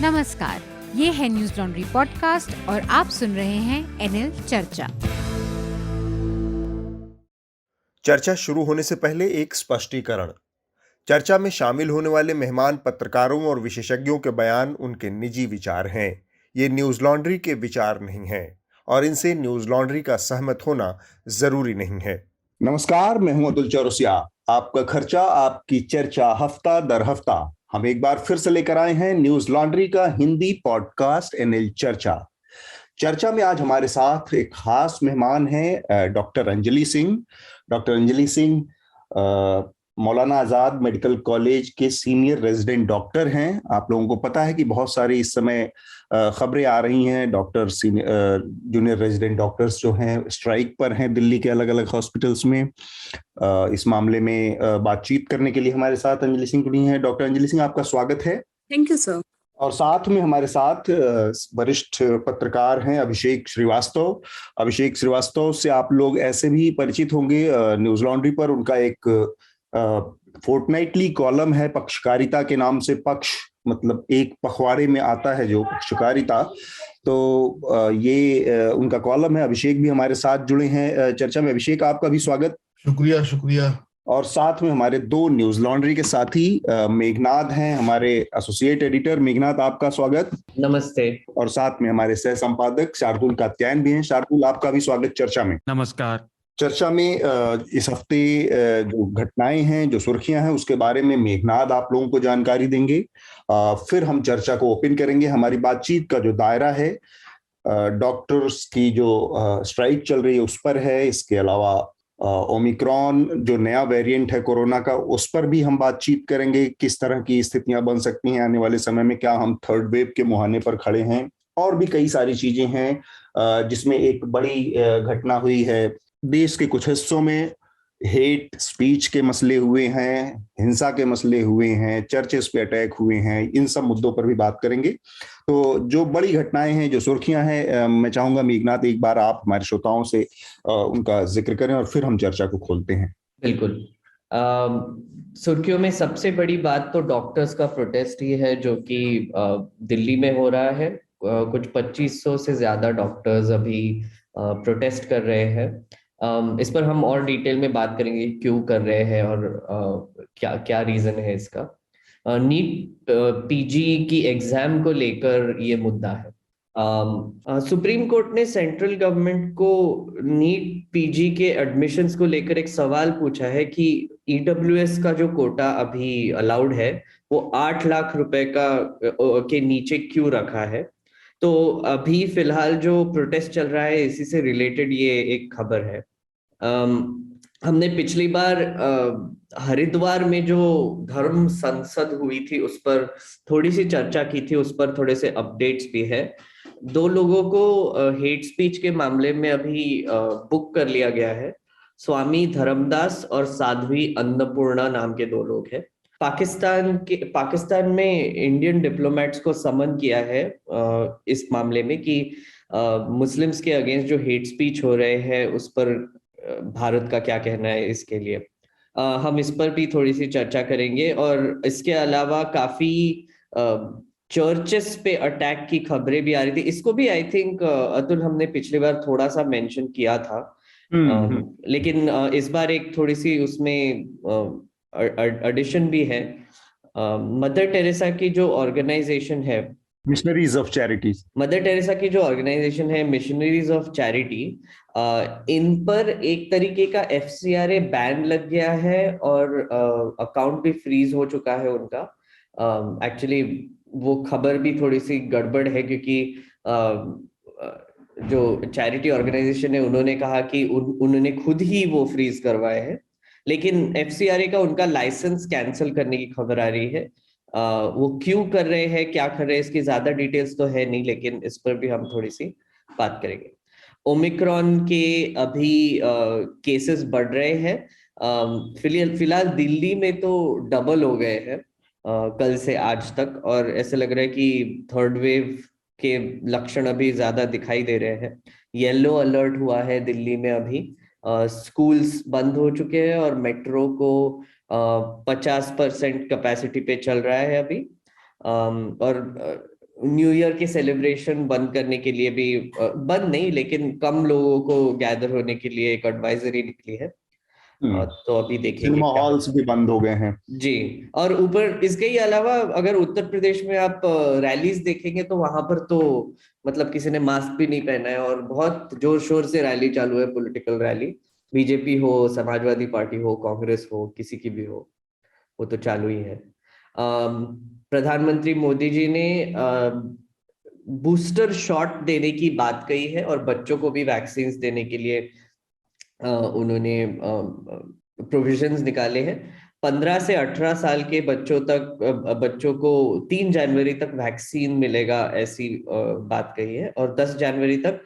नमस्कार, ये है न्यूज लॉन्ड्री पॉडकास्ट और आप सुन रहे हैं एनएल चर्चा। चर्चा शुरू होने से पहले एक स्पष्टीकरण। चर्चा में शामिल होने वाले मेहमान पत्रकारों और विशेषज्ञों के बयान उनके निजी विचार हैं। ये न्यूज लॉन्ड्री के विचार नहीं हैं और इनसे न्यूज लॉन्ड्री का सहमत होना जरूरी नहीं है। नमस्कार, मैं हूं अतुल चौरसिया। आपका खर्चा आपकी चर्चा, हफ्ता दर हफ्ता हम एक बार फिर से लेकर आए हैं न्यूज लॉन्ड्री का हिंदी पॉडकास्ट एनएल चर्चा। चर्चा में आज हमारे साथ एक खास मेहमान हैं doctor Anjali Singh. Doctor Anjali Singh Maulana Azad medical college के सीनियर रेजिडेंट डॉक्टर हैं। आप लोगों को पता है कि बहुत सारी इस समय खबरें आ रही हैं। डॉक्टर जूनियर रेजिडेंट डॉक्टर्स जो हैं स्ट्राइक पर हैं दिल्ली के अलग अलग हॉस्पिटल्स में। इस मामले में बातचीत करने के लिए हमारे साथ अंजलि सिंह जुड़ी हैं। डॉक्टर अंजलि सिंह, आपका स्वागत है। Thank you sir. और साथ में हमारे साथ वरिष्ठ पत्रकार हैं अभिषेक श्रीवास्तव। अभिषेक श्रीवास्तव से आप लोग ऐसे भी परिचित होंगे, न्यूज लॉन्ड्री पर उनका एक फोर्टनाइटली कॉलम है पक्षकारिता के नाम से। पक्ष मतलब एक पखवाड़े में आता है जो पक्षकारिता, तो ये उनका कॉलम है। अभिषेक भी हमारे साथ जुड़े हैं चर्चा में। अभिषेक, आपका भी स्वागत। शुक्रिया। और साथ में हमारे दो न्यूज लॉन्ड्री के साथी मेघनाद हैं, हमारे एसोसिएट एडिटर। मेघनाद, आपका स्वागत। नमस्ते। और साथ में हमारे सह संपादक शार्दुल कात्यायन भी हैं। शार्दुल, आपका भी स्वागत चर्चा में। नमस्कार। चर्चा में इस हफ्ते जो घटनाएं हैं, जो सुर्खियां हैं, उसके बारे में मेघनाद आप लोगों को जानकारी देंगे। फिर हम चर्चा को ओपन करेंगे। हमारी बातचीत का जो दायरा है डॉक्टर्स की जो स्ट्राइक चल रही है उस पर है। इसके अलावा ओमिक्रॉन जो नया वेरिएंट है कोरोना का, उस पर भी हम बातचीत करेंगे। किस तरह की स्थितियां बन सकती हैं आने वाले समय में, क्या हम थर्ड वेव के मुहाने पर खड़े हैं। और भी कई सारी चीजें हैं जिसमें एक बड़ी घटना हुई है। देश के कुछ हिस्सों में हेट स्पीच के मसले हुए हैं, हिंसा के मसले हुए हैं, चर्चेस पे अटैक हुए हैं। इन सब मुद्दों पर भी बात करेंगे। तो जो बड़ी घटनाएं हैं, जो सुर्खियां हैं, मैं चाहूंगा मेघनाथ एक बार आप हमारे श्रोताओं से उनका जिक्र करें और फिर हम चर्चा को खोलते हैं। बिल्कुल। सुर्खियों में सबसे बड़ी बात तो डॉक्टर्स का प्रोटेस्ट ही है जो कि दिल्ली में हो रहा है। कुछ 2500 से ज्यादा डॉक्टर्स अभी प्रोटेस्ट कर रहे हैं। इस पर हम और डिटेल में बात करेंगे क्यों कर रहे हैं और क्या क्या रीजन है इसका। नीट पीजी की एग्जाम को लेकर ये मुद्दा है। सुप्रीम कोर्ट ने सेंट्रल गवर्नमेंट को नीट पीजी के एडमिशन्स को लेकर एक सवाल पूछा है कि ईडब्ल्यूएस का जो कोटा अभी अलाउड है वो 8 लाख रुपए का के नीचे क्यों रखा है। तो अभी फिलहाल जो प्रोटेस्ट चल रहा है इसी से रिलेटेड ये एक खबर है। हमने पिछली बार हरिद्वार में जो धर्म संसद हुई थी उस पर थोड़ी सी चर्चा की थी, उस पर थोड़े से अपडेट्स भी है। 2 लोगों को हेट स्पीच के मामले में अभी बुक कर लिया गया है। स्वामी धर्मदास और साध्वी अन्नपूर्णा नाम के 2 लोग हैं। पाकिस्तान में इंडियन डिप्लोमेट्स को समन किया है इस मामले में कि मुस्लिम्स के अगेंस्ट जो हेट स्पीच हो रहे हैं उस पर भारत का क्या कहना है इसके लिए। हम इस पर भी थोड़ी सी चर्चा करेंगे। और इसके अलावा काफी चर्चेस पे अटैक की खबरें भी आ रही थी। इसको भी आई थिंक अतुल हमने पिछली बार थोड़ा सा मेंशन किया था। लेकिन इस बार एक थोड़ी सी उसमें एडिशन भी है। मदर टेरेसा की जो ऑर्गेनाइजेशन है missionaries of charities, mother Teresa की जो ऑर्गेनाइजेशन है मिशनरीज ऑफ चैरिटी, इन पर एक तरीके का एफसीआरए बैन लग गया है और अकाउंट भी फ्रीज हो चुका है उनका। एक्चुअली वो खबर भी थोड़ी सी गड़बड़ है क्योंकि जो चैरिटी ऑर्गेनाइजेशन है उन्होंने कहा कि उन्होंने खुद ही वो फ्रीज करवाए हैं, लेकिन एफसीआरए का उनका लाइसेंस कैंसिल करने की खबर आ रही है। वो क्यों कर रहे हैं, क्या कर रहे हैं, इसकी ज्यादा डिटेल्स तो है नहीं, लेकिन इस पर भी हम थोड़ी सी बात करेंगे। ओमिक्रॉन के अभी केसेस बढ़ रहे हैं। फिलहाल दिल्ली में तो डबल हो गए हैं कल से आज तक, और ऐसे लग रहा है कि थर्ड वेव के लक्षण अभी ज्यादा दिखाई दे रहे हैं। येलो अलर्ट हुआ है दिल्ली में अभी। स्कूल्स बंद हो चुके हैं और मेट्रो को 50% कैपेसिटी पे चल रहा है अभी। और न्यू ईयर के सेलिब्रेशन बंद करने के लिए भी, बंद नहीं लेकिन कम लोगों को गैदर होने के लिए एक एडवाइजरी निकली है। तो अभी देखेंगे सिनेमा क्या हॉल्स भी बंद हो गए हैं जी। और ऊपर इसके ही अलावा अगर उत्तर प्रदेश में आप रैलीज देखेंगे तो वहां पर तो मतलब किसी ने मास्क भी नहीं पहना है और बहुत जोर शोर से रैली चालू है, पॉलिटिकल रैली, बीजेपी हो, समाजवादी पार्टी हो, कांग्रेस हो, किसी की भी हो, वो तो चालू ही है। प्रधानमंत्री मोदी जी ने बूस्टर शॉट देने की बात कही है और बच्चों को भी वैक्सीन देने के लिए उन्होंने प्रोविजंस निकाले हैं। 15 से 18 साल के बच्चों तक, बच्चों को 3 जनवरी तक वैक्सीन मिलेगा, ऐसी बात कही है। और 10 जनवरी तक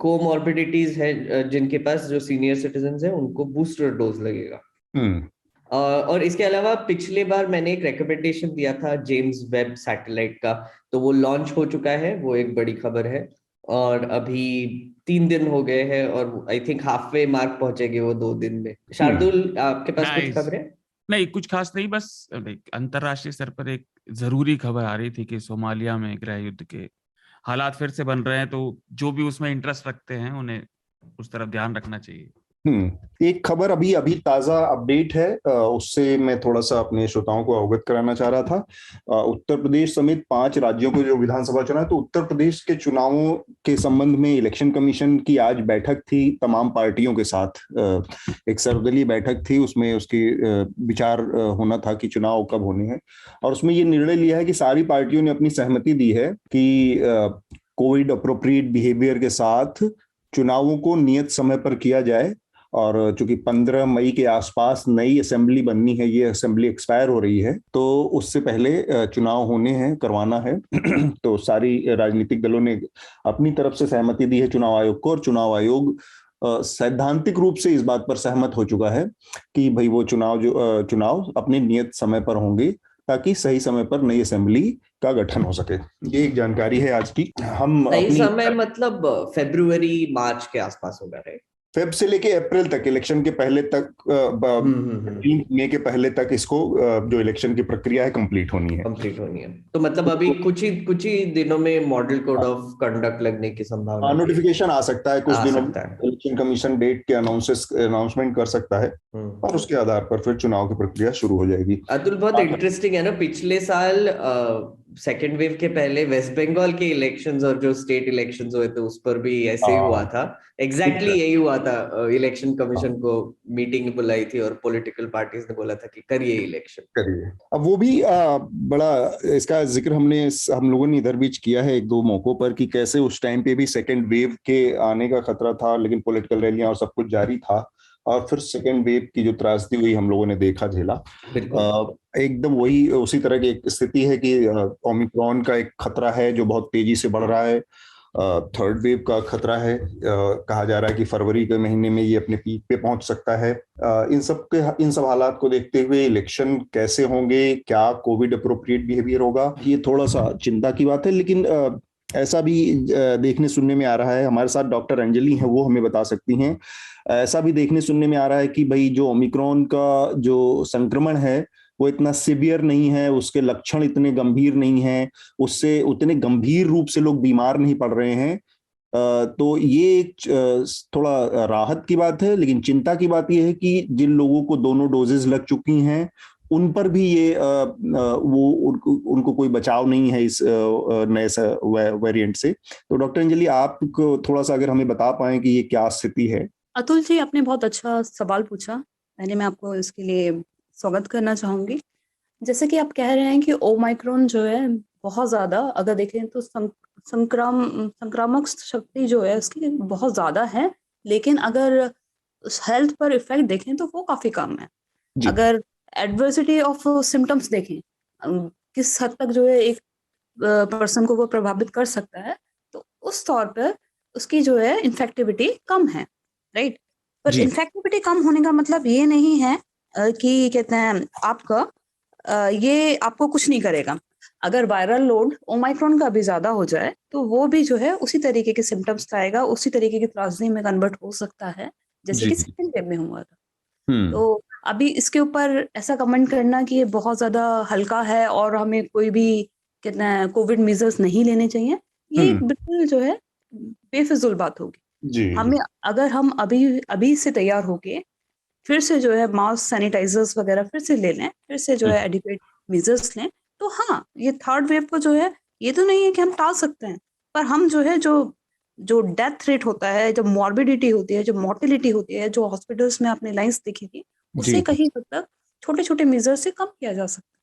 कोमॉर्बिडिटीज है जिनके पास, जो सीनियर सिटीजन है, उनको बूस्टर डोज लगेगा। और इसके अलावा पिछले बार मैंने एक रिकमेंडेशन दिया था जेम्स वेब सैटेलाइट का, तो वो लॉन्च हो चुका है, वो एक बड़ी खबर है। और अभी 3 दिन हो गए हैं और आई थिंक हाफवे मार्क पहुंचेंगे वो 2 दिन में। शार्दुल, आपके पास कुछ खबर है? नहीं, कुछ खास नहीं, बस अंतरराष्ट्रीय स्तर पर एक जरूरी खबर आ रही थी कि सोमालिया में गृह युद्ध के हालात फिर से बन रहे हैं, तो जो भी उसमें इंटरेस्ट रखते हैं उन्हें उस तरफ ध्यान रखना चाहिए। एक खबर अभी अभी ताजा अपडेट है, उससे मैं थोड़ा सा अपने श्रोताओं को अवगत कराना चाह रहा था। उत्तर प्रदेश समेत 5 राज्यों को जो विधानसभा चुनाव है, तो उत्तर प्रदेश के चुनावों के संबंध में इलेक्शन कमीशन की आज बैठक थी तमाम पार्टियों के साथ। एक सर्वदलीय बैठक थी, उसमें उसकी विचार होना था कि चुनाव कब होने हैं, और उसमें ये निर्णय लिया है कि सारी पार्टियों ने अपनी सहमति दी है कि कोविड अप्रोप्रिएट बिहेवियर के साथ चुनावों को नियत समय पर किया जाए। और चूंकि 15 मई के आसपास नई असेंबली बननी है, ये असेंबली एक्सपायर हो रही है, तो उससे पहले चुनाव होने हैं, करवाना है। तो सारी राजनीतिक दलों ने अपनी तरफ से सहमति दी है चुनाव आयोग को, और चुनाव आयोग सैद्धांतिक रूप से इस बात पर सहमत हो चुका है कि भाई वो चुनाव अपने नियत समय पर होंगे, ताकि सही समय पर नई असेंबली का गठन हो सके। ये एक जानकारी है आज की। हम सही समय मतलब फरवरी मार्च के आसपास होगा, राइट? फेब से लेके अप्रैल तक, इलेक्शन के पहले तक, 3 मई के पहले तक इसको जो इलेक्शन की प्रक्रिया है कंप्लीट होनी है। तो मतलब अभी कुछ ही दिनों में मॉडल कोड ऑफ कंडक्ट लगने की संभावना, नोटिफिकेशन आ सकता है कुछ दिनों में। इलेक्शन कमीशन डेट के अनाउंसमेंट कर सकता है, और उसके आधार पर फिर चुनाव की प्रक्रिया शुरू हो जाएगी। अतुल, बहुत इंटरेस्टिंग है ना, पिछले साल सेकेंड वेव के पहले वेस्ट बंगाल के इलेक्शंस और जो स्टेट इलेक्शंस हुए थे उस पर भी ऐसे ही हुआ था। एग्जैक्टली यही हुआ था। इलेक्शन कमीशन को मीटिंग बुलाई थी और पॉलिटिकल पार्टीज ने बोला था कि करिए इलेक्शन करिए। अब वो भी बड़ा, इसका जिक्र हम लोगों ने इधर बीच किया है 1-2 मौकों पर, कि कैसे उस टाइम पे भी सेकेंड वेव के आने का खतरा था, लेकिन पॉलिटिकल रैलियां और सब कुछ जारी था, और फिर सेकेंड वेव की जो त्रासदी हुई हम लोगों ने देखा, झेला। एकदम वही उसी तरह की एक स्थिति है कि ओमिक्रॉन का एक खतरा है जो बहुत तेजी से बढ़ रहा है। थर्ड वेव का खतरा है, कहा जा रहा है कि फरवरी के महीने में ये अपने पीक पे पहुंच सकता है। इन सब हालात को देखते हुए इलेक्शन कैसे होंगे, क्या कोविड अप्रोप्रिएट बिहेवियर होगा, ये थोड़ा सा चिंता की बात है। लेकिन ऐसा भी देखने सुनने में आ रहा है, हमारे साथ डॉक्टर अंजलि हैं, वो हमें बता सकती हैं। ऐसा भी देखने सुनने में आ रहा है कि भाई जो ओमिक्रॉन का जो संक्रमण है वो इतना सिवियर नहीं है, उसके लक्षण इतने गंभीर नहीं हैं, उससे उतने गंभीर रूप से लोग बीमार नहीं पड़ रहे हैं। तो ये थोड़ा राहत की बात है। लेकिन चिंता की बात यह है कि जिन लोगों को दोनों डोजेज लग चुकी हैं उन पर भी ये उनको कोई बचाव नहीं है इस नए वेरिएंट से। तो डॉक्टर अंजलि, आप थोड़ा सा अगर हमें बता पाएं कि ये क्या स्थिति है। अतुल जी, आपने बहुत अच्छा सवाल पूछा, पहले मैं आपको इसके लिए स्वागत करना चाहूंगी। जैसे कि आप कह रहे हैं कि ओमाइक्रोन जो है बहुत ज्यादा, अगर देखें तो संक्रामक शक्ति जो है उसकी बहुत ज्यादा है, लेकिन अगर हेल्थ पर इफेक्ट देखें तो वो काफी कम है। अगर एडवर्सिटी ऑफ सिम्टम्स देखें, किस हद तक जो है एक पर्सन को वो प्रभावित कर सकता है, तो उस तौर पर उसकी जो है इन्फेक्टिविटी कम है, राइट। पर इन्फेक्टिविटी कम होने का मतलब ये नहीं है कि कहते हैं ये आपको कुछ नहीं करेगा। अगर वायरल लोड ओमाइक्रोन का भी ज्यादा हो जाए तो वो भी जो है उसी तरीके के सिम्टम्स आएगा, उसी तरीके की त्रासदी में कन्वर्ट हो सकता है जैसे कि सेकंड वेव में हुआ था। तो अभी इसके ऊपर ऐसा कमेंट करना कि ये बहुत ज्यादा हल्का है और हमें कोई भी कितना कोविड मेजर्स नहीं लेने चाहिए, ये एक बिल्कुल जो है बेफिजुल बात होगी। जी हमें अगर हम अभी अभी से तैयार होके फिर से जो है मास्क सैनिटाइजर्स वगैरह फिर से ले लें, फिर से जो है एडिक्वेट मेजर्स लें, तो हाँ, ये थर्ड वेव को जो है, ये तो नहीं है कि हम टाल सकते हैं, पर हम जो है जो डेथ रेट होता है, जो मॉर्बिडिटी होती है, जो मोर्टिलिटी होती है, जो हॉस्पिटल्स में आपने लाइंस देखी थी, उसे जी कहीं हद तक छोटे छोटे मेजर से कम किया जा सकता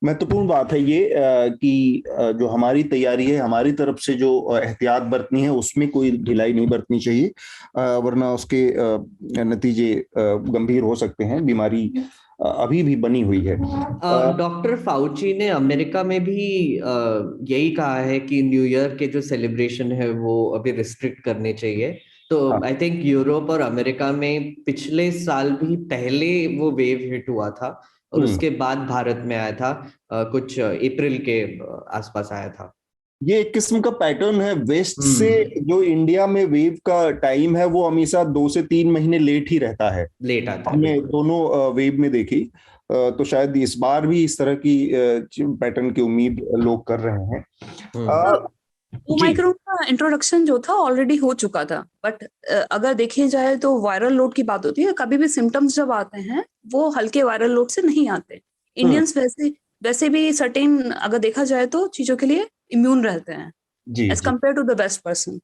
महत्वपूर्ण बात है ये कि जो हमारी तैयारी है, हमारी तरफ से जो एहतियात बरतनी है, उसमें कोई ढिलाई नहीं बरतनी चाहिए, वरना उसके नतीजे गंभीर हो सकते हैं। बीमारी अभी भी बनी हुई है। डॉक्टर फाउची ने अमेरिका में भी यही कहा है कि न्यू ईयर के जो सेलिब्रेशन है वो अभी रिस्ट्रिक्ट करने चाहिए। तो आई थिंक यूरोप और अमेरिका में पिछले साल भी पहले वो वेव हिट हुआ था और उसके बाद भारत में आया था, कुछ अप्रैल के आसपास आया था। ये एक किस्म का पैटर्न है वेस्ट से, जो इंडिया में वेव का टाइम है वो हमेशा 2 से 3 महीने लेट ही रहता है, लेट आता है। हमने दोनों वेव में देखी। तो शायद इस बार भी इस तरह की पैटर्न की उम्मीद लोग कर रहे हैं। ओमाइक्रोन का इंट्रोडक्शन जो था ऑलरेडी हो चुका था, बट अगर देखे जाए तो वायरल लोड की बात होती है, कभी भी सिम्टम्स जब आते हैं वो हल्के वायरल लोड से नहीं आते। इंडियंस वैसे भी सर्टेन, अगर देखा जाए तो चीजों के लिए इम्यून रहते हैं as compare to the best person.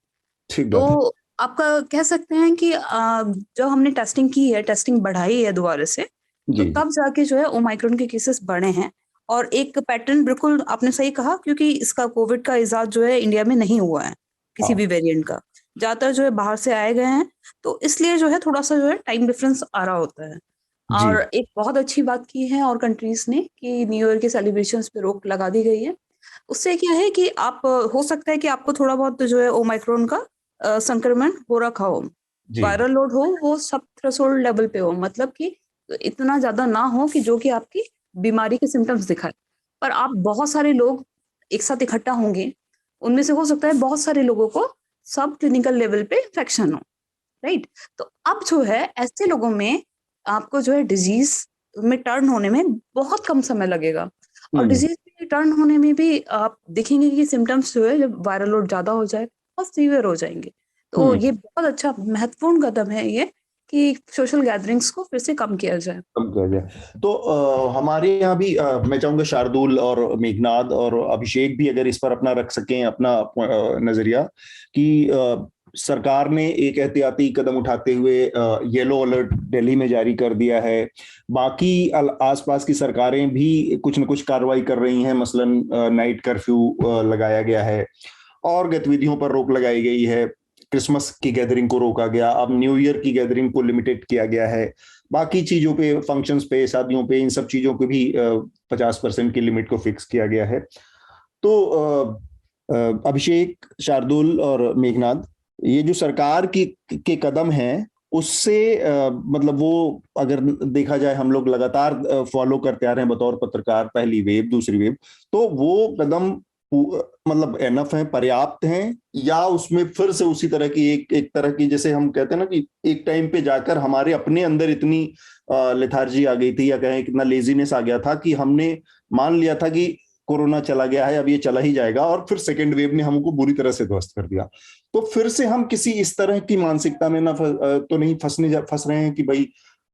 तो आपका कह सकते हैं कि जब हमने टेस्टिंग की है, टेस्टिंग बढ़ाई है दोबारा से, तो तब जाके जो है ओमाइक्रोन के केसेस बढ़े हैं। और एक पैटर्न बिल्कुल आपने सही कहा, क्योंकि इसका कोविड का इजाद जो है इंडिया में नहीं हुआ है किसी भी वेरिएंट का, ज्यादातर जो है बाहर से आए गए हैं, तो इसलिए जो है थोड़ा सा जो है टाइम डिफरेंस आ रहा होता है। और एक बहुत अच्छी बात की है और कंट्रीज ने कि न्यू ईयर के सेलिब्रेशंस पे रोक लगा दी गई है। उससे क्या है कि आप, हो सकता है कि आपको थोड़ा बहुत जो है ओमाइक्रोन का संक्रमण हो रखा हो, वायरल लोड हो, वो सब थ्रेशोल्ड लेवल पे हो, मतलब कि इतना ज्यादा ना हो कि जो कि आपकी बीमारी के सिम्टम्स दिखाए। पर आप बहुत सारे लोग एक साथ इकट्ठा होंगे, उनमें से हो सकता है बहुत सारे लोगों को सब क्लिनिकल लेवल पे इन्फेक्शन हो, राइट। तो अब जो है ऐसे लोगों में आपको जो है डिजीज में टर्न होने में बहुत कम समय लगेगा, और डिजीज में टर्न होने में भी आप देखेंगे कि सिम्टम्स जो है जब वायरल लोड ज्यादा हो जाए बहुत सीवियर हो जाएंगे। तो ये बहुत अच्छा महत्वपूर्ण कदम है ये कि सोशल गैदरिंग्स को फिर से कम किया जाए। तो हमारे यहाँ भी मैं चाहूंगा शार्दुल और मेघनाद और अभिषेक भी अगर इस पर अपना रख सकें अपना नजरिया, कि सरकार ने एक एहतियाती कदम उठाते हुए येलो अलर्ट दिल्ली में जारी कर दिया है, बाकी आसपास की सरकारें भी कुछ न कुछ कार्रवाई कर रही हैं, मसलन नाइट कर्फ्यू लगाया गया है और गतिविधियों पर रोक लगाई गई है, क्रिसमस की गैदरिंग को रोका गया, अब न्यू ईयर की गैदरिंग को लिमिटेड किया गया है, बाकी चीजों पे, फंक्शंस पे, शादियों पे, इन सब चीजों को भी 50% की लिमिट को फिक्स किया गया है। तो अभिषेक, शार्दुल और मेघनाद, ये जो सरकार के कदम हैं उससे मतलब वो अगर देखा जाए, हम लोग लगातार फॉलो करते आ रहे हैं बतौर पत्रकार, पहली वेव दूसरी वेव, तो वो कदम मतलब एनफ है, पर्याप्त हैं, या उसमें फिर से उसी तरह की एक तरह की, जैसे हम कहते हैं ना कि एक टाइम पे जाकर हमारे अपने अंदर इतनी लेथार्जी आ गई थी, या कहें कितना लेजीनेस आ गया था कि हमने मान लिया था कि कोरोना चला गया है, अब ये चला ही जाएगा, और फिर सेकेंड वेव ने हमको बुरी तरह से ध्वस्त कर दिया। तो फिर से हम किसी इस तरह की मानसिकता में ना तो नहीं फंस रहे हैं कि भाई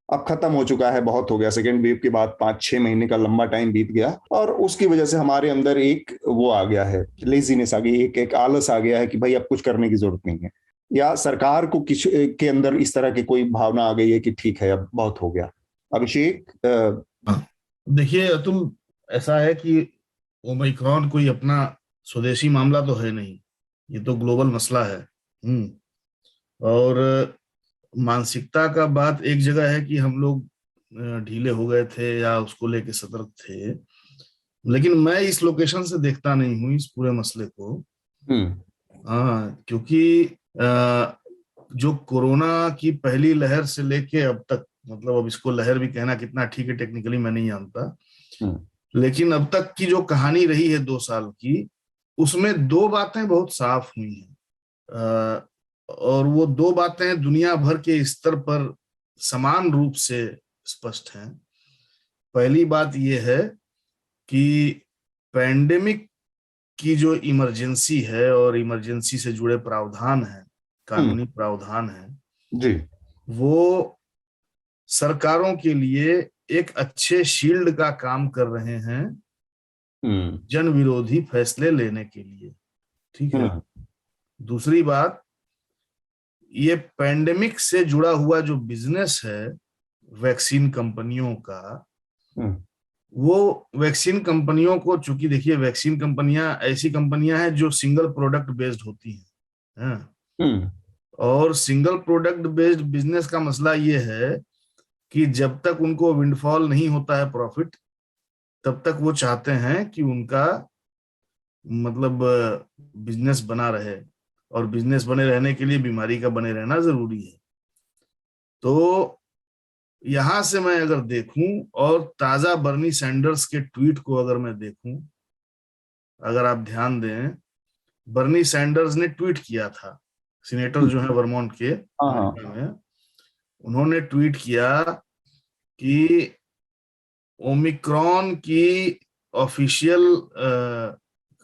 अब खत्म हो चुका है, बहुत हो गया, सेकेंड वेव के बाद 5-6 महीने का लंबा टाइम बीत गया, और उसकी वजह से हमारे अंदर एक वो आ गया है, लेजीनेस आ गई, एक आलस आ गया है कि भाई अब कुछ करने की जरूरत नहीं है, या सरकार को किस के अंदर इस तरह की कोई भावना आ गई है कि ठीक है अब बहुत हो गया। अभिषेक, देखिए तुम, ऐसा है कि ओमिक्रॉन कोई अपना स्वदेशी मामला तो है नहीं, ये तो ग्लोबल मसला है। और मानसिकता का बात एक जगह है कि हम लोग ढीले हो गए थे या उसको लेके सतर्क थे, लेकिन मैं इस लोकेशन से देखता नहीं हूँ इस पूरे मसले को। क्योंकि जो कोरोना की पहली लहर से लेके अब तक, मतलब अब इसको लहर भी कहना कितना ठीक है टेक्निकली मैं नहीं जानता, लेकिन अब तक की जो कहानी रही है 2 साल की, उसमें 2 बातें बहुत साफ हुई हैं, और वो 2 बातें दुनिया भर के स्तर पर समान रूप से स्पष्ट हैं। पहली बात ये है कि पैंडेमिक की जो इमरजेंसी है और इमरजेंसी से जुड़े प्रावधान है, कानूनी प्रावधान है जी, वो सरकारों के लिए एक अच्छे शील्ड का काम कर रहे हैं जन विरोधी फैसले लेने के लिए। ठीक है। दूसरी बात, ये पैंडेमिक से जुड़ा हुआ जो बिजनेस है वैक्सीन कंपनियों का, वो वैक्सीन कंपनियों को, चूंकि देखिए वैक्सीन कंपनियां ऐसी कंपनियां हैं जो सिंगल प्रोडक्ट बेस्ड होती हैं, और सिंगल प्रोडक्ट बेस्ड बिजनेस का मसला ये है कि जब तक उनको विंडफॉल नहीं होता है प्रॉफिट, तब तक वो चाहते हैं कि उनका मतलब बिजनेस बना रहे, और बिजनेस बने रहने के लिए बीमारी का बने रहना जरूरी है। तो यहां से मैं अगर देखूं और ताजा बर्नी सैंडर्स के ट्वीट को अगर मैं देखूं, अगर आप ध्यान दें, बर्नी सैंडर्स ने ट्वीट किया था, सीनेटर जो है वर्मोंट के अमेरिका में, उन्होंने ट्वीट किया कि ओमिक्रॉन की ऑफिशियल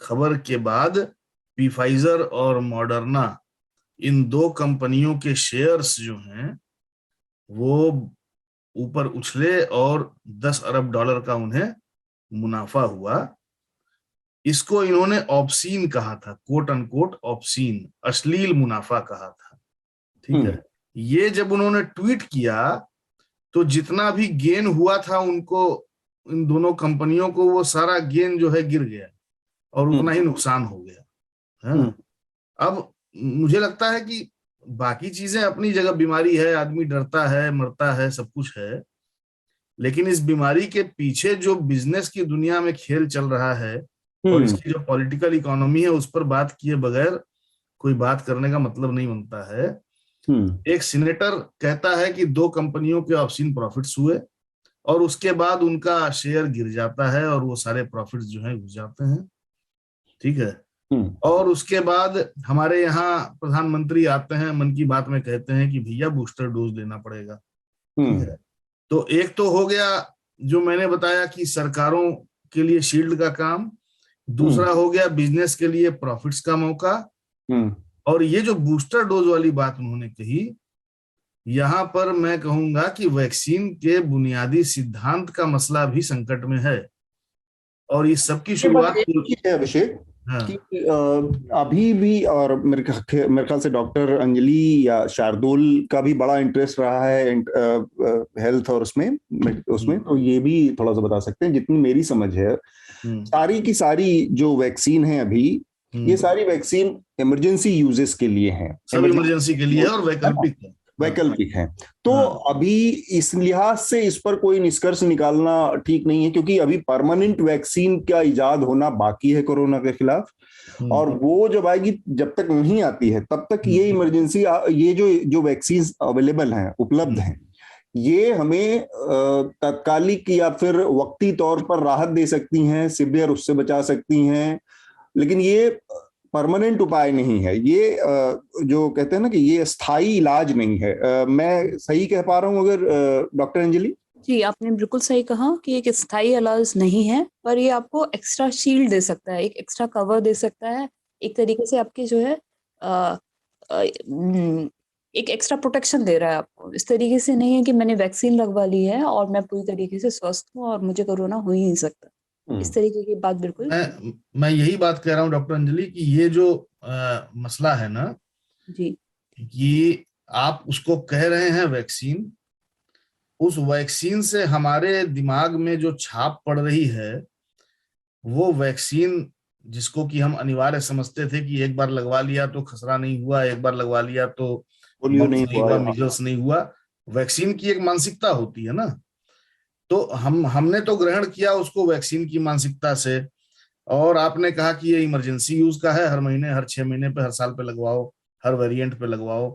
खबर के बाद फाइजर और मॉडर्ना, इन दो कंपनियों के शेयर्स जो हैं वो ऊपर उछले और $10 अरब का उन्हें मुनाफा हुआ। इसको इन्होंने ऑब्सीन कहा था, कोट अनकोट ऑब्सीन, अश्लील मुनाफा कहा था। ठीक है। ये जब उन्होंने ट्वीट किया तो जितना भी गेन हुआ था उनको, इन दोनों कंपनियों को, वो सारा गेन जो है गिर गया और उतना ही नुकसान हो गया है। अब मुझे लगता है कि बाकी चीजें अपनी जगह, बीमारी है, आदमी डरता है, मरता है, सब कुछ है, लेकिन इस बीमारी के पीछे जो बिजनेस की दुनिया में खेल चल रहा है और इसकी जो पॉलिटिकल इकोनॉमी है, उस पर बात किए बगैर कोई बात करने का मतलब नहीं बनता है। एक सीनेटर कहता है कि दो कंपनियों के ऑब्सीन प्रॉफिट्स हुए और उसके बाद उनका शेयर गिर जाता है और वो सारे प्रॉफिट्स जो है घुस जाते हैं। ठीक है। और उसके बाद हमारे यहाँ प्रधानमंत्री आते हैं, मन की बात में कहते हैं कि भैया बूस्टर डोज लेना पड़ेगा। ठीक है। तो एक तो हो गया जो मैंने बताया कि सरकारों के लिए शील्ड का काम, दूसरा हो गया बिजनेस के लिए प्रॉफिट्स का मौका, और ये जो बूस्टर डोज वाली बात उन्होंने कही, यहां पर मैं कहूंगा कि वैक्सीन के बुनियादी सिद्धांत का मसला भी संकट में है। और इस सब की शुरुआत है अभिषेक, कि अभी भी, और मेरे ख्याल से डॉक्टर अंजलि या शार्दुल का भी बड़ा इंटरेस्ट रहा है हेल्थ और उसमें तो ये भी थोड़ा सा बता सकते हैं। जितनी मेरी समझ है, सारी की सारी जो वैक्सीन है अभी, ये सारी वैक्सीन इमरजेंसी यूजेस के लिए हैं, सब इमरजेंसी के लिए और वैकल्पिक है। तो अभी इस लिहाज से इस पर कोई निष्कर्ष निकालना ठीक नहीं है, क्योंकि अभी परमानेंट वैक्सीन का इजाद होना बाकी है कोरोना के खिलाफ, और वो जब आएगी, जब तक नहीं आती है तब तक ये इमरजेंसी, ये जो वैक्सीन अवेलेबल हैं, उपलब्ध हैं, ये हमें तात्कालिक या फिर वक्ती तौर पर राहत दे सकती हैं, सीवियर उससे बचा सकती हैं, लेकिन ये परमानेंट उपाय नहीं है। ये जो कहते हैं ना कि ये स्थायी इलाज नहीं है। मैं सही कह पा रहा हूँ अगर डॉक्टर अंजलि? जी, आपने बिल्कुल सही कहा कि एक स्थायी इलाज नहीं है, पर ये आपको एक्स्ट्रा शील्ड दे सकता है, एक एक्स्ट्रा कवर दे सकता है, एक तरीके से आपके जो है एक एक्स्ट्रा प्रोटेक्शन दे रहा है आपको। इस तरीके से नहीं है कि मैंने वैक्सीन लगवा ली है और मैं पूरी तरीके से स्वस्थ हूँ और मुझे कोरोना हो ही नहीं सकता। इस तरीके की बात बिल्कुल मैं यही बात कह रहा हूँ डॉक्टर अंजलि कि ये जो मसला है ना जी, कि आप उसको कह रहे हैं वैक्सीन, उस वैक्सीन से हमारे दिमाग में जो छाप पड़ रही है, वो वैक्सीन जिसको कि हम अनिवार्य समझते थे कि एक बार लगवा लिया तो खसरा नहीं हुआ, एक बार लगवा लिया तो पोलियो नहीं हुआ, मीजल्स नहीं हुआ, वैक्सीन की एक मानसिकता होती है ना। तो हमने तो ग्रहण किया उसको वैक्सीन की मानसिकता से, और आपने कहा कि ये इमरजेंसी यूज का है, हर महीने, हर 6 महीने पे, हर साल पे लगवाओ, हर वेरिएंट पे लगवाओ।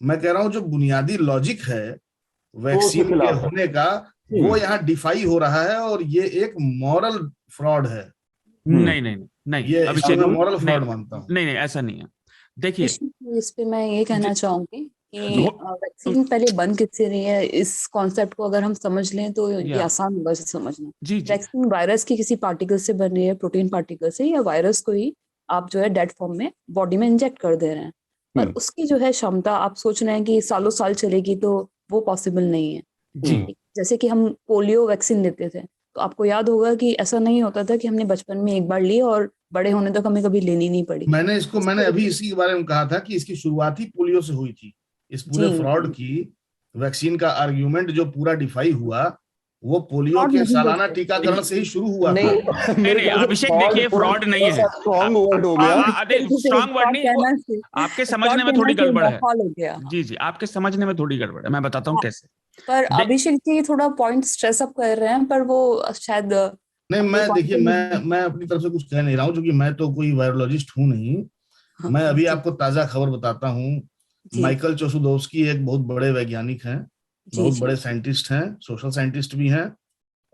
मैं कह रहा हूं जो बुनियादी लॉजिक है वैक्सीन के होने का, वो यहाँ डिफाई हो रहा है, और ये एक मॉरल फ्रॉड है। नहीं, ये अभिषेक, मैं मॉरल फ्रॉड मानता हूँ। नहीं, ऐसा नहीं है। देखिए, इस पे मैं ये कहना चाहूंगी कि वैक्सीन पहले बन किससे रही है, इस कॉन्सेप्ट को अगर हम समझ लें तो ये आसान होगा इसे समझना। जी जी वैक्सीन वायरस की किसी पार्टिकल से बन रही है, प्रोटीन पार्टिकल से, या वायरस को ही आप जो है डेड फॉर्म में बॉडी में इंजेक्ट कर दे रहे हैं, पर उसकी जो है क्षमता आप सोच रहे हैं कि सालों साल चलेगी, तो वो पॉसिबल नहीं है जी जैसे कि हम पोलियो वैक्सीन लेते थे, तो आपको याद होगा कि ऐसा नहीं होता था कि हमने बचपन में एक बार ली और बड़े होने तक हमें कभी लेनी नहीं पड़ी। मैंने अभी इसी के बारे में कहा था कि इसकी शुरुआत ही पोलियो से हुई थी। इस पूरे फ्रॉड की वैक्सीन का आर्ग्यूमेंट जो पूरा डिफाई हुआ वो पोलियो के सालाना टीकाकरण से ही शुरू हुआ। नहीं अभिषेक देखिए, फ्रॉड नहीं है, स्ट्रॉन्ग वर्ड हो गया, स्ट्रॉन्ग वर्ड नहीं, आपके समझने में थोड़ी गड़बड़ है। जी जी, आपके समझने में थोड़ी गड़बड़ है, मैं बताता हूँ कैसे। पर अभिषेक जी थोड़ा पॉइंट स्ट्रेस अप कर रहे हैं, पर वो शायद नहीं, मैं अपनी तरफ से कुछ कह नहीं रहा हूँ, क्योंकि मैं तो कोई वायरोलॉजिस्ट हूँ नहीं। मैं अभी आपको ताजा खबर बताता हूँ। माइकल चोसुदोव्स्की एक बहुत बड़े वैज्ञानिक हैं, बहुत बड़े साइंटिस्ट हैं, सोशल साइंटिस्ट भी हैं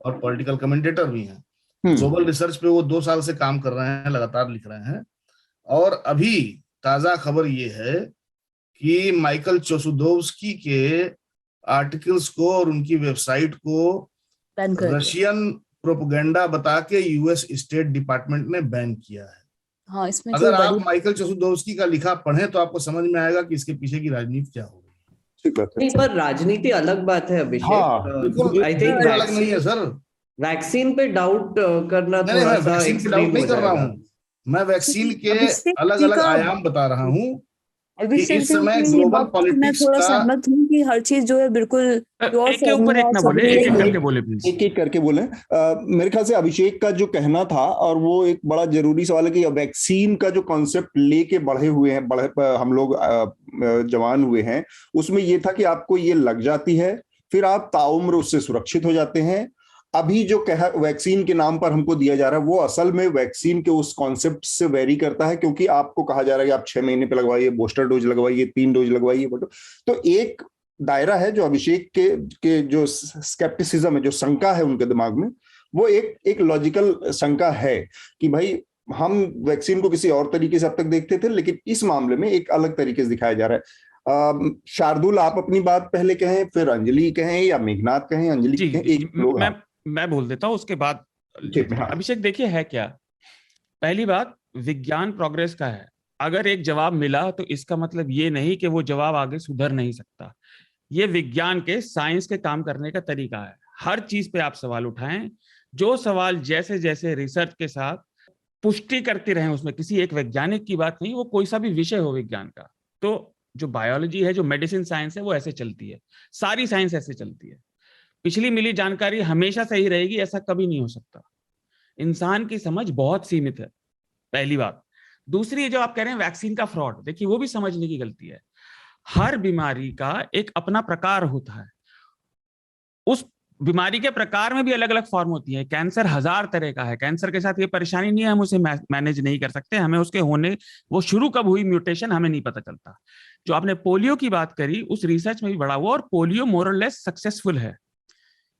और पॉलिटिकल कमेंटेटर भी हैं। ग्लोबल रिसर्च पे वो 2 साल से काम कर रहे हैं, लगातार लिख रहे हैं। और अभी ताजा खबर ये है कि माइकल चोसुदोव्स्की के आर्टिकल्स को और उनकी वेबसाइट को रशियन प्रोपेगेंडा बता के यूएस स्टेट डिपार्टमेंट ने बैन किया है। हाँ, इसमें अगर आप माइकल चोसुदोव्स्की का लिखा पढ़ें तो आपको समझ में आएगा कि इसके पीछे की राजनीति क्या हो रही है। नहीं, पर राजनीति अलग बात है अभिषेक। आई थिंक अलग नहीं है सर। वैक्सीन पे डाउट करना थोड़ा सा वैक्सीन पे डाउट नहीं कर रहा हूँ, मैं वैक्सीन के अलग अलग आयाम बता रहा हूँ। इस समय ग्लोबल पॉलिटिक्स थोड़ा सहमत हूँ कि हर चीज जो है बिल्कुल एक के ऊपर एक ना बोले, एक करके बोले प्लीज, एक करके बोले। मेरे ख्याल से अभिषेक का जो कहना था, और वो एक बड़ा जरूरी सवाल है कि वैक्सीन का जो कॉन्सेप्ट लेके बढ़े हुए हैं, हम लोग जवान हुए हैं, उसमें ये था कि आपको ये लग जाती है, फिर आप ताउम्र उससे सुरक्षित हो जाते हैं। अभी जो वैक्सीन के नाम पर हमको दिया जा रहा है वो असल में वैक्सीन के उस कॉन्सेप्ट से वेरी करता है, क्योंकि आपको कहा जा रहा है कि आप 6 महीने पे लगवाइए, बूस्टर डोज लगवाइए, 3 डोज लगवाइए। तो एक दायरा है जो अभिषेक के जो स्केप्टिसिज्म है, जो शंका है उनके दिमाग में, वो एक लॉजिकल शंका है कि भाई हम वैक्सीन को किसी और तरीके से अब तक देखते थे, लेकिन इस मामले में एक अलग तरीके से दिखाया जा रहा है। शार्दुल, आप अपनी बात पहले कहें, फिर अंजलि कहें या मेघनाथ कहें। अंजलि कहें। मैं बोल देता हूँ उसके बाद। अभिषेक देखिए, है क्या, पहली बात विज्ञान प्रोग्रेस का है। अगर एक जवाब मिला तो इसका मतलब ये नहीं कि वो जवाब आगे सुधर नहीं सकता। ये विज्ञान के, साइंस के काम करने का तरीका है। हर चीज पे आप सवाल उठाएं, जो सवाल जैसे जैसे रिसर्च के साथ पुष्टि करते रहें, उसमें किसी एक वैज्ञानिक की बात नहीं, वो कोई सा भी विषय हो विज्ञान का। तो जो बायोलॉजी है, जो मेडिसिन साइंस है, वो ऐसे चलती है, सारी साइंस ऐसे चलती है। पिछली मिली जानकारी हमेशा सही रहेगी ऐसा कभी नहीं हो सकता। इंसान की समझ बहुत सीमित है, पहली बात। दूसरी, जो आप कह रहे हैं वैक्सीन का फ्रॉड, देखिए वो भी समझने की गलती है। हर बीमारी का एक अपना प्रकार होता है, उस बीमारी के प्रकार में भी अलग अलग फॉर्म होती है। कैंसर 1000 तरह का है, कैंसर के साथ ये परेशानी नहीं है, हम उसे मैनेज नहीं कर सकते, हमें उसके होने, वो शुरू कब हुई म्यूटेशन हमें नहीं पता चलता। जो आपने पोलियो की बात करी, उस रिसर्च में भी बड़ा हुआ, और पोलियो मोर और लेस सक्सेसफुल है।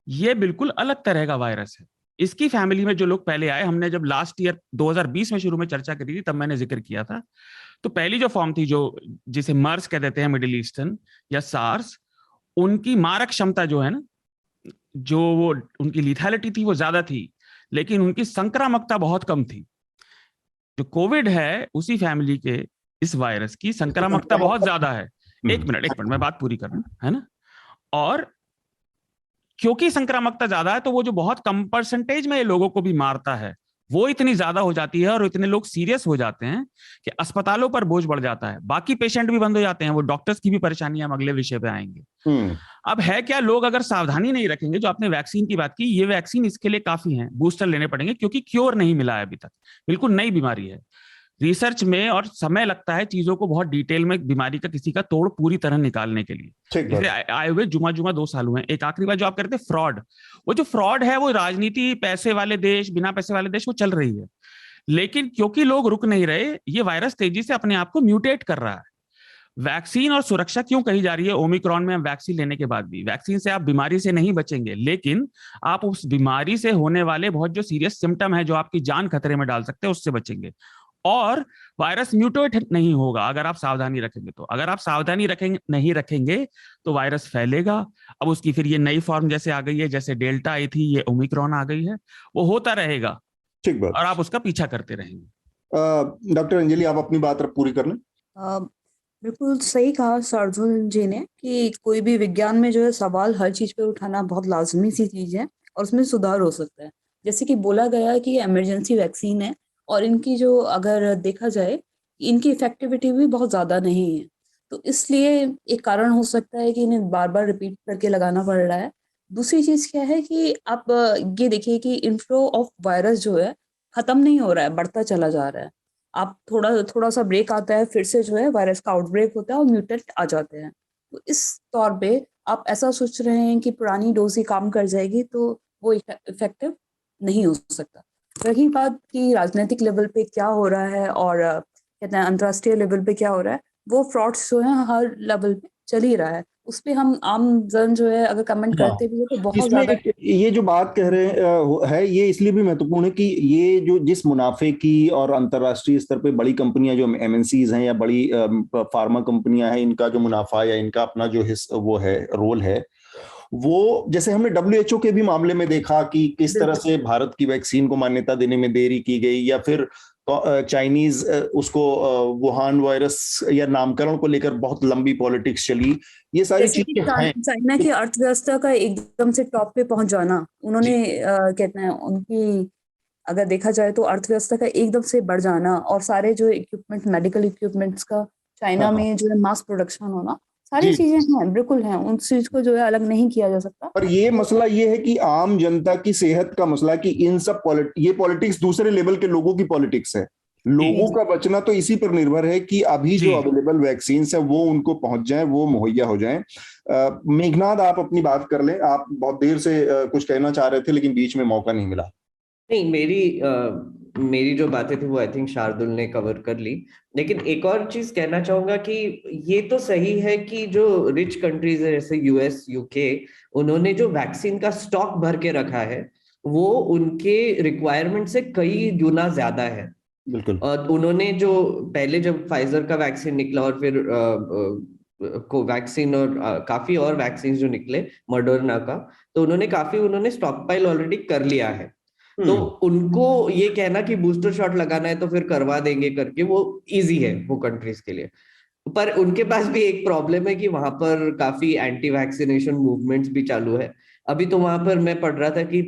ये बिल्कुल अलग तरह का वायरस है। इसकी फैमिली में जो लोग पहले आए, हमने जब लास्ट ईयर 2020 में शुरू में चर्चा करी थी, तब मैंने जिक्र किया था। तो पहली जो फॉर्म थी, जो जिसे मर्स कह देते हैं, मिडिल ईस्टर्न या सार्स, उनकी मारक क्षमता जो है ना, जो वो उनकी लिथैलिटी थी वो ज्यादा थी, लेकिन उनकी संक्रामकता बहुत कम थी। जो कोविड है, उसी फैमिली के इस वायरस की संक्रामकता बहुत ज्यादा है। एक मिनट मैं बात पूरी कर रहा हूं, है ना। और क्योंकि संक्रामकता ज्यादा है, तो वो जो बहुत कम परसेंटेज में ये लोगों को भी मारता है, वो इतनी ज्यादा हो जाती है, और इतने लोग सीरियस हो जाते हैं कि अस्पतालों पर बोझ बढ़ जाता है, बाकी पेशेंट भी बंद हो जाते हैं। वो डॉक्टर्स की भी परेशानी, हम अगले विषय पे आएंगे। अब है क्या, लोग अगर सावधानी नहीं रखेंगे, जो आपने वैक्सीन की बात की, ये वैक्सीन इसके लिए काफी है, बूस्टर लेने पड़ेंगे, क्योंकि क्योर नहीं मिला है अभी तक, बिल्कुल नई बीमारी है। रिसर्च में और समय लगता है चीजों को बहुत डिटेल में, बीमारी का किसी का तोड़ पूरी तरह निकालने के लिए। जैसे आए हुए जुमा 2 साल हुए हैं। एक आखिरी बात जो आप करते हैं, फ्रॉड, वो जो फ्रॉड है, वो राजनीति, पैसे वाले देश, बिना पैसे वाले देश, वो चल रही है। लेकिन क्योंकि लोग रुक नहीं रहे, ये वायरस तेजी से अपने आप को म्यूटेट कर रहा है। वैक्सीन और सुरक्षा क्यों कही जा रही है? ओमिक्रॉन में हम वैक्सीन लेने के बाद भी, वैक्सीन से आप बीमारी से नहीं बचेंगे, लेकिन आप उस बीमारी से होने वाले बहुत जो सीरियस सिम्टम है, जो आपकी जान खतरे में डाल सकते हैं, उससे बचेंगे। और वायरस म्यूटेट नहीं होगा अगर आप सावधानी रखेंगे। तो अगर आप सावधानी नहीं रखेंगे तो वायरस फैलेगा। अब उसकी फिर ये नई फॉर्म जैसे आ गई है, जैसे डेल्टा आई थी, ये ओमिक्रॉन आ गई है, वो होता रहेगा। ठीक बात। और आप उसका पीछा करते रहेंगे। डॉक्टर अंजलि, आप अपनी बात पूरी कर लें। बिल्कुल सही कहा शार्दुल जी ने कि कोई भी विज्ञान में जो है सवाल हर चीज पे उठाना बहुत लाजमी सी चीज है और उसमें सुधार हो सकता है। जैसे कि बोला गया है कि ये इमरजेंसी वैक्सीन है और इनकी जो अगर देखा जाए इनकी इफेक्टिविटी भी बहुत ज्यादा नहीं है, तो इसलिए एक कारण हो सकता है कि इन्हें बार बार रिपीट करके लगाना पड़ रहा है। दूसरी चीज क्या है कि आप ये देखिए कि इनफ्लो ऑफ वायरस जो है खत्म नहीं हो रहा है, बढ़ता चला जा रहा है। आप थोड़ा सा ब्रेक आता है, फिर से जो है वायरस का आउटब्रेक होता है और म्यूटेंट आ जाते हैं। तो इस तौर पे आप ऐसा सोच रहे हैं कि पुरानी डोज ही काम कर जाएगी, तो वो इफेक्टिव नहीं हो सकता। रही बात कि राजनीतिक लेवल पे क्या हो रहा है और कहते हैं अंतर्राष्ट्रीय लेवल पे क्या हो रहा है, वो फ्रॉड्स जो है हर लेवल पे चल ही रहा है। उस पे हम आम जन जो है अगर कमेंट करते भी है तो बहुत इसमें ज्यादा ये जो बात कह रहे है ये इसलिए भी महत्वपूर्ण है कि ये जो जिस मुनाफे की और अंतर्राष्ट्रीय स्तर पे बड़ी कंपनियां जो एमएनसीज हैं या बड़ी फार्मा कंपनियां हैं, इनका जो मुनाफा या इनका अपना जो वो है रोल है, वो जैसे हमने डब्ल्यूएचओ के भी मामले में देखा कि किस तरह से भारत की वैक्सीन को मान्यता देने में देरी की गई, या फिर चाइनीज उसको वुहान वायरस या नामकरण को लेकर बहुत लंबी पॉलिटिक्स चली। ये सारी चीजें हैं। चाइना की अर्थव्यवस्था का एकदम से टॉप पे पहुंच जाना, उन्होंने कहते हैं उनकी अगर देखा जाए तो अर्थव्यवस्था का एकदम से बढ़ जाना और सारे जो इक्विपमेंट मेडिकल इक्विपमेंट्स का चाइना में जो है मास प्रोडक्शन होना, सारी चीजें हैं, बिल्कुल हैं, उन चीज को जो है अलग नहीं किया जा सकता। पर ये मसला ये है कि आम जनता की सेहत का मसला कि इन सब ये पॉलिटिक्स दूसरे लेवल के लोगों की पॉलिटिक्स है। लोगों का बचना तो इसी पर निर्भर है कि अभी जो अवेलेबल वैक्सीन है वो उनको पहुंच जाए, वो मुहैया हो जाए। मेघनाद, आप अपनी बात कर लें। आप बहुत देर से कुछ कहना चाह रहे थे लेकिन बीच में मौका नहीं मिला। नहीं, मेरी जो बातें थी वो आई थिंक शार्दुल ने कवर कर ली। लेकिन एक और चीज कहना चाहूंगा कि ये तो सही है कि जो रिच कंट्रीज है जैसे यूएस, यूके, उन्होंने जो वैक्सीन का स्टॉक भर के रखा है वो उनके रिक्वायरमेंट से कई गुना ज्यादा है। बिल्कुल। उन्होंने जो पहले जब फाइजर का वैक्सीन निकला और फिर कोवैक्सीन और काफी और वैक्सीन जो निकले मॉडर्ना का, तो उन्होंने स्टॉक पाइल ऑलरेडी कर लिया है। तो उनको ये कहना कि बूस्टर शॉट लगाना है तो फिर करवा देंगे करके वो इजी है वो कंट्रीज के लिए। पर उनके पास भी एक प्रॉब्लम है कि वहां पर काफी एंटी वैक्सीनेशन मूवमेंट्स भी चालू है। अभी तो वहां पर मैं पढ़ रहा था कि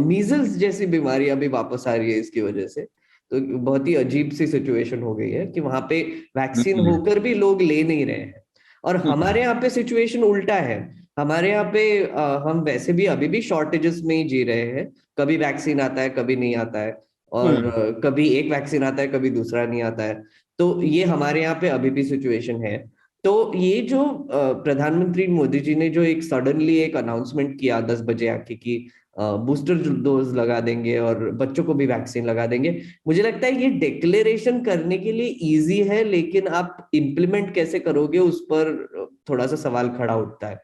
मीजल्स जैसी बीमारी अभी वापस आ रही है इसकी वजह से। तो बहुत ही अजीब सी सिचुएशन हो गई है कि वहां पे वैक्सीन होकर भी लोग ले नहीं रहे हैं। और हमारे यहाँ पे सिचुएशन उल्टा है। हमारे यहाँ पे हम वैसे भी अभी भी शॉर्टेजेस में ही जी रहे हैं। कभी वैक्सीन आता है, कभी नहीं आता है, और कभी एक वैक्सीन आता है, कभी दूसरा नहीं आता है। तो ये हमारे यहाँ पे अभी भी सिचुएशन है। तो ये जो प्रधानमंत्री मोदी जी ने जो एक सडनली एक अनाउंसमेंट किया 10 बजे आके कि बूस्टर डोज लगा देंगे और बच्चों को भी वैक्सीन लगा देंगे, मुझे लगता है ये डिक्लेरेशन करने के लिए इजी है, लेकिन आप इम्प्लीमेंट कैसे करोगे उस पर थोड़ा सा सवाल खड़ा उठता है।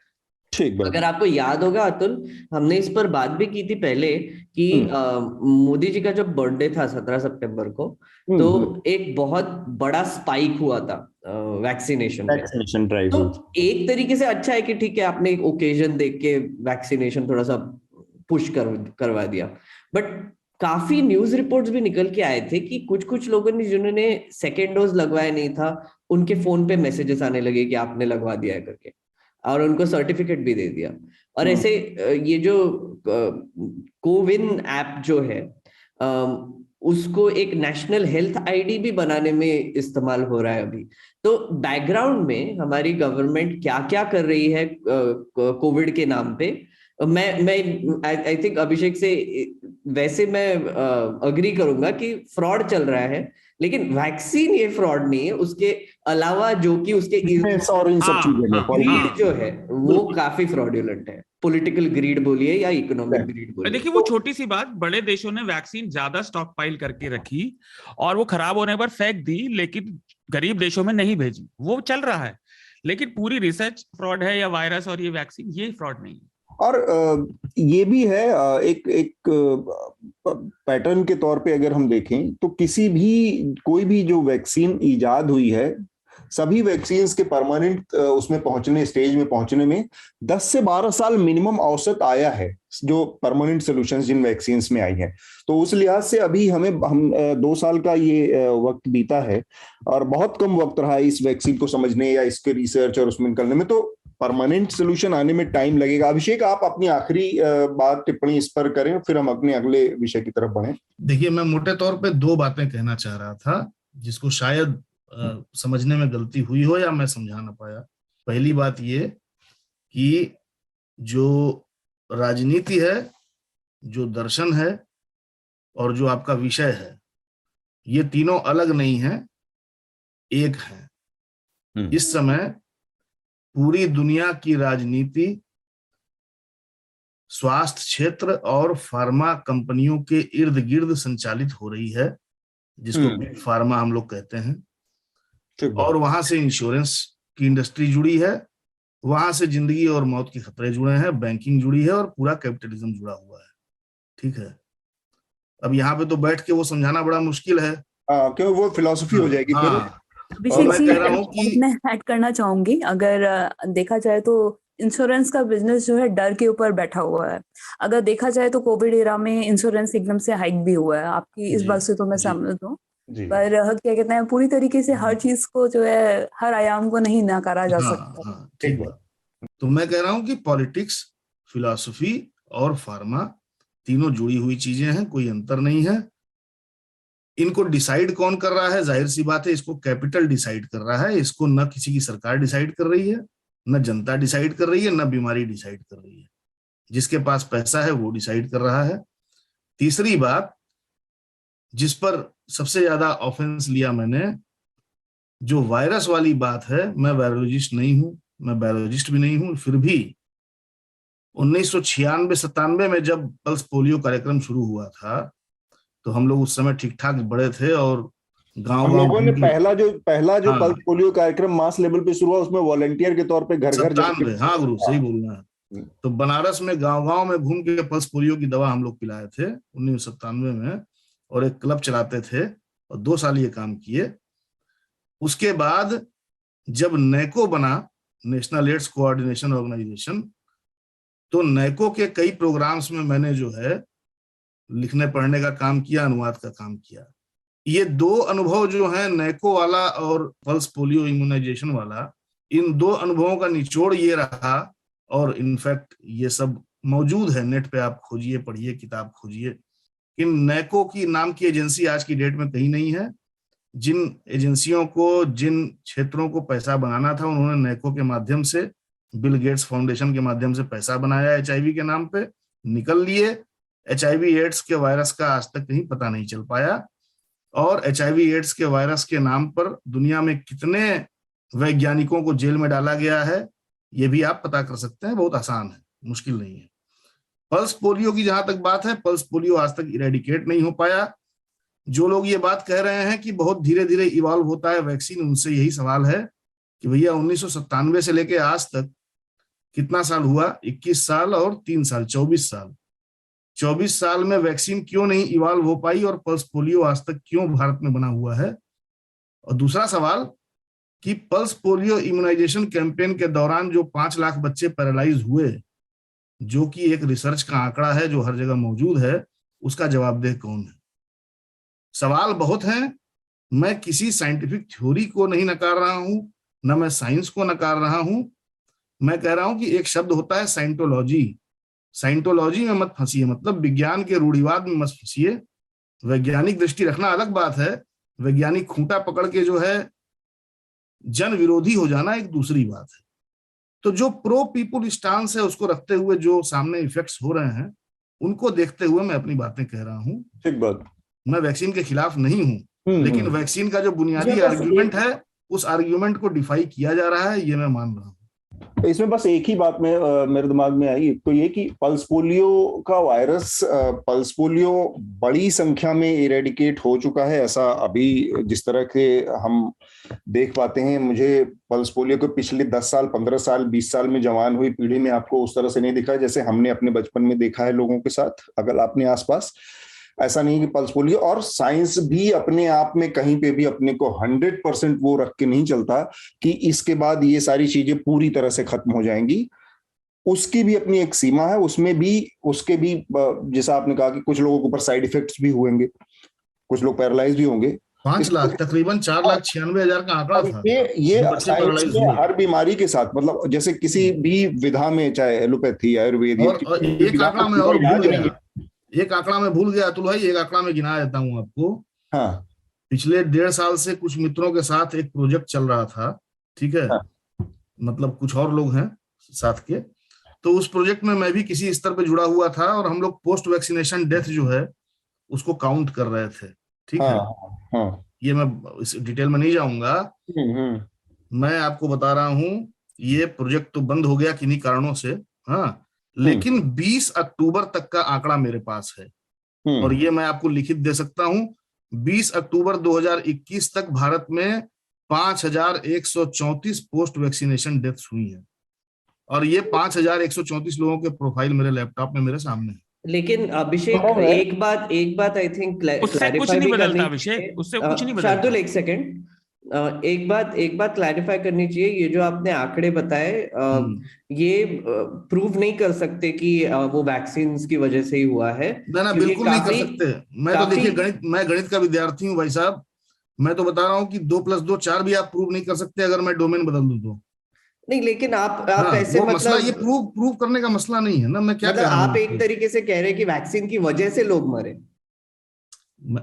अगर आपको याद होगा अतुल, हमने इस पर बात भी की थी पहले कि मोदी जी का जब बर्थडे था 17 सितंबर को, तो एक बहुत बड़ा स्पाइक हुआ था वैक्सीनेशन ड्राइव। तो एक तरीके से अच्छा है कि ठीक है आपने एक ओकेजन देख के वैक्सीनेशन थोड़ा सा पुश करवा दिया। बट काफी न्यूज रिपोर्ट्स भी निकल के आए थे कि कुछ लोगों ने जिन्होंने सेकेंड डोज लगवाया नहीं था, उनके फोन पे मैसेजेस आने लगे कि आपने लगवा दिया है करके, और उनको सर्टिफिकेट भी दे दिया। और ऐसे ये जो कोविन ऐप जो है उसको एक नेशनल हेल्थ आईडी भी बनाने में इस्तेमाल हो रहा है अभी। तो बैकग्राउंड में हमारी गवर्नमेंट क्या क्या कर रही है कोविड के नाम पे, मैं आई थिंक अभिषेक से वैसे मैं अग्री करूंगा कि फ्रॉड चल रहा है, लेकिन वैक्सीन ये फ्रॉड नहीं है, उसके अलावा जो कि उसके और इन सब चीजों ग्रीड जो है वो काफी फ्रॉडुलेंट है। पॉलिटिकल ग्रीड बोलिए या इकोनॉमिक ग्रीड बोलिए। देखिए वो छोटी सी बात, बड़े देशों ने वैक्सीन ज्यादा स्टॉक पाइल करके रखी और वो खराब होने पर फेंक दी, लेकिन गरीब देशों में नहीं भेजी। वो चल रहा है, लेकिन पूरी रिसर्च फ्रॉड है या वायरस और ये वैक्सीन, ये फ्रॉड नहीं है। और ये भी है एक पैटर्न के तौर पे अगर हम देखें तो कोई भी जो वैक्सीन इजाद हुई है, सभी वैक्सीन्स के परमानेंट उसमें पहुंचने स्टेज में पहुंचने में 10 से 12 साल मिनिमम औसत आया है, जो परमानेंट सॉल्यूशंस जिन वैक्सीन्स में आई हैं। तो उस लिहाज से अभी हम 2 साल का ये वक्त बीता है और बहुत कम वक्त रहा है इस वैक्सीन को समझने या इसके रिसर्च और उसमें निकलने में, तो परमानेंट सोल्यूशन आने में टाइम लगेगा। अभिषेक, आप अपनी आखिरी बात टिप्पणी इस पर करें, फिर हम अपने अगले विषय की तरफ बढ़ें। देखिए, मैं मोटे तौर पे 2 बातें कहना चाह रहा था जिसको शायद समझने में गलती हुई हो या मैं समझा ना पाया। पहली बात ये कि जो राजनीति है, जो दर्शन है और जो आपका विषय है, ये तीनों अलग नहीं है, एक है। इस समय पूरी दुनिया की राजनीति स्वास्थ्य क्षेत्र और फार्मा कंपनियों के इर्द गिर्द संचालित हो रही है, जिसको बिग फार्मा हम लोग कहते हैं। और वहां से इंश्योरेंस की इंडस्ट्री जुड़ी है, वहां से जिंदगी और मौत के खतरे जुड़े हैं, बैंकिंग जुड़ी है और पूरा कैपिटलिज्म जुड़ा हुआ है। ठीक है, अब यहाँ पे तो बैठ के वो समझाना बड़ा मुश्किल है, क्यों वो फिलॉसफी हो जाएगी। अभिषेक जी, मैं ऐड करना चाहूंगी, अगर देखा जाए तो इंश्योरेंस का बिजनेस जो है डर के ऊपर बैठा हुआ है। अगर देखा जाए तो कोविड एरा में इंश्योरेंस एकदम से हाइक भी हुआ है, आपकी इस बात से तो मैं सहमत हूँ, पर क्या कहते हैं, पूरी तरीके से हर चीज को जो है, हर आयाम को नहीं नकारा जा सकता। ठीक बात। तो मैं कह रहा हूँ कि पॉलिटिक्स, फिलॉसफी और फार्मा तीनों जुड़ी हुई चीजें हैं, कोई अंतर नहीं है। इनको डिसाइड कौन कर रहा है? जाहिर सी बात है, इसको कैपिटल डिसाइड कर रहा है। इसको न किसी की सरकार डिसाइड कर रही है, न जनता डिसाइड कर रही है, न बीमारी डिसाइड कर रही है। जिसके पास पैसा है वो डिसाइड कर रहा है। तीसरी बात, जिस पर सबसे ज्यादा ऑफेंस लिया मैंने, जो वायरस वाली बात है, मैं वायरोलॉजिस्ट नहीं हूं, मैं बायोलॉजिस्ट भी नहीं हूं, फिर भी 1996-97 में जब पल्स पोलियो कार्यक्रम शुरू हुआ था तो हम लोग उस समय ठीक ठाक बड़े थे और गांव लोगों ने पहला जो पल्स पोलियो कार्यक्रम मास लेवल पे शुरू हुआ, उसमें वॉलंटियर के तौर पे घर घर 97, हाँ गुरु सही बोलना है। तो बनारस में गांव में घूम के पल्स पोलियो की दवा हम लोग पिलाए थे 1997 में, और एक क्लब चलाते थे और 2 साल ये काम किए। उसके बाद जब नैको बना, नेशनल एड्स कोऑर्डिनेशन ऑर्गेनाइजेशन, तो नैको के कई प्रोग्राम्स में मैंने जो है लिखने पढ़ने का काम किया, अनुवाद का काम किया। ये 2 अनुभव जो है, नैको वाला और पल्स पोलियो इम्यूनाइजेशन वाला, इन 2 अनुभवों का निचोड़ ये रहा, और इनफैक्ट ये सब मौजूद है नेट पे, आप खोजिए, पढ़िए, किताब खोजिए। इन नैको की नाम की एजेंसी आज की डेट में कहीं नहीं है। जिन एजेंसियों को, जिन क्षेत्रों को पैसा बनाना था, उन्होंने नैको के माध्यम से, बिल गेट्स फाउंडेशन के माध्यम से पैसा बनाया, HIV के नाम पे निकल लिए। HIV एड्स के वायरस का आज तक कहीं पता नहीं चल पाया, और HIV एड्स के वायरस के नाम पर दुनिया में कितने वैज्ञानिकों को जेल में डाला गया है, ये भी आप पता कर सकते हैं। बहुत आसान है, मुश्किल नहीं है। पल्स पोलियो की जहां तक बात है, पल्स पोलियो आज तक इरेडिकेट नहीं हो पाया। जो लोग ये बात कह रहे हैं कि बहुत धीरे धीरे इवॉल्व होता है वैक्सीन, उनसे यही सवाल है कि भैया 1997 से लेके आज तक कितना साल हुआ? 21 साल और 3 साल, 24 साल। 24 साल में वैक्सीन क्यों नहीं इवॉल्व हो पाई, और पल्स पोलियो आज तक क्यों भारत में बना हुआ है? और दूसरा सवाल कि पल्स पोलियो इम्यूनाइजेशन कैंपेन के दौरान जो 5 लाख बच्चे पैरालाइज हुए, जो कि एक रिसर्च का आंकड़ा है जो हर जगह मौजूद है, उसका जवाबदेह कौन है? सवाल बहुत हैं। मैं किसी साइंटिफिक थ्योरी को नहीं नकार रहा हूं, न मैं साइंस को नकार रहा हूं। मैं कह रहा हूं कि एक शब्द होता है साइंटोलॉजी। साइंटोलॉजी में मत फंसिए, मतलब विज्ञान के रूढ़िवाद में मत फंसिए। वैज्ञानिक दृष्टि रखना अलग बात है, वैज्ञानिक खूंटा पकड़ के जो है जन विरोधी हो जाना एक दूसरी बात है। तो जो प्रो पीपुल स्टांस है, उसको रखते हुए जो सामने इफेक्ट्स हो रहे हैं, उनको देखते हुए मैं अपनी बातें कह रहा हूँ। ठीक बात। मैं वैक्सीन के खिलाफ नहीं हूँ, लेकिन वैक्सीन का जो बुनियादी आर्ग्यूमेंट है, उस आर्ग्यूमेंट को डिफाई किया जा रहा है, ये मैं मान रहा हूँ। इसमें बस एक ही बात मेरे दिमाग में आई, तो ये कि पल्स पोलियो का वायरस, पल्स पोलियो बड़ी संख्या में इरेडिकेट हो चुका है, ऐसा अभी जिस तरह के हम देख पाते हैं, मुझे पल्स पोलियो को पिछले 10 साल 15 साल 20 साल में जवान हुई पीढ़ी में आपको उस तरह से नहीं दिखा जैसे हमने अपने बचपन में देखा है लोगों के साथ, अगर अपने आसपास। ऐसा नहीं कि पल्स पोलियो, और साइंस भी अपने आप में कहीं पे भी अपने को 100% वो रख के नहीं चलता कि इसके बाद ये सारी चीजें पूरी तरह से खत्म हो जाएंगी। उसकी भी अपनी एक सीमा है, उसमें भी उसके भी जैसा आपने कहा कि कुछ लोगों के ऊपर साइड इफेक्ट्स भी होंगे, कुछ लोग पैरालाइज भी होंगे। 5 लाख तकरीबन 4,96,000 का आंकड़ा था। ये साइंस में हर बीमारी के साथ, मतलब जैसे किसी भी विधा में, चाहे एलोपैथी आयुर्वेद, और एक आंकड़ा में और भूल गया, एक आंकड़ा में भूल गया अतुल भाई, एक आंकड़ा में गिना देता हूँ आपको। हाँ, पिछले 1.5 साल से कुछ मित्रों के साथ एक प्रोजेक्ट चल रहा था, ठीक है, हाँ। मतलब कुछ और लोग हैं साथ के, तो उस प्रोजेक्ट में मैं भी किसी स्तर पे जुड़ा हुआ था, और हम लोग पोस्ट वैक्सीनेशन डेथ जो है उसको काउंट कर रहे थे, ठीक है। हाँ। ये मैं इस डिटेल में नहीं जाऊंगा, मैं आपको बता रहा हूं, ये प्रोजेक्ट तो बंद हो गया किन्हीं कारणों से, हाँ, लेकिन 20 अक्टूबर तक का आंकड़ा मेरे पास है, और ये मैं आपको लिखित दे सकता हूं। 20 अक्टूबर 2021 तक भारत में 5,134 पोस्ट वैक्सीनेशन डेथ्स हुई हैं, और ये 5,134 लोगों के प्रोफाइल मेरे लैपटॉप में मेरे सामने है। लेकिन अभिषेक, एक बात आई थिंक उससे कुछ नहीं बदलता अभिषेक, उससे कुछ नहीं बदलता। शार्दुल एक सेकंड, एक बात क्लैरिफाई करनी चाहिए। ये जो आपने आंकड़े बताए, ये प्रूव नहीं कर सकते कि वो वैक्सीन की वजह से ही हुआ है। ना बिल्कुल नहीं कर सकते। मैं तो देखिए मैं गणित का विद्यार्थी हूँ भाई साहब, मैं तो बता रहा हूँ कि 2 + 2 4 भी आप प्रूव नहीं कर सकते अगर मैं डोमेन बदल दूं तो। नहीं, लेकिन आप ऐसे मतलब मसला ये मतलब प्रूव करने का मसला नहीं है ना। मैं क्या कह रहा हूँ, आप एक तरीके से कह रहे हैं कि वैक्सीन की वजह से लोग मरे।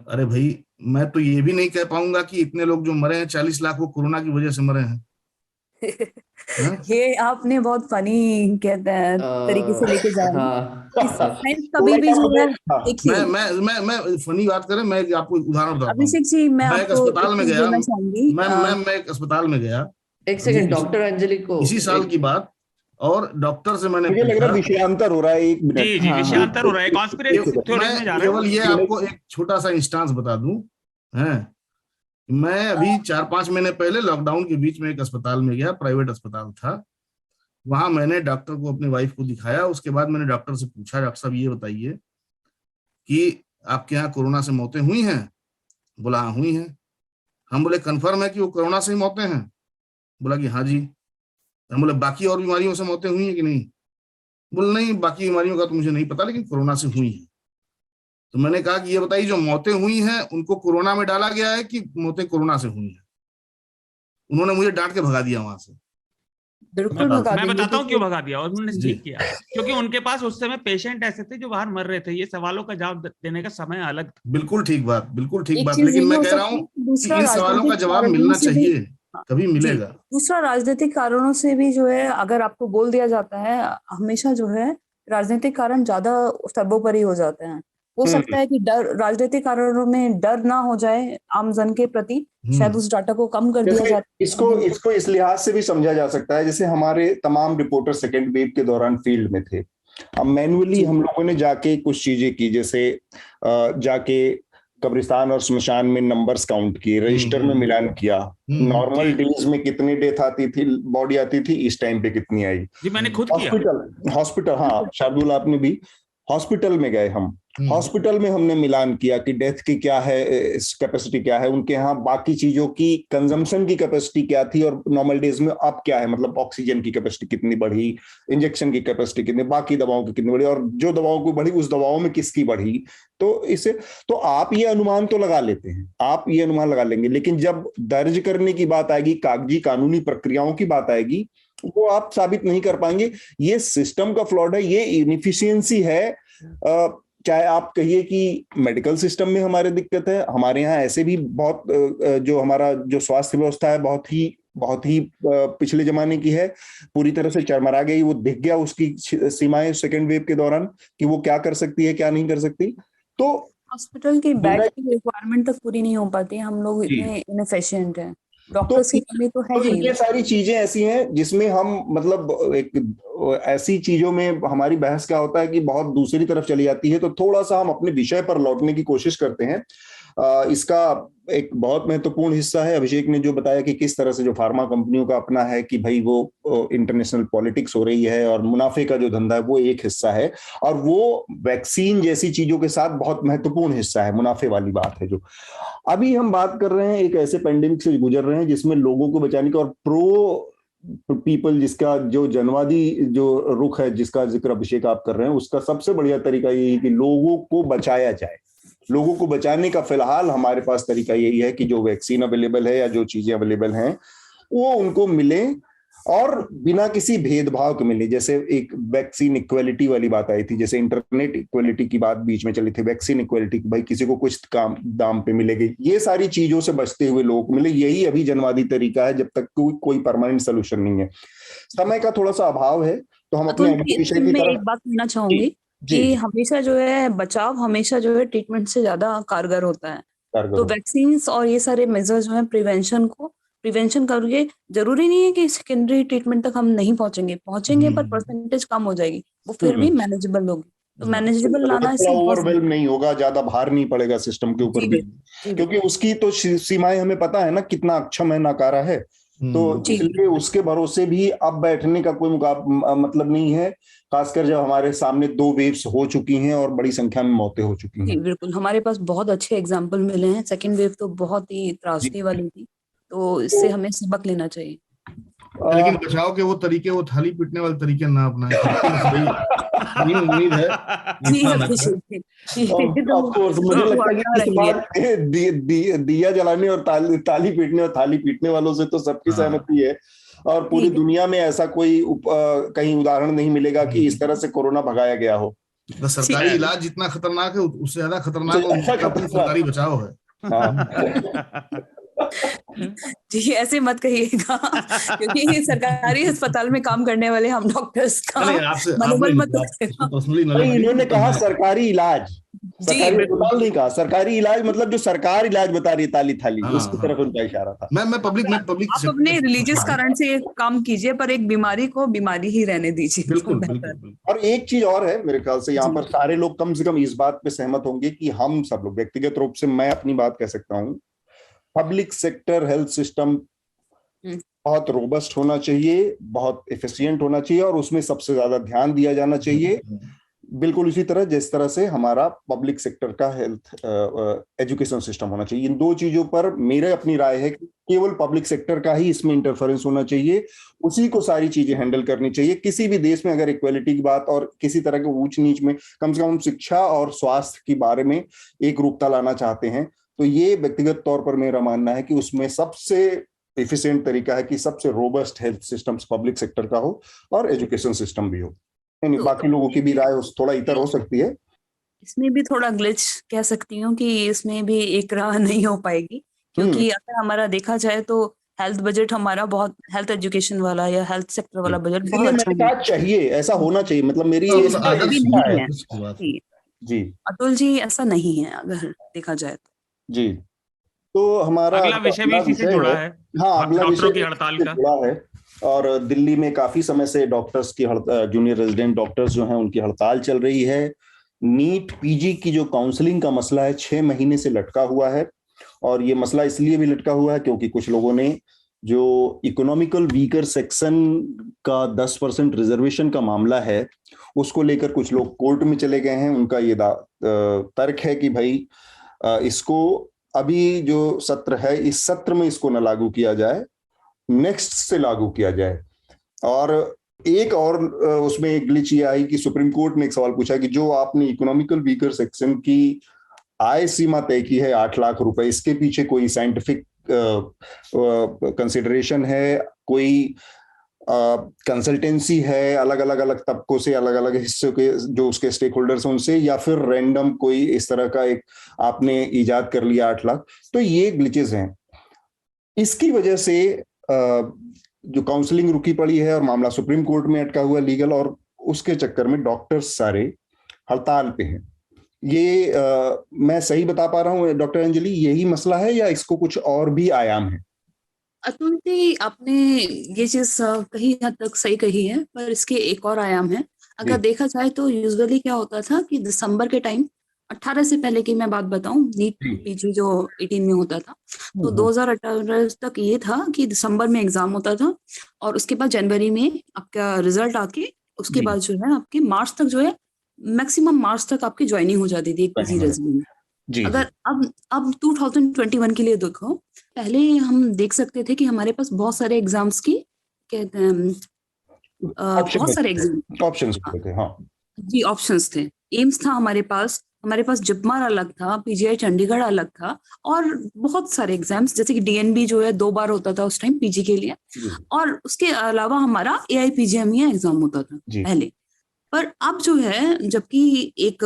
अरे भाई, मैं तो ये भी नहीं कह पाऊंगा कि इतने लोग जो मरे हैं 40 लाख वो कोरोना की वजह से मरे हैं। ये आपने बहुत फनी कहते हैं तरीके से लेके जा रहे हैं। कभी भी जो है, देखिए, मैं फनी बात करें, मैं आपको उदाहरण बताता हूँ। अभिषेक जी, मैं एक अस्पताल में गया, मैं मैं एक अस्पताल में गया, एक सेकंड, डॉक्टर अंजलि को, इसी साल की बात, और डॉक्टर से मैंने मुझे लग रहा है विषयांतर हो रहा है, एक मिनट। जी विषयांतर हो रहा है, कॉन्स्पिरेसी थ्योरी में जा रहा है। केवल ये आपको एक छोटा सा इंस्टांस बता दूं, है, मैं अभी 4-5 महीने पहले लॉकडाउन के बीच में एक अस्पताल में गया, प्राइवेट अस्पताल था। वहां मैंने डॉक्टर को, अपनी वाइफ को दिखाया। उसके बाद मैंने डॉक्टर से पूछा, डॉक्टर साहब ये बताइए कि आपके यहाँ कोरोना से मौतें हुई हैं? बोला हाँ हुई हैं। हम बोले कंफर्म है कि वो कोरोना से ही मौतें हैं? बोला कि हाँ जी। हम बोले बाकी और बीमारियों से मौतें हुई हैं कि नहीं? बोले नहीं, बाकी बीमारियों का तो मुझे नहीं पता, लेकिन कोरोना से हुई है। तो मैंने कहा कि ये बताइए, जो मौतें हुई हैं उनको कोरोना में डाला गया है कि मौतें कोरोना से हुई हैं? उन्होंने मुझे डांट के भगा दिया वहां से। बिल्कुल मैं बताता हूँ क्यों भगा दिया, और उन्होंने ठीक किया, क्योंकि उनके पास उस समय पेशेंट ऐसे थे जो बाहर मर रहे थे। ये सवालों का जवाब देने का समय अलग था। बिल्कुल ठीक बात, बिल्कुल ठीक बात, लेकिन मैं कह रहा हूँ कि इन सवालों का जवाब मिलना चाहिए, कभी मिलेगा। दूसरा, राजनीतिक कारणों से भी जो है, अगर आपको बोल दिया जाता है, हमेशा जो है राजनीतिक कारण ज्यादा सर्वोपरि हो जाते हैं। हो सकता है कि राजनीतिक कारणों में डर ना हो जाए आमजन के प्रति, शायद उस डाटा को कम कर दिया जाता है। इसको इस लिहाज से भी समझा जा सकता है, जैसे हमारे तमाम रिपोर्टर सेकेंड वेव के दौरान फील्ड में थे। अब मैनुअली हम लोगों ने जाके कुछ चीजें की, जैसे जाके कब्रिस्तान और स्मशान में नंबर्स काउंट किए, रजिस्टर में मिलान किया, नॉर्मल डेज में कितनी डेथ आती थी, बॉडी आती थी, इस टाइम पे कितनी आई। जी मैंने खुद किया। हॉस्पिटल, हाँ शार्दुल आपने भी, हॉस्पिटल में गए हम, हॉस्पिटल में हमने मिलान किया कि डेथ की क्या है, कैपेसिटी क्या है उनके यहाँ, बाकी चीजों की कंजम्पशन की कैपेसिटी क्या थी और नॉर्मल डेज में अब क्या है, मतलब ऑक्सीजन की कैपेसिटी कितनी बढ़ी, इंजेक्शन की कैपेसिटी कितनी, बाकी दवाओं की कितनी बढ़ी, और जो दवाओं की बढ़ी उस दवाओं में किसकी बढ़ी। तो इससे तो आप ये अनुमान तो लगा लेते हैं, आप ये अनुमान लगा लेंगे, लेकिन जब दर्ज करने की बात आएगी, कागजी कानूनी प्रक्रियाओं की बात आएगी, वो आप साबित नहीं कर पाएंगे। ये सिस्टम का फ्लॉड है, ये इनएफिशिएंसी है। चाहे आप कहिए कि मेडिकल सिस्टम में हमारे दिक्कत है, हमारे यहाँ ऐसे भी बहुत जो हमारा जो स्वास्थ्य व्यवस्था है बहुत ही पिछले जमाने की है, पूरी तरह से चरमरा गई। वो दिख गया उसकी सीमाएं सेकेंड वेव के दौरान कि वो क्या कर सकती है क्या नहीं कर सकती। तो हॉस्पिटल की बेड की रिक्वायरमेंट तक पूरी नहीं हो पाती, हम लोग इतने इनएफिशिएंट हैं। डॉक्टर्स की कमी तो है तो ही। ये सारी चीजें ऐसी हैं जिसमें हम मतलब एक ऐसी चीजों में हमारी बहस क्या होता है कि बहुत दूसरी तरफ चली जाती है, तो थोड़ा सा हम अपने विषय पर लौटने की कोशिश करते हैं। इसका एक बहुत महत्वपूर्ण हिस्सा है अभिषेक ने जो बताया कि किस तरह से जो फार्मा कंपनियों का अपना है कि भाई वो इंटरनेशनल पॉलिटिक्स हो रही है और मुनाफे का जो धंधा है वो एक हिस्सा है, और वो वैक्सीन जैसी चीजों के साथ बहुत महत्वपूर्ण हिस्सा है, मुनाफे वाली बात है। जो अभी हम बात कर रहे हैं एक ऐसे पेंडेमिक से गुजर रहे हैं जिसमें लोगों को बचाने का और प्रो पीपल जिसका जो जनवादी जो रुख है जिसका जिक्र अभिषेक आप कर रहे हैं, उसका सबसे बढ़िया तरीका यही है कि लोगों को बचाया जाए। लोगों को बचाने का फिलहाल हमारे पास तरीका यही है कि जो वैक्सीन अवेलेबल है या जो चीजें अवेलेबल हैं वो उनको मिले और बिना किसी भेदभाव के मिले। जैसे एक वैक्सीन इक्वलिटी वाली बात आई थी, जैसे इंटरनेट इक्वलिटी की बात बीच में चली थी, वैक्सीन इक्वलिटी भाई किसी को कुछ काम दाम पे मिलेगी, ये सारी चीजों से बचते हुए लोगों को मिले, यही अभी जनवादी तरीका है जब तक कोई परमानेंट सोल्यूशन नहीं है। समय का थोड़ा सा अभाव है तो हम अपने अगले विषय की मैं तरफ। एक बात कहना चाहूंगी कि हमेशा जो है बचाव हमेशा जो है ट्रीटमेंट से ज्यादा कारगर होता है। तो वैक्सीन और ये सारे मेजर्स जो है प्रिवेंशन करके जरूरी नहीं है कि सेकेंडरी ट्रीटमेंट तक हम नहीं पहुंचेंगे पर परसेंटेज कम हो जाएगी, वो फिर भी मैनेजेबल होगी। तो मैनेजेबल लाना इससे ओवरवेल्म नहीं होगा, ज्यादा भार नहीं पड़ेगा सिस्टम के ऊपर भी, क्योंकि उसकी तो सीमाएं हमें पता है ना, कितना अक्षम है नाकारा है, तो इसलिए उसके भरोसे भी अब बैठने का कोई मतलब नहीं है, खासकर जब हमारे सामने 2 वेव्स हो चुकी हैं और बड़ी संख्या में मौतें हो चुकी हैं। बिल्कुल, हमारे पास बहुत अच्छे एग्जाम्पल मिले हैं। सेकेंड वेव तो बहुत ही त्रासदी वाली थी, तो इससे हमें सबक लेना चाहिए। लेकिन बचाव के वो तरीके, वो थाली पीटने वाले तरीके ना अपनाएं। उम्मीद है मुझे लगता है कि इस बात दिया जलाने और ताली पीटने और थाली पीटने वालों से तो सबकी सहमति है, और पूरी दुनिया में ऐसा कोई कहीं उदाहरण नहीं मिलेगा कि इस तरह से कोरोना भगाया गया हो। सरकारी इलाज जितना खतरनाक है उससे ज्यादा खतरनाक सरकारी बचाव है। जी ऐसे मत कहिएगा क्योंकि सरकारी अस्पताल में काम करने वाले हम डॉक्टर्स का मनोबल मत इन्होंने कहा सरकारी इलाज, सरकारी अस्पताल नहीं कहा, सरकारी इलाज मतलब जो सरकार इलाज बता रही ताली थाली, उसकी तरफ उनका इशारा था। मैं पब्लिक आप अपने रिलीजियस कारण से काम कीजिए पर एक बीमारी को बीमारी ही रहने दीजिए। बिल्कुल। और एक चीज और है मेरे ख्याल से, यहाँ पर सारे लोग कम से कम इस बात पे सहमत होंगे कि हम सब लोग व्यक्तिगत रूप से, मैं अपनी बात कह सकता हूँ, पब्लिक सेक्टर हेल्थ सिस्टम बहुत रोबस्ट होना चाहिए, बहुत एफिशिएंट होना चाहिए और उसमें सबसे ज्यादा ध्यान दिया जाना चाहिए। बिल्कुल इसी तरह जिस तरह से हमारा पब्लिक सेक्टर का हेल्थ एजुकेशन सिस्टम होना चाहिए। इन 2 चीजों पर मेरे अपनी राय है कि केवल पब्लिक सेक्टर का ही इसमें इंटरफेरेंस होना चाहिए, उसी को सारी चीजें हैंडल करनी चाहिए। किसी भी देश में अगर इक्वालिटी की बात और किसी तरह के ऊंच नीच में कम से कम हम शिक्षा और स्वास्थ्य के बारे में एक रूपता लाना चाहते हैं, तो ये व्यक्तिगत तौर पर मेरा मानना है कि उसमें सबसे एफिशिएंट तरीका है कि सबसे robust health systems public sector का हो और एजुकेशन सिस्टम भी हो। बाकी लोगों की भी राय थोड़ा इतर हो सकती है, इसमें भी थोड़ा ग्लिच कह सकती हूँ कि इसमें भी एक राह नहीं हो पाएगी, क्योंकि अगर हमारा देखा जाए तो हेल्थ बजट हमारा बहुत, हेल्थ एजुकेशन वाला या हेल्थ सेक्टर वाला बजट बहुत अच्छा है। चाहिए, ऐसा होना चाहिए, मतलब मेरी नहीं है जी अतुल जी, ऐसा नहीं है अगर देखा जाए तो जी। तो हमारा अगला विषय भी इसी से जुड़ा है। हाँ, अगला डॉक्टरों की हड़ताल का जुड़ा है, और दिल्ली में काफी समय से डॉक्टर्स की जूनियर रेजिडेंट डॉक्टर्स जो हैं उनकी हड़ताल चल रही है। नीट पीजी की जो काउंसलिंग का मसला है 6 महीने से लटका हुआ है, और ये मसला इसलिए भी लटका हुआ है क्योंकि कुछ लोगों ने जो इकोनॉमिकल वीकर सेक्शन का 10% रिजर्वेशन का मामला है उसको लेकर कुछ लोग कोर्ट में चले गए हैं। उनका ये तर्क है कि भाई इसको अभी जो सत्र है इस सत्र में इसको न लागू किया जाए, नेक्स्ट से लागू किया जाए। और एक और उसमें एक ग्लिच ये आई कि सुप्रीम कोर्ट ने एक सवाल पूछा कि जो आपने इकोनॉमिकल वीकर सेक्शन की आय सीमा तय की है 8 लाख रुपए, इसके पीछे कोई साइंटिफिक कंसिडरेशन है, कोई कंसल्टेंसी है अलग अलग तबकों से, अलग अलग हिस्सों के जो उसके स्टेक होल्डर्स हैं उनसे, या फिर रैंडम कोई इस तरह का एक आपने इजाद कर लिया 8 लाख। तो ये ग्लिचेस हैं, इसकी वजह से जो काउंसलिंग रुकी पड़ी है और मामला सुप्रीम कोर्ट में अटका हुआ लीगल, और उसके चक्कर में डॉक्टर्स सारे हड़ताल पे हैं। ये मैं सही बता पा रहा हूँ डॉक्टर अंजलि, यही मसला है या इसको कुछ और भी आयाम है? अतुल जी, आपने ये चीज कहीं हद तक सही कही है, पर इसके एक और आयाम है। अगर जी। देखा जाए तो यूजुअली क्या होता था कि दिसंबर के टाइम, 18 से पहले की मैं बात बताऊं, नीट जी। पीजी जो 18 में होता था, तो हम्म। 2018 तक ये था कि दिसंबर में एग्जाम होता था और उसके बाद जनवरी में आपका रिजल्ट आके उसके जी। बाद जो है आपके मार्च तक जो है, मैक्सिमम मार्च तक आपकी ज्वाइनिंग हो जाती थी एक पीजी रेजिडेंट में। जी। जी। अगर अब 2021 के लिए देखो, पहले हम देख सकते थे कि हमारे पास बहुत सारे एग्जाम्स की कहते हैं ऑप्शन बहुत सारे एग्जाम, ऑप्शंस होते थे। हाँ। जी ऑप्शंस थे। एम्स था हमारे पास जिपमार अलग था, पीजीआई चंडीगढ़ अलग था, और बहुत सारे एग्जाम्स जैसे कि डीएनबी जो है 2 बार होता था उस टाइम पीजी के लिए, जी। और उसके अलावा हमारा एआईपीजीएमईए एग्जाम होता था जी। पहले। पर अब जो है, जबकि एक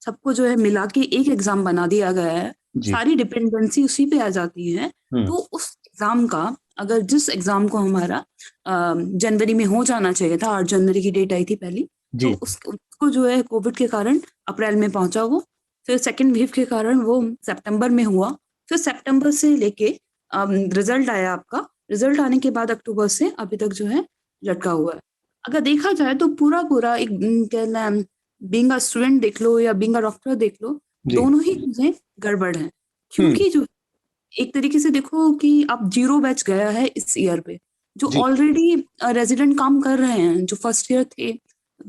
सबको जो है मिला के एक एग्जाम बना दिया गया है, जी। सारी डिपेंडेंसी उसी पे आ जाती है, हम्म। तो उस एग्जाम का, अगर जिस एग्जाम को हमारा जनवरी में हो जाना चाहिए था, 8 जनवरी की डेट आई थी पहली, तो जी। उसको जो है कोविड के कारण अप्रैल में पहुंचा वो, फिर सेकेंड वेव के कारण वो सितंबर में हुआ, फिर सितंबर से लेके रिजल्ट आया आपका, रिजल्ट आने के बाद अक्टूबर से अभी तक जो है लटका हुआ है। अगर देखा जाए तो पूरा पूरा एक कहना है, बीइंग अ स्टूडेंट देख लो या बीइंग अ डॉक्टर देख लो, जी। दोनों ही चीजें गड़बड़ हैं। हम्म। क्योंकि जो एक तरीके से देखो कि अब जीरो बैच गया है इस ईयर पे, जो जी। ऑलरेडी रेजिडेंट काम कर रहे हैं, जो फर्स्ट ईयर थे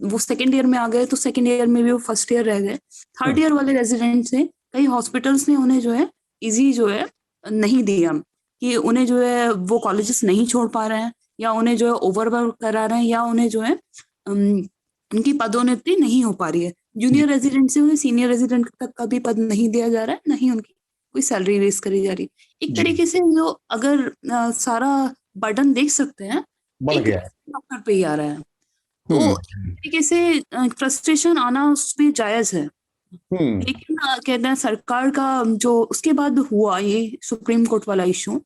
वो सेकेंड ईयर में आ गए, तो सेकेंड ईयर में भी वो फर्स्ट ईयर रह गए। थर्ड हम्म। ईयर वाले रेजिडेंट्स ने, कई हॉस्पिटल्स ने उन्हें जो है इजी जो है नहीं दिया, कि उन्हें जो है वो कॉलेजेस नहीं छोड़ पा रहे हैं, या उन्हें जो है ओवरवर्क करा रहे हैं, या उन्हें जो है उनकी पदोन्नति नहीं हो पा रही है। जी। जूनियर रेजिडेंट से उन्हें सीनियर रेजिडेंट तक का भी पद नहीं दिया जा रहा है, नहीं उनकी कोई सैलरी रेस करी जा रही। एक जी। तरीके से जो अगर सारा बर्डन देख सकते हैं, बढ़ एक गया है। डॉक्टर पे ही आ रहा है, तो हम्म। एक तरीके से फ्रस्ट्रेशन आना उसमें जायज है। हम्म। लेकिन कहते हैं सरकार का जो उसके बाद हुआ ये सुप्रीम कोर्ट वाला इशू,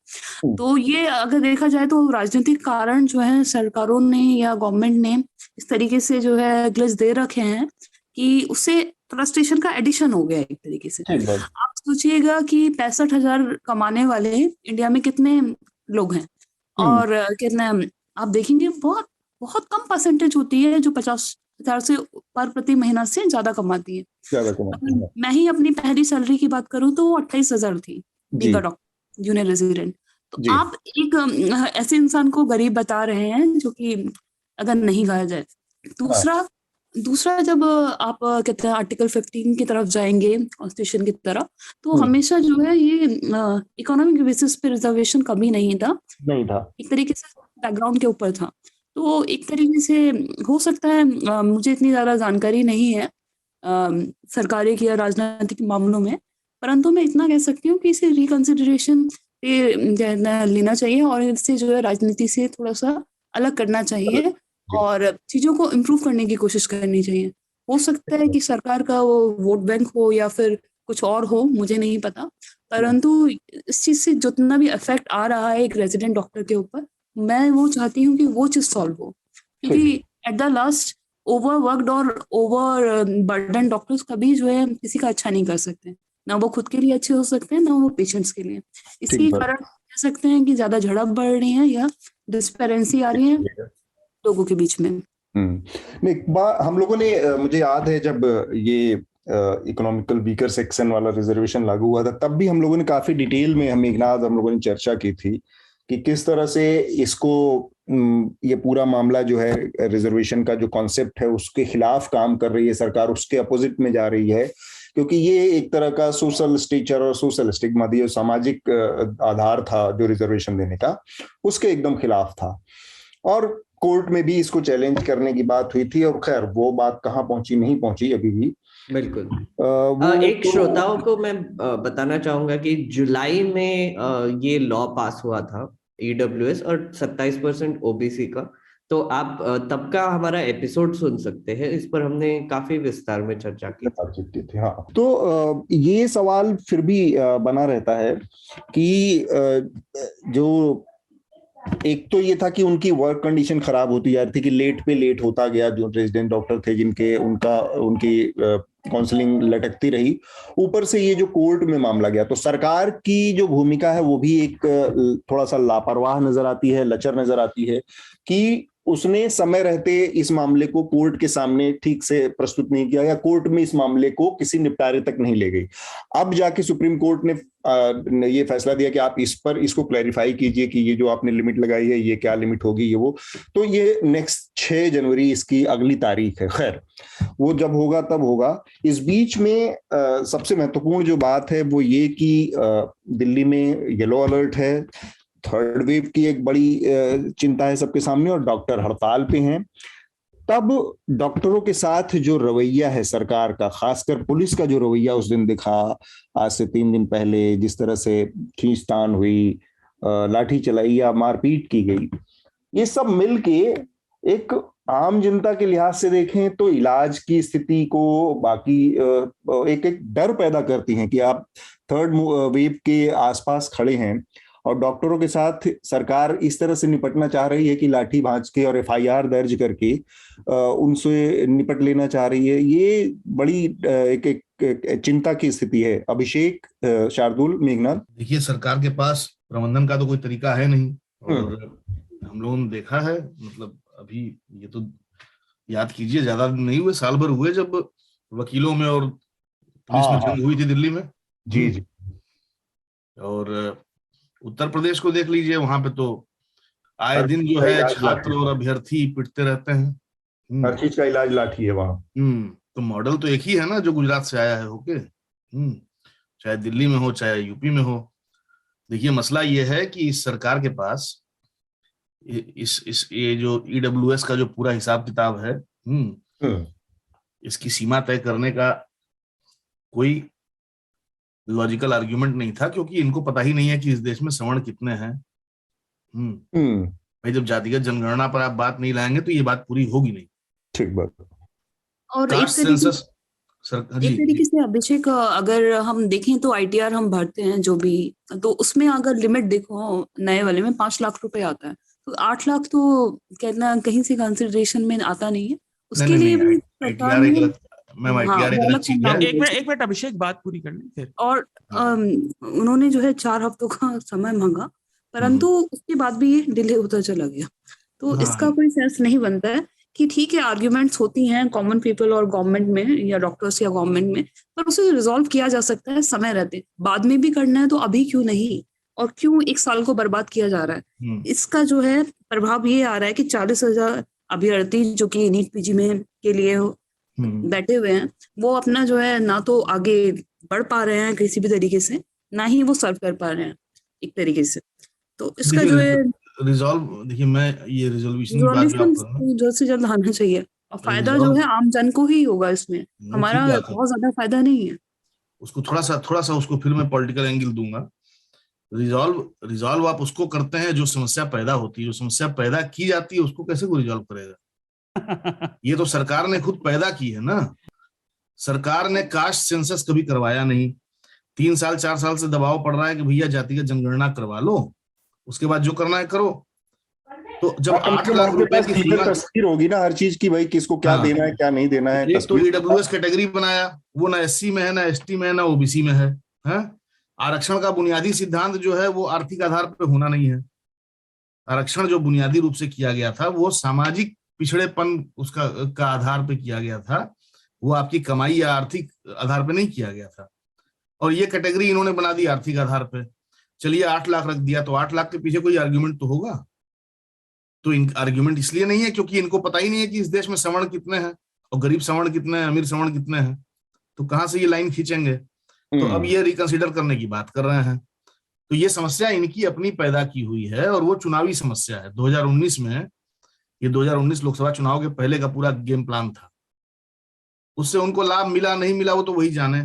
तो ये अगर देखा जाए तो राजनीतिक कारण जो है सरकारों ने या गवर्नमेंट ने इस तरीके से जो है ग्लिच दे रखे हैं कि उससे फ्रस्ट्रेशन का एडिशन हो गया है एक तरीके से। ठीक बात। आप सोचिएगा कि 65,000 कमाने वाले इंडिया में कितने लोग हैं, हम्म। और कितना आप देखेंगे बहुत बहुत कम परसेंटेज होती है जो 50,000 से पर प्रति महीना से ज्यादा कमाती है। ज्यादा कमाते हैं। मैं ही अपनी पहली सैलरी की बात करूं तो वो 28,000 थी, जी। Being a doctor junior resident. तो जी। आप एक ऐसे इंसान को गरीब बता रहे हैं, जो कि अगर नहीं कहा जाए। हाँ। दूसरा दूसरा जब आप कहते हैं आर्टिकल 15 की तरफ जाएंगे, कॉन्स्टिट्यूशन की तरफ, तो हम्म। हमेशा जो है ये इकोनॉमिक बेसिस पे रिजर्वेशन कभी नहीं था, नहीं था। एक तरीके से बैकग्राउंड के ऊपर था। तो एक तरीके से हो सकता है, मुझे इतनी ज्यादा जानकारी नहीं है सरकारी की या राजनीतिक मामलों में, परंतु मैं इतना कह सकती हूँ कि इसे रिकंसिडरेशन पे लेना चाहिए, और इससे जो है राजनीति से थोड़ा सा अलग करना चाहिए, और चीजों को इम्प्रूव करने की कोशिश करनी चाहिए। हो सकता है कि सरकार का वो वोट बैंक हो या फिर कुछ और हो, मुझे नहीं पता, परंतु इस चीज से जितना भी इफेक्ट आ रहा है एक रेजिडेंट डॉक्टर के ऊपर, मैं वो चाहती हूँ कि वो चीज सॉल्व हो, क्योंकि एट द लास्ट ओवरवर्कड और ओवर बर्डन डॉक्टर्स कभी जो है किसी का अच्छा नहीं कर सकते, ना वो खुद के लिए अच्छे हो सकते हैं, ना वो पेशेंट्स के लिए। इसी बात। कारण कह सकते हैं कि ज्यादा झड़प बढ़ रही है या डिस्पेरेंसी आ रही है लोगों के बीच में। नहीं, हम लोगों ने मुझे याद है जब ये इकोनॉमिकल वीकर सेक्शन वाला रिजर्वेशन लागू हुआ था, तब भी हम लोगों ने काफी डिटेल में, हम लोगों ने चर्चा की थी कि किस तरह से इसको ये पूरा मामला जो है रिजर्वेशन का जो कॉन्सेप्ट है उसके खिलाफ काम कर रही है सरकार, उसके अपोजिट में जा रही है, क्योंकि ये एक तरह का सोशल स्टीचर और सोशल स्टिग्मा, जो सामाजिक आधार था जो रिजर्वेशन देने का, उसके एकदम खिलाफ था। और कोर्ट में भी इसको चैलेंज करने की बात हुई थी, और खैर वो बात कहाँ पहुंची, नहीं पहुंची अभी भी। बिल्कुल। एक श्रोताओं को मैं बताना चाहूंगा कि जुलाई में ये लॉ पास हुआ था ईडब्ल्यूएस और 27% ओबीसी का, तो आप तब का हमारा एपिसोड सुन सकते हैं, इस पर हमने काफी विस्तार में चर्चा की थी। हाँ, तो ये सवाल फिर भी बना रहता है कि जो एक तो ये था कि उनकी वर्क कंडीशन खराब होती जा रही थी, कि लेट पे लेट होता गया, जो रेजिडेंट डॉक्टर थे जिनके उनकी काउंसलिंग लटकती रही। ऊपर से ये जो कोर्ट में मामला गया, तो सरकार की जो भूमिका है वो भी एक थोड़ा सा लापरवाह नजर आती है, लचर नजर आती है, कि उसने समय रहते इस मामले को कोर्ट के सामने ठीक से प्रस्तुत नहीं किया, या कोर्ट में इस मामले को किसी निपटारे तक नहीं ले गई। अब जाके सुप्रीम कोर्ट ने ये फैसला दिया कि आप इसको क्लैरिफाई कीजिए कि ये जो आपने लिमिट लगाई है ये क्या लिमिट होगी, ये वो। तो ये नेक्स्ट 6 जनवरी इसकी अगली तारीख है। खैर, वो जब होगा तब होगा। इस बीच में सबसे महत्वपूर्ण जो बात है वो ये कि दिल्ली में येलो अलर्ट है, थर्ड वेव की एक बड़ी चिंता है सबके सामने, और डॉक्टर हड़ताल पे हैं। तब डॉक्टरों के साथ जो रवैया है सरकार का, खासकर पुलिस का जो रवैया उस दिन दिखा, आज से 3 दिन पहले जिस तरह से खींचतान हुई, लाठी चलाई या मारपीट की गई, ये सब मिलके एक आम जनता के लिहाज से देखें तो इलाज की स्थिति को बाकी एक डर पैदा करती हैं कि आप थर्ड वेव के आसपास खड़े हैं और डॉक्टरों के साथ सरकार इस तरह से निपटना चाह रही है कि लाठी भांज के और FIR दर्ज करके उनसे निपट लेना चाह रही है। ये बड़ी एक चिंता की स्थिति है। अभिषेक, शार्दुल, मेघनाथ। देखिए, सरकार के पास प्रबंधन का तो कोई तरीका है नहीं, और हम लोगों ने देखा है, मतलब अभी ये तो याद कीजिए, ज्यादा नहीं हुए, साल भर हुए जब वकीलों में और पुलिस में जंग हुई थी दिल्ली में। जी जी। और उत्तर प्रदेश को देख लीजिए, वहां पे तो आए दिन जो है छात्र और अभ्यर्थी पिटते रहते हैं। हर चीज का इलाज लाठी है वहां। तो मॉडल तो एक ही है ना, जो गुजरात से आया है होके, चाहे दिल्ली में हो चाहे यूपी में हो। देखिए, मसला ये है कि इस सरकार के पास ये जो EWS का जो पूरा हिसाब किताब है, इसकी सीमा तय करने का कोई लॉजिकल आर्ग्यूमेंट नहीं था, क्योंकि इनको पता ही नहीं है कि इस देश में सवर्ण कितने हैं। भाई, जब जातिगत जनगणना पर आप बात नहीं लाएंगे तो ये बात पूरी होगी नहीं। ठीक बात। और एक तरीके से अभिषेक, अगर हम देखें तो ITR हम भरते हैं जो भी, तो उसमें अगर लिमिट देखो नए वाले में 5 लाख रुपए आता है, तो 8 लाख तो कहना कहीं से कंसिडरेशन में आता नहीं है। उसके लिए भी सरकार ने एक मिनट अभिषेक, बात पूरी कर लें फिर। और उन्होंने जो है 4 हफ्तों का समय मांगा, परंतु उसके बाद भी ये डिले होता चला गया। तो इसका कोई सेंस नहीं बनता है कि ठीक है, आर्ग्यूमेंट्स होती हैं कॉमन पीपल और गवर्नमेंट में, या डॉक्टर्स या गवर्नमेंट में, पर उसे रिजॉल्व किया जा सकता है समय रहते। बाद में भी करना है तो अभी क्यों नहीं, और क्यों 1 साल को बर्बाद किया जा रहा है। इसका जो है प्रभाव ये आ रहा है कि 40,000 अभ्यर्थी जो कि नीट PG में के लिए बैठे हुए हैं, वो अपना जो है ना तो आगे बढ़ पा रहे हैं किसी भी तरीके से, ना ही वो सर्व कर पा रहे हैं एक तरीके से। तो इसका जो है रिजॉल्व, देखिए मैं ये रिजोल्यूशन जल्द से जल्द आना चाहिए, और फायदा जो है आम जन को ही होगा इसमें, हमारा बहुत ज्यादा फायदा नहीं है। उसको थोड़ा सा उसको फिर मैं पॉलिटिकल एंगल दूंगा। रिजॉल्व आप उसको करते हैं जो समस्या पैदा होती है, जो समस्या पैदा की जाती है उसको कैसे कोई रिजॉल्व करेगा? ये तो सरकार ने खुद पैदा की है ना। सरकार ने कास्ट सेंसस कभी करवाया नहीं, 3 साल 4 साल से दबाव पड़ रहा है कि भैया जातिगत जनगणना करवा लो, उसके बाद जो करना है करो। तो जब 8 लाख रुपए की तस्वीर होगी ना हर चीज की, भाई किसको क्या देना है क्या नहीं देना है। एक तो EWS कैटेगरी बनाया, वो ना SC में है, ना ST में है, ना OBC में है। आरक्षण का बुनियादी सिद्धांत जो है वो आर्थिक आधार पर होना नहीं है। आरक्षण जो बुनियादी रूप से किया गया था वो सामाजिक पिछड़ेपन का आधार पे किया गया था, वो आपकी कमाई या आर्थिक आधार पे नहीं किया गया था। और ये कैटेगरी इन्होंने बना दी आर्थिक आधार पे। चलिए 8 लाख रख दिया, तो 8 लाख के पीछे कोई आर्ग्यूमेंट तो होगा। तो आर्ग्यूमेंट इसलिए नहीं है क्योंकि इनको पता ही नहीं है कि इस देश में सवर्ण कितने हैं, और गरीब सवर्ण कितने हैं, अमीर सवर्ण कितने हैं। तो कहाँ से ये लाइन खींचेंगे? तो अब ये रिकंसिडर करने की बात कर रहे हैं। तो ये समस्या इनकी अपनी पैदा की हुई है, और वो चुनावी समस्या है। 2019 में, ये 2019 लोकसभा चुनाव के पहले का पूरा गेम प्लान था। उससे उनको लाभ मिला नहीं मिला वो तो वही जाने,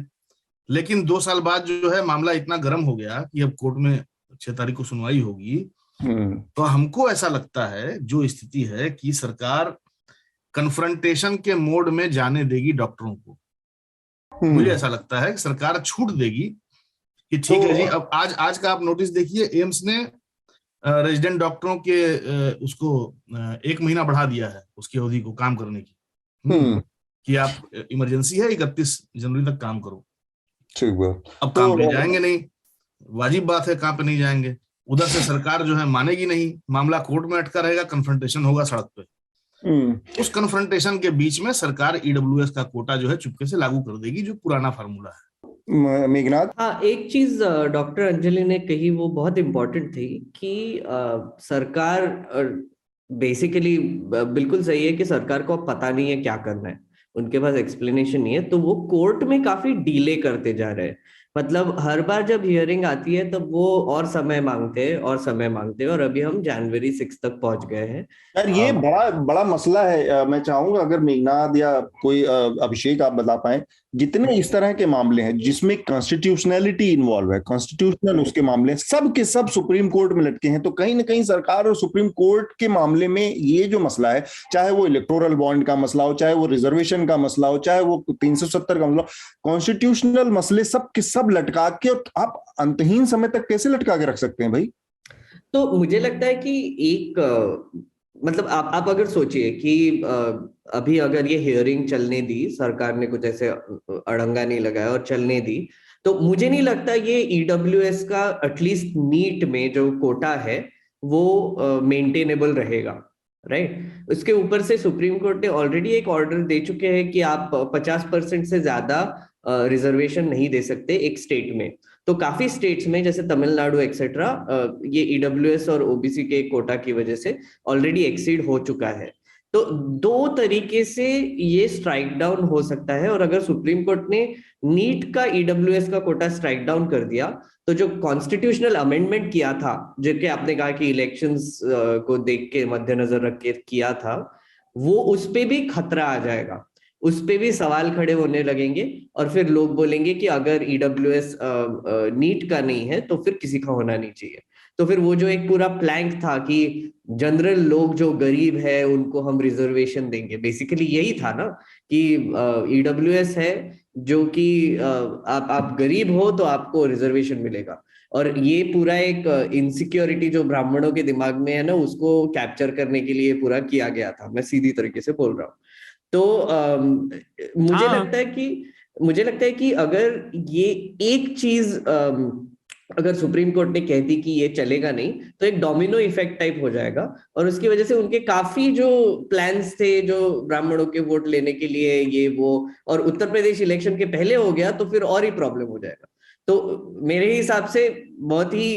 लेकिन 2 साल बाद जो है मामला इतना गर्म हो गया कि अब कोर्ट में 6 तारीख को सुनवाई होगी। तो हमको ऐसा लगता है जो स्थिति है कि सरकार कन्फ्रंटेशन के मोड में जाने देगी डॉक्टरों को। मुझे ऐसा लगता है कि सरकार छूट देगी कि ठीक है जी। अब आज का आप नोटिस देखिए, एम्स ने रेजिडेंट डॉक्टरों के उसको 1 महीना बढ़ा दिया है, उसकी अवधि को काम करने की। कि आप इमरजेंसी है 31 जनवरी तक काम करो। ठीक है, अब काम पे जाएंगे नहीं, वाजिब बात है, काम पे नहीं जाएंगे। उधर से सरकार जो है मानेगी नहीं, मामला कोर्ट में अटका रहेगा, कन्फ्रंटेशन होगा सड़क पे। उस कन्फ्रंटेशन के बीच में सरकार ईडब्ल्यूएस का कोटा जो है चुपके से लागू कर देगी, जो पुराना फार्मूला है। मेघनाथ, हाँ, एक चीज डॉक्टर अंजलि ने कही वो बहुत इम्पोर्टेंट थी कि सरकार बेसिकली बिल्कुल सही है कि सरकार को अब पता नहीं है क्या करना है, उनके पास एक्सप्लेनेशन नहीं है, तो वो कोर्ट में काफी डिले करते जा रहे हैं। मतलब हर बार जब हियरिंग आती है तब वो और समय मांगते हैं और समय मांगते हैं, और अभी हम जनवरी 6 तक पहुंच गए हैं। यार ये बड़ा बड़ा मसला है। मैं चाहूंगा अगर मेघनाथ या कोई अभिषेक आप बता पाए, जितने इस तरह के मामले हैं जिसमें कॉन्स्टिट्यूशनैलिटी इन्वॉल्व है, कॉन्स्टिट्यूशनल उसके मामले सब के सब सुप्रीम कोर्ट में लटके हैं, तो कहीं ना कहीं सरकार और सुप्रीम कोर्ट के मामले में ये जो मसला है, चाहे वो इलेक्टोरल बॉन्ड का मसला हो, चाहे वो रिजर्वेशन का मसला हो, चाहे वो 370 का मसला हो, कॉन्स्टिट्यूशनल मसले सब के सब लटका के आप अंतहीन समय तक कैसे लटका के रख सकते हैं भाई? तो मुझे लगता है कि एक मतलब आप अगर सोचिए कि अभी अगर ये हियरिंग चलने दी, सरकार ने कुछ ऐसे अड़ंगा नहीं लगाया और चलने दी, तो मुझे नहीं लगता ये ईडब्ल्यूएस का एटलीस्ट नीट में जो कोटा है वो मेंटेनेबल रहेगा, राइट। उसके ऊपर से सुप्रीम कोर्ट ने ऑलरेडी एक ऑर्डर दे चुके हैं कि आप 50% से ज्यादा रिजर्वेशन नहीं दे सकते एक स्टेट में। तो काफी स्टेट्स में जैसे तमिलनाडु एक्सेट्रा ये ईडब्ल्यूएस और ओबीसी के कोटा की वजह से ऑलरेडी एक्सीड हो चुका है। तो दो तरीके से ये स्ट्राइक डाउन हो सकता है, और अगर सुप्रीम कोर्ट ने नीट का ईडब्ल्यूएस का कोटा स्ट्राइक डाउन कर दिया तो जो कॉन्स्टिट्यूशनल अमेंडमेंट किया था, जो कि आपने कहा कि इलेक्शंस को देख के मद्देनजर रख के किया था, वो उस पे भी खतरा आ जाएगा, उस पे भी सवाल खड़े होने लगेंगे, और फिर लोग बोलेंगे कि अगर ईडब्ल्यूएस नीट का नहीं है तो फिर किसी का होना नहीं चाहिए। तो फिर वो जो एक पूरा प्लैंक था कि जनरल लोग जो गरीब है उनको हम रिजर्वेशन देंगे, बेसिकली यही था ना कि ईडब्ल्यूएस है जो कि आप गरीब हो तो आपको रिजर्वेशन मिलेगा, और ये पूरा एक इनसिक्योरिटी जो ब्राह्मणों के दिमाग में है ना, उसको कैप्चर करने के लिए पूरा किया गया था। मैं सीधी तरीके से बोल रहा हूँ। तो मुझे लगता है कि अगर ये एक चीज अगर सुप्रीम कोर्ट ने कह दी कि ये चलेगा नहीं, तो एक डोमिनो इफेक्ट टाइप हो जाएगा, और उसकी वजह से उनके काफी जो प्लान्स थे जो ब्राह्मणों के वोट लेने के लिए ये वो, और उत्तर प्रदेश इलेक्शन के पहले हो गया तो फिर और ही प्रॉब्लम हो जाएगा। तो मेरे हिसाब से बहुत ही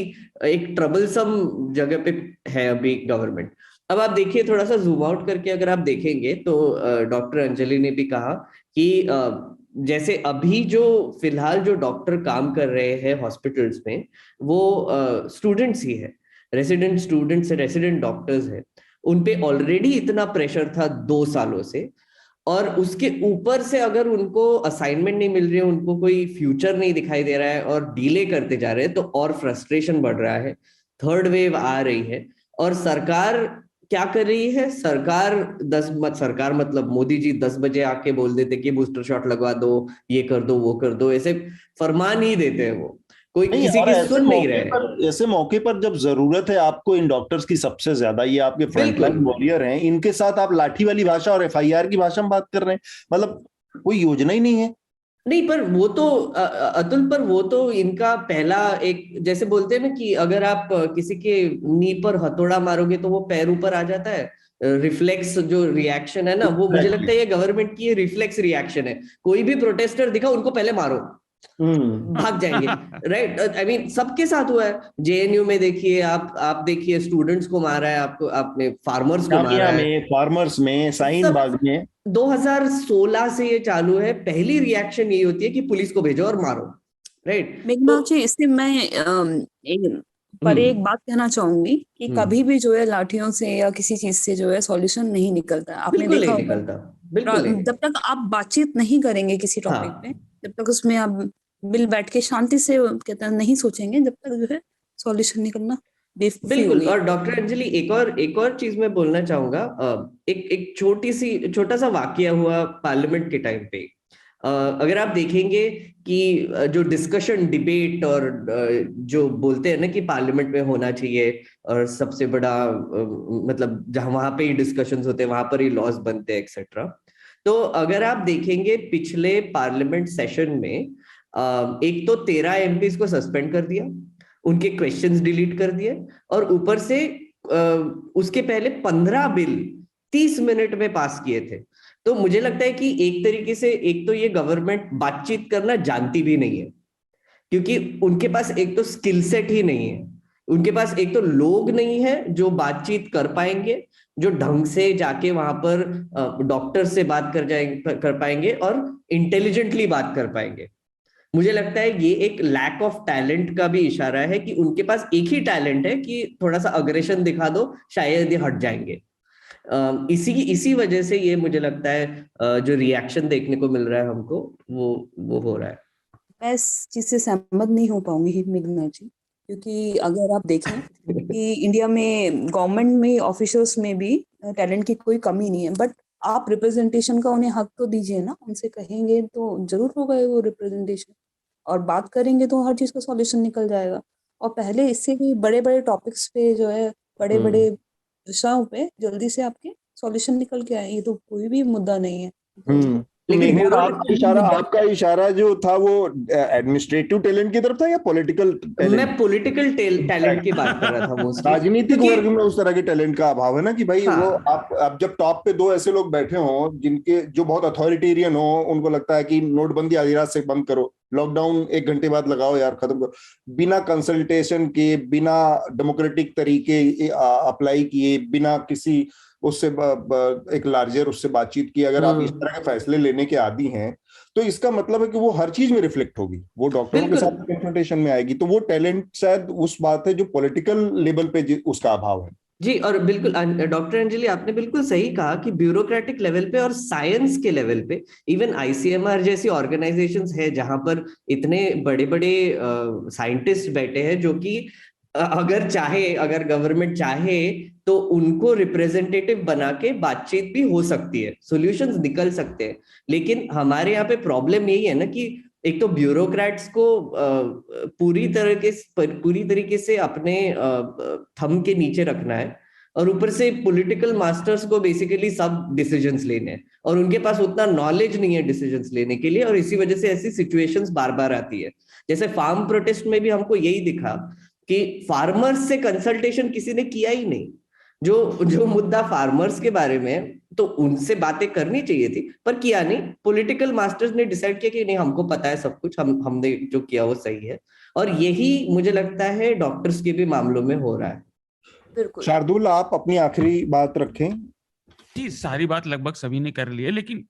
एक ट्रबलसम जगह पे है अभी गवर्नमेंट। अब आप देखिए, थोड़ा सा जूम आउट करके अगर आप देखेंगे तो डॉक्टर अंजलि ने भी कहा कि जैसे अभी जो फिलहाल जो डॉक्टर काम कर रहे हैं हॉस्पिटल्स में वो स्टूडेंट्स ही है, रेसिडेंट स्टूडेंट्स, रेसिडेंट डॉक्टर्स है। उन पे ऑलरेडी इतना प्रेशर था 2 सालों से, और उसके ऊपर से अगर उनको असाइनमेंट नहीं मिल रही है, उनको कोई फ्यूचर नहीं दिखाई दे रहा है और डिले करते जा रहे हैं, तो और फ्रस्ट्रेशन बढ़ रहा है। थर्ड वेव आ रही है, और सरकार क्या कर रही है? सरकार मतलब मोदी जी 10 बजे आके बोल देते कि बूस्टर शॉट लगवा दो, ये कर दो, वो कर दो, ऐसे फरमान ही देते हैं, वो कोई किसी की सुन नहीं रहे। ऐसे मौके पर जब जरूरत है आपको इन डॉक्टर्स की सबसे ज्यादा, ये आपके फ्रंटलाइन वॉरियर हैं, इनके साथ आप लाठी वाली भाषा और एफआईआर की भाषा में बात कर रहे हैं, मतलब कोई योजना ही नहीं है। नहीं, पर वो तो अतुल, पर वो तो इनका पहला एक, जैसे बोलते हैं ना कि अगर आप किसी के नी पर हथौड़ा मारोगे तो वो पैर ऊपर आ जाता है, रिफ्लेक्स जो रिएक्शन है ना, वो मुझे लगता है ये गवर्नमेंट की रिफ्लेक्स रिएक्शन है। कोई भी प्रोटेस्टर दिखा, उनको पहले मारो, भाग जाएंगे, राइट। आई मीन सबके साथ हुआ है। जेएनयू में देखिए, आप देखिए, स्टूडेंट्स को मारा है, आपने फार्मर्स को मारा है, फार्मर्स में, शाहीन बाग में 2016 से ये चालू है। पहली रिएक्शन यही होती है कि पुलिस को भेजो और मारो, राइट। मेघनाथ जी, इससे मैं एक बात कहना चाहूंगी कि कभी भी जो है लाठियों से या किसी चीज से जो है सॉल्यूशन नहीं निकलता। आपने देखा होगा, जब तक आप बातचीत नहीं करेंगे किसी टॉपिक पे, जब तक उसमें आप बिल बैठ के शांति से कहते हैं नहीं सोचेंगे, जब तक जो है सॉल्यूशन निकलना बिल्कुल। और डॉक्टर अंजलि, एक और चीज मैं बोलना चाहूंगा। एक छोटा सा वाकया हुआ पार्लियामेंट के टाइम पे। अगर आप देखेंगे कि जो डिस्कशन डिबेट और जो बोलते हैं ना कि पार्लियामेंट में होना चाहिए और सबसे बड़ा मतलब जहां वहां पे ही डिस्कशंस होते हैं वहां पर ही लॉज बनते हैं एक्सेट्रा, तो अगर आप देखेंगे पिछले पार्लियामेंट सेशन में एक तो 13 एमपीज को सस्पेंड कर दिया, उनके क्वेश्चंस डिलीट कर दिए, और ऊपर से उसके पहले 15 बिल 30 मिनट में पास किए थे। तो मुझे लगता है कि एक तरीके से एक तो ये गवर्नमेंट बातचीत करना जानती भी नहीं है, क्योंकि उनके पास एक तो स्किल सेट ही नहीं है, उनके पास एक तो लोग नहीं है जो बातचीत कर पाएंगे, जो ढंग से जाके वहां पर डॉक्टर से बात कर पाएंगे और इंटेलिजेंटली बात कर पाएंगे। मुझे लगता है ये एक लैक ऑफ टैलेंट का भी इशारा है कि उनके पास एक ही टैलेंट है कि थोड़ा सा अग्रेशन दिखा दो, शायद ये हट जाएंगे। इसी वजह से ये मुझे लगता है जो रिएक्शन देखने को मिल रहा है हमको वो हो रहा है। मैं इस चीज से सहमत नहीं हो पाऊंगी मेघना जी, क्योंकि अगर आप देखें कि इंडिया में गवर्नमेंट में ऑफिसर्स में भी टैलेंट की कोई कमी नहीं है, बट आप रिप्रेजेंटेशन का उन्हें हक तो दीजिए ना, उनसे कहेंगे तो जरूर होगा वो रिप्रेजेंटेशन, और बात करेंगे तो हर चीज का सॉल्यूशन निकल जाएगा। और पहले इससे भी बड़े बड़े टॉपिक्स पे जो है, बड़े बड़े विषयों पे जल्दी से आपके सॉल्यूशन निकल के आए, ये तो कोई भी मुद्दा नहीं है। लेकिन आपका इशारा जो था वो एडमिनिस्ट्रेटिव टैलेंट की तरफ था या पॉलिटिकल टैलेंट? मैं पॉलिटिकल टैलेंट की बात कर रहा था मोस्टली। राजनीतिक वर्ग में उस तरह के टैलेंट का अभाव है ना कि भाई वो आप जब टॉप पे दो ऐसे लोग बैठे हों जिनके जो बहुत अथॉरिटेरियन हो, उनको लगता है कि नोटबंदी आधी रात से बंद करो, लॉकडाउन 1 घंटे बाद लगाओ यार, खत्म करो, बिना कंसल्टेशन के, बिना डेमोक्रेटिक तरीके अप्लाई किए, बिना किसी उससे एक लार्जर उससे बातचीत की, अगर आप इस तरह के फैसले लेने के आदी हैं तो इसका मतलब है कि वो हर चीज में रिफ्लेक्ट होगी, वो डॉक्टरों के साथ कन्फ्रंटेशन में आएगी। तो वो टैलेंट शायद उस बात है जो पॉलिटिकल लेवल पे उसका अभाव है। जी, और बिल्कुल डॉक्टर अंजलि आपने बिल्कुल सही कहा कि ब्यूरोक्रेटिक लेवल पे और साइंस के लेवल पे, इवन आईसीएमआर जैसी ऑर्गेनाइजेशंस है जहां पर इतने बड़े बड़े साइंटिस्ट बैठे हैं जो कि अगर गवर्नमेंट चाहे तो उनको रिप्रेजेंटेटिव बना के बातचीत भी हो सकती है, सॉल्यूशंस निकल सकते हैं। लेकिन हमारे यहाँ पे प्रॉब्लम यही है ना कि एक तो ब्यूरोक्रेट्स को पूरी तरीके से अपने थंब के नीचे रखना है, और ऊपर से पॉलिटिकल मास्टर्स को बेसिकली सब डिसीजंस लेने हैं, और उनके पास उतना नॉलेज नहीं है डिसीजंस लेने के लिए, और इसी वजह से ऐसी सिचुएशंस बार बार आती है। जैसे फार्म प्रोटेस्ट में भी हमको यही दिखा कि फार्मर्स से कंसल्टेशन किसी ने किया ही नहीं। जो मुद्दा फार्मर्स के बारे में, तो उनसे बातें करनी चाहिए थी पर किया नहीं। पॉलिटिकल मास्टर्स ने डिसाइड किया कि नहीं, हमको पता है सब कुछ, हमने जो किया वो सही है। और यही मुझे लगता है डॉक्टर्स के भी मामलों में हो रहा है। बिल्कुल। शार्दुल, आप अपनी आखिरी बात रखें। जी, सारी बात लगभग सभी ने कर ली है, लेकिन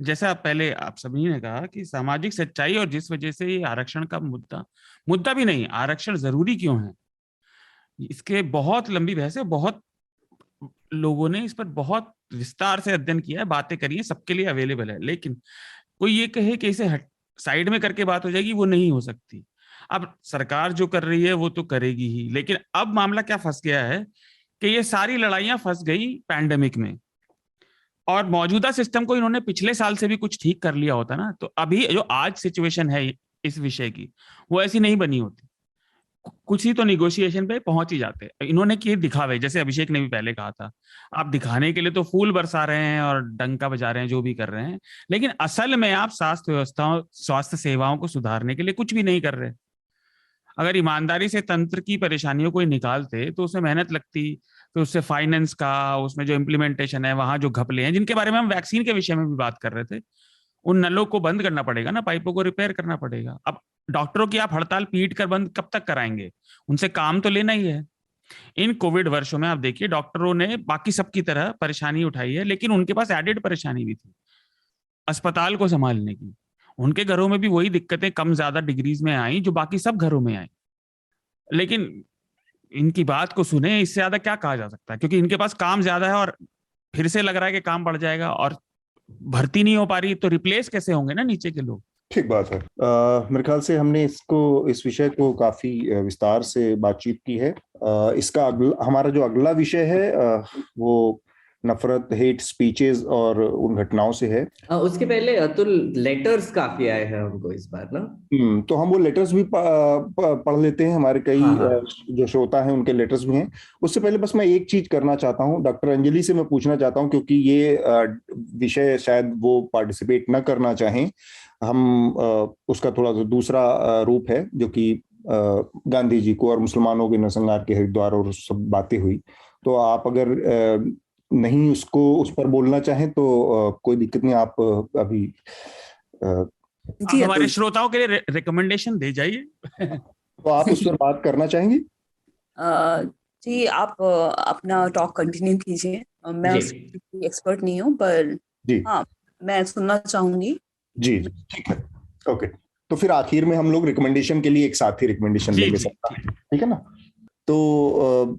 जैसा पहले आप सभी ने कहा कि सामाजिक सच्चाई और जिस वजह से ये आरक्षण का मुद्दा भी नहीं, आरक्षण जरूरी क्यों है, इसके बहुत लंबी बहस है, बहुत लोगों ने इस पर बहुत विस्तार से अध्ययन किया है, बातें करी है, सबके लिए अवेलेबल है। लेकिन कोई ये कहे कि इसे साइड में करके बात हो जाएगी, वो नहीं हो सकती। अब सरकार जो कर रही है वो तो करेगी ही, लेकिन अब मामला क्या फंस गया है कि ये सारी लड़ाइयां फंस गई पैंडेमिक में, और मौजूदा सिस्टम को इन्होंने पिछले साल से भी कुछ ठीक कर लिया होता ना, तो अभी जो आज सिचुएशन है इस विषय की वो ऐसी नहीं बनी होती। कुछ ही तो निगोशिएशन पे पहुंच ही जाते। इन्होंने किए दिखावे, जैसे अभिषेक ने भी पहले कहा था, आप दिखाने के लिए तो फूल बरसा रहे हैं और डंका बजा रहे हैं, जो भी कर रहे हैं, लेकिन असल में आप स्वास्थ्य सेवाओं को सुधारने के लिए कुछ भी नहीं कर रहे। अगर ईमानदारी से तंत्र की परेशानियों को निकालते तो उसमें मेहनत लगती, तो उससे फाइनेंस का, उसमें जो इम्प्लीमेंटेशन है, वहां जो घपले हैं जिनके बारे में हम वैक्सीन के विषय में भी बात कर रहे थे, उन नलों को बंद करना पड़ेगा ना, पाइपों को रिपेयर करना पड़ेगा। अब डॉक्टरों की आप हड़ताल पीट कर बंद कब तक कराएंगे, उनसे काम तो लेना ही है। इन कोविड वर्षों में आप देखिए डॉक्टरों ने बाकी सबकी तरह परेशानी उठाई है, लेकिन उनके पास एडेड परेशानी भी थी अस्पताल को संभालने की। उनके घरों में भी वही दिक्कतें कम ज्यादा डिग्रीज में आई जो बाकी सब घरों में आई। लेकिन इनकी बात को सुने, इससे ज्यादा क्या कहा जा सकता है, क्योंकि इनके पास काम ज्यादा है और फिर से लग रहा है कि काम बढ़ जाएगा, और भर्ती नहीं हो पा रही तो रिप्लेस कैसे होंगे ना नीचे के लोग। ठीक बात है। मेरे ख्याल से हमने इस विषय को काफी विस्तार से बातचीत की है। इसका हमारा जो अगला विषय है वो नफरत, हेट स्पीचेस और उन घटनाओं से है। उसके पहले अतुल, लेटर्स काफी आए हैं हमको इस बार ना। तो हम वो लेटर्स भी पढ़ लेते हैं, हमारे कई हाँ। जो श्रोता हैं उनके लेटर्स भी हैं। उससे पहले बस मैं एक चीज करना चाहता हूँ, डॉक्टर अंजलि से मैं पूछना चाहता हूँ, क्योंकि ये विषय शायद वो पार्टिसिपेट न करना चाहें। हम उसका थोड़ा सा दूसरा रूप है, जो कि गांधी जी को और मुसलमानों के नरसंहार के हरिद्वार और सब बातें हुई। तो आप अगर नहीं उसको उस पर बोलना चाहें तो कोई दिक्कत नहीं, आप अभी जी हमारे अतुल, श्रोताओं के लिए रिकमेंडेशन दे जाइए। तो आप उस पर बात करना चाहेंगे? जी आप अपना टॉक कंटिन्यू कीजिए। मैं जी उसकी एक्सपर्ट नहीं हूँ, पर जी हाँ मैं सुनना चाहूंगी। जी जी, ठीक है, ओके। तो फिर आखिर में हम लोग रिकमेंडेशन के लिए एक साथ ही रिकमेंडेशन जी लेंगे जी सबका, ठीक। ठीक है ना? तो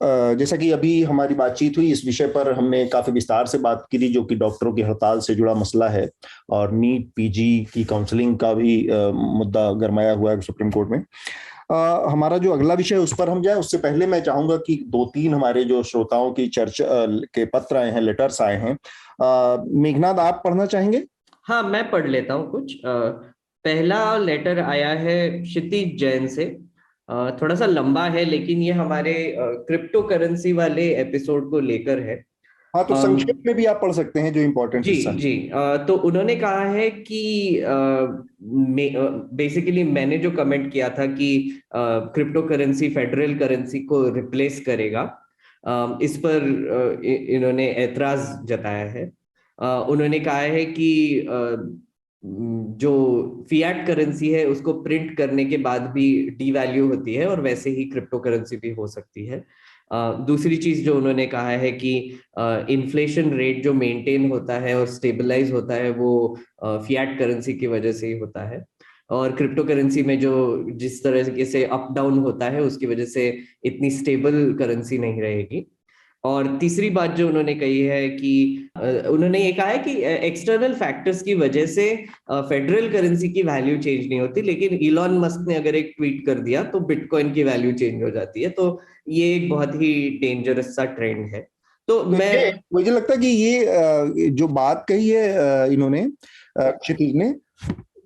जैसा कि अभी हमारी बातचीत हुई, इस विषय पर हमने काफी विस्तार से बात की थी, जो कि डॉक्टरों की हड़ताल से जुड़ा मसला है, और नीट पीजी की काउंसलिंग का भी मुद्दा गरमाया हुआ है सुप्रीम कोर्ट में। हमारा जो अगला विषय उस पर हम जाए, उससे पहले मैं चाहूंगा कि 2-3 हमारे जो श्रोताओं की चर्चा के पत्र आए हैं, लेटर्स आए हैं। मेघनाथ, आप पढ़ना चाहेंगे? हाँ, मैं पढ़ लेता हूँ कुछ। पहला लेटर आया है क्षितिज जैन से। थोड़ा सा लंबा है, लेकिन ये हमारे क्रिप्टो करेंसी वाले एपिसोड को लेकर है। हाँ, तो संक्षेप में भी आप पढ़ सकते हैं जो इम्पोर्टेंट जी हिस्सा है। जी। तो उन्होंने कहा है कि बेसिकली मैंने जो कमेंट किया था कि क्रिप्टो करेंसी फेडरल करेंसी को रिप्लेस करेगा, इस पर इन्होंने ऐतराज जताया है। उन्होंने कहा है कि जो फियाट करेंसी है उसको प्रिंट करने के बाद भी डीवैल्यू होती है, और वैसे ही क्रिप्टो करेंसी भी हो सकती है। दूसरी चीज जो उन्होंने कहा है कि इन्फ्लेशन रेट जो मेंटेन होता है और स्टेबलाइज होता है वो फियाट करेंसी की वजह से ही होता है, और क्रिप्टो करेंसी में जो जिस तरह से अप डाउन होता है उसकी वजह से इतनी स्टेबल करेंसी नहीं रहेगी। और तीसरी बात जो उन्होंने कही है कि उन्होंने ये कहा है कि एक्सटर्नल फैक्टर्स की वजह से फेडरल करेंसी की वैल्यू चेंज नहीं होती, लेकिन इलॉन मस्क ने अगर एक ट्वीट कर दिया तो बिटकॉइन की वैल्यू चेंज हो जाती है। तो ये एक बहुत ही डेंजरस सा ट्रेंड है। तो तो मैं ये मुझे लगता है कि ये जो बात कही है इन्होंने, क्षितिज ने,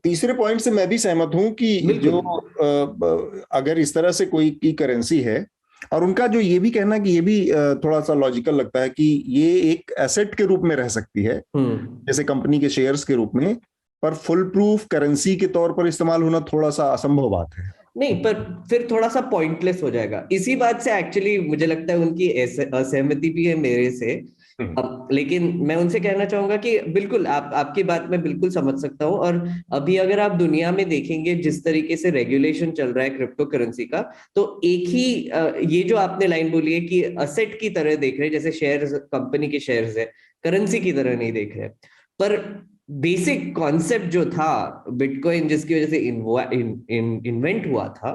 तीसरे पॉइंट से मैं भी सहमत हूं कि बिल्कुल। जो अगर इस तरह से कोई की करेंसी है, और उनका जो ये भी कहना कि ये भी थोड़ा सा लॉजिकल लगता है कि ये एक एसेट के रूप में रह सकती है, जैसे कंपनी के शेयर्स के रूप में, पर फुल प्रूफ करेंसी के तौर पर इस्तेमाल होना थोड़ा सा असंभव बात है। नहीं, पर फिर थोड़ा सा पॉइंटलेस हो जाएगा। इसी बात से एक्चुअली मुझे लगता है उनकी असहमति भी है मेरे से। लेकिन मैं उनसे कहना चाहूंगा कि बिल्कुल आपकी बात मैं बिल्कुल समझ सकता हूँ। और अभी अगर आप दुनिया में देखेंगे जिस तरीके से रेगुलेशन चल रहा है क्रिप्टो करेंसी का, तो एक ही ये जो आपने लाइन बोली है कि असेट की तरह देख रहे हैं, जैसे शेयर्स, कंपनी के शेयर्स है, करेंसी की तरह नहीं देख रहे, पर बेसिक कॉन्सेप्ट जो था बिटकॉइन जिसकी वजह से इन्वेंट हुआ था,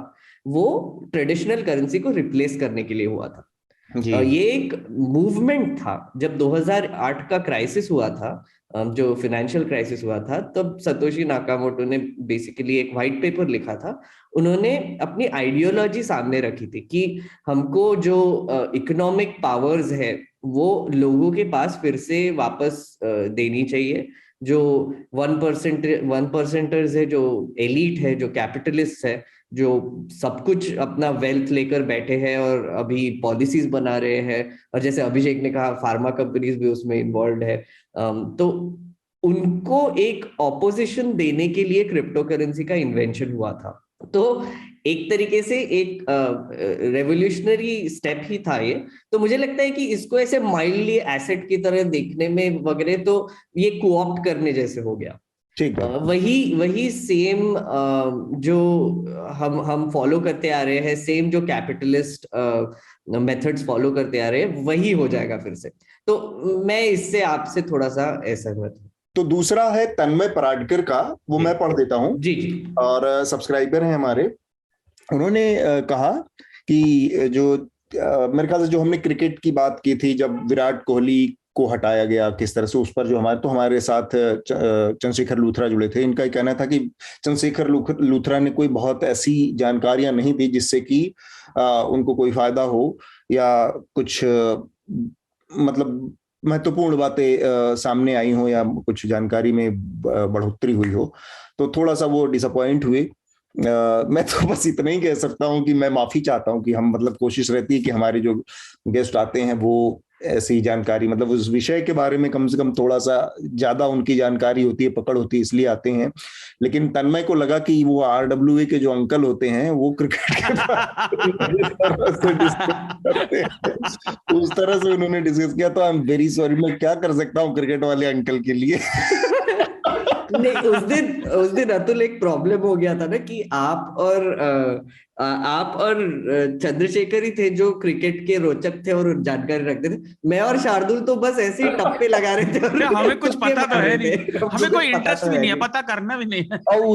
वो ट्रेडिशनल करेंसी को रिप्लेस करने के लिए हुआ था। ये एक मूवमेंट था। जब 2008 का क्राइसिस हुआ था, जो फाइनेंशियल क्राइसिस हुआ था, तब सतोशी नाकामोटो ने बेसिकली एक व्हाइट पेपर लिखा था। उन्होंने अपनी आइडियोलॉजी सामने रखी थी कि हमको जो इकोनॉमिक पावर्स है वो लोगों के पास फिर से वापस देनी चाहिए। जो 1% है, जो एलीट है, जो कैपिटलिस्ट है, जो सब कुछ अपना वेल्थ लेकर बैठे हैं और अभी पॉलिसीज बना रहे हैं, और जैसे अभिषेक ने कहा फार्मा कंपनीज भी उसमें इन्वॉल्व है, तो उनको एक ऑपोजिशन देने के लिए क्रिप्टो करेंसी का इन्वेंशन हुआ था। तो एक तरीके से एक रेवोल्यूशनरी स्टेप ही था ये। तो मुझे लगता है कि इसको ऐसे माइल्डली एसेट की तरह देखने में वगैरह तो ये कोऑप्ट करने जैसे हो गया। ठीक है। वही सेम जो हम फॉलो करते आ रहे हैं, सेम जो कैपिटलिस्ट मेथड्स फॉलो करते आ रहे हैं, वही हो जाएगा फिर से। तो मैं इससे आपसे थोड़ा सा असहमत हूँ। तो दूसरा है तन्मय पराडकर का, वो मैं पढ़ देता हूँ। जी जी। और सब्सक्राइबर हैं हमारे। उन्होंने कहा कि जो मेरे ख्याल से जो हमने क्रिकेट की बात की थी, जब विराट कोहली को हटाया गया किस तरह से, उस पर जो हमारे साथ चंद्रशेखर लूथरा जुड़े थे। इनका कहना था कि चंद्रशेखर लूथरा ने कोई बहुत ऐसी जानकारियां नहीं दी जिससे कि उनको कोई फायदा हो, या कुछ मतलब महत्वपूर्ण बातें सामने आई हो या कुछ जानकारी में बढ़ोतरी हुई हो, तो थोड़ा सा वो डिसअपॉइंट हुए। मैं तो बस इतना ही कह सकता हूँ कि मैं माफी चाहता हूँ कि हम मतलब कोशिश रहती है कि हमारे जो गेस्ट आते हैं वो ऐसी जानकारी मतलब उस विषय के बारे में कम से कम थोड़ा सा ज्यादा उनकी जानकारी होती है, पकड़ होती है, इसलिए आते हैं। लेकिन तन्मय को लगा कि वो RWA के जो अंकल होते हैं वो क्रिकेट के बारे में डिस्कस करते हैं, उस तरह से उन्होंने डिस्कस किया। तो आई एम वेरी सॉरी, मैं क्या कर सकता हूँ क्रिकेट वाले अंकल के लिए। नहीं, उस दिन अतुल एक प्रॉब्लम हो गया था ना कि आप और चंद्रशेखर ही थे जो क्रिकेट के रोचक थे और जानकारी रखते थे। मैं और शार्दुल तो बस ऐसे ही टप्पे लगा रहे थे और हमें कुछ पता तो है नहीं, हमें कोई इंटरेस्ट भी नहीं है, नहीं। पता करना भी नहीं है। और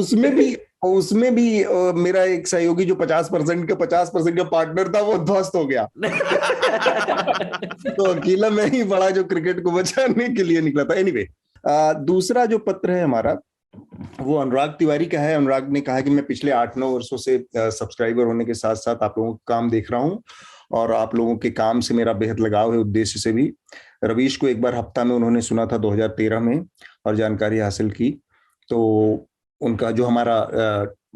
उसमें भी मेरा एक सहयोगी जो 50% का पार्टनर था वो ध्वस्त हो गया। तो अकेला मैं ही बड़ा जो क्रिकेट को बचाने के लिए निकला था। एनीवे, दूसरा जो पत्र है हमारा वो अनुराग तिवारी का है। अनुराग ने कहा कि मैं पिछले 8-9 वर्षों से सब्सक्राइबर होने के साथ साथ आप लोगों का काम देख रहा हूं और आप लोगों के काम से मेरा बेहद लगाव है, उद्देश्य से भी। रवीश को एक बार हफ्ता में उन्होंने सुना था 2013 में और जानकारी हासिल की। तो उनका जो हमारा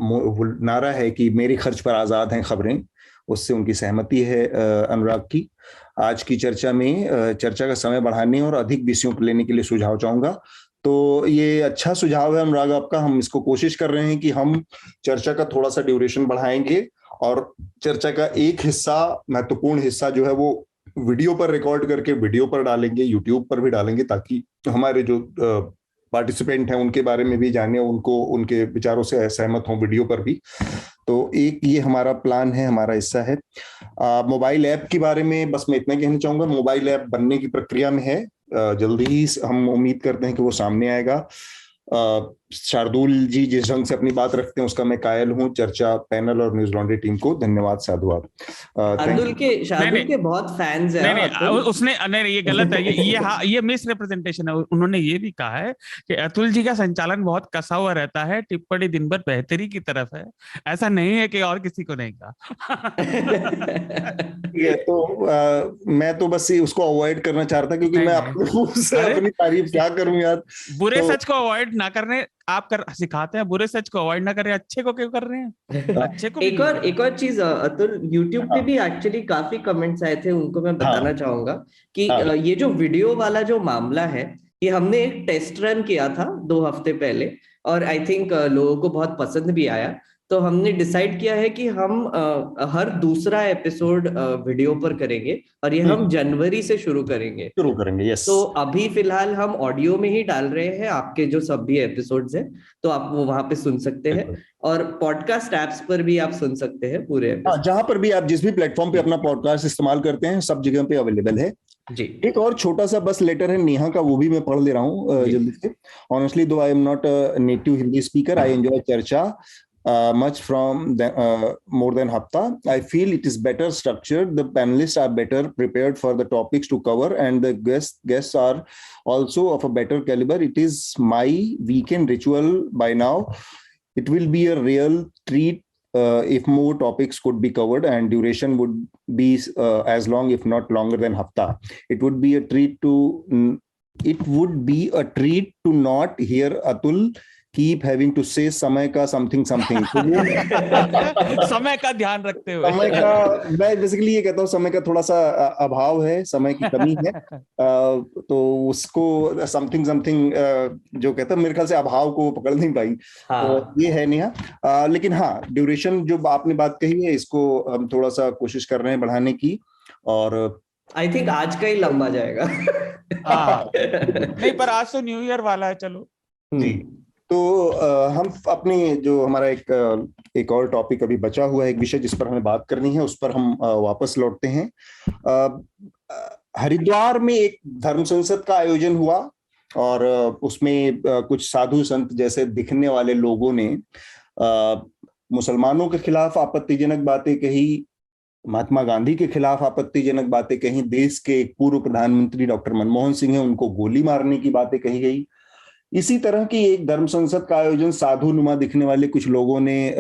नारा है कि मेरे खर्च पर आजाद हैं खबरें, उससे उनकी सहमति है अनुराग की। आज की चर्चा में चर्चा का समय बढ़ाने और अधिक विषयों पर लेने के लिए सुझाव चाहूंगा। तो ये अच्छा सुझाव है अनुराग आपका। हम इसको कोशिश कर रहे हैं कि हम चर्चा का थोड़ा सा ड्यूरेशन बढ़ाएंगे और चर्चा का एक हिस्सा, महत्वपूर्ण हिस्सा जो है वो वीडियो पर रिकॉर्ड करके वीडियो पर डालेंगे, यूट्यूब पर भी डालेंगे, ताकि हमारे जो पार्टिसिपेंट हैं उनके बारे में भी जाने, उनको उनके विचारों से सहमत हों वीडियो पर भी। तो एक ये हमारा प्लान है, हमारा हिस्सा है। मोबाइल ऐप के बारे में बस मैं इतना कहना चाहूंगा, मोबाइल ऐप बनने की प्रक्रिया में है, जल्दी ही हम उम्मीद करते हैं कि वो सामने आएगा। शार्दुल जी जिस ढंग से अपनी बात रखते हैं उसका मैं कायल हूं। चर्चा पैनल और न्यूज लॉन्ड्री टीम को धन्यवाद, साधुवाद। शार्दुल के बहुत फैंस हैं। नहीं, उसने नहीं, ये गलत है, ये मिस रिप्रेजेंटेशन है। उन्होंने ये भी कहा है कि अतुल जी का संचालन बहुत कसा हुआ रहता है, टिप्पणी दिन भर बेहतरी की तरफ है। ऐसा नहीं है कि और किसी को नहीं कहा। तो मैं तो बस उसको अवॉइड करना चाह रहा था, क्योंकि मैं अपनी तारीफ क्या करूं यार। बुरे सच को अवॉइड ना करने आप सिखाते हैं, बुरे सच को अवॉइड ना करें, अच्छे को क्यों कर रहे हैं? अच्छे को एक और चीज अतुल, YouTube पे भी एक्चुअली काफी कमेंट्स आए थे, उनको मैं बताना चाहूंगा कि ये जो वीडियो वाला जो मामला है, ये हमने एक टेस्ट रन किया था 2 हफ्ते पहले और आई थिंक लोगों को बहुत पसंद भी आया। तो हमने डिसाइड किया है कि हम हर दूसरा एपिसोड वीडियो पर करेंगे और ये हम जनवरी से शुरू करेंगे। यस। तो अभी फिलहाल हम ऑडियो में ही डाल रहे हैं आपके जो सब भी एपिसोड्स हैं, तो आप वो वहां पे सुन सकते हैं और पॉडकास्ट एप्स पर भी आप सुन सकते हैं पूरे एपिसोड। जहां पर भी आप जिस भी प्लेटफॉर्म पे अपना पॉडकास्ट इस्तेमाल करते हैं सब जगह पे अवेलेबल है जी। एक और छोटा सा बस लेटर है नेहा का, वो भी मैं पढ़ ले रहा हूँ जल्दी से। ऑनेस्टली दो I am not a native Hindi speaker, I enjoy चर्चा much from more than hafta. I feel it is better structured. The panelists are better prepared for the topics to cover, and the guests are also of a better caliber. It is my weekend ritual by now. It will be a real treat if more topics could be covered, and duration would be as long, if not longer than hafta. It would be a treat to not hear Atul keep having to say समय का something समय का ध्यान रखते हुए, समय का मैं बेसिकली ये कहता हूँ, समय का थोड़ा सा अभाव है, समय की कमी है। तो उसको something जो कहता है, मेरे ख्याल से अभाव को पकड़ नहीं पाई। तो ये है नेहा। लेकिन हाँ, ड्यूरेशन जो आपने बात कही है, इसको हम थोड़ा सा कोशिश कर रहे हैं बढ़ाने की, और आई थिंक आज का ही लंबा जाएगा। नहीं, पर आज तो न्यू ईयर वाला है। चलो जी, तो हम अपने जो हमारा एक और टॉपिक अभी बचा हुआ है, एक विषय जिस पर हमें बात करनी है, उस पर हम वापस लौटते हैं। हरिद्वार में एक धर्म संसद का आयोजन हुआ और उसमें कुछ साधु संत जैसे दिखने वाले लोगों ने मुसलमानों के खिलाफ आपत्तिजनक बातें कही, महात्मा गांधी के खिलाफ आपत्तिजनक बातें कही, देश के एक पूर्व प्रधानमंत्री डॉक्टर मनमोहन सिंह हैं, उनको गोली मारने की बातें कही गई। इसी तरह की एक धर्म संसद का आयोजन साधु नुमा दिखने वाले कुछ लोगों ने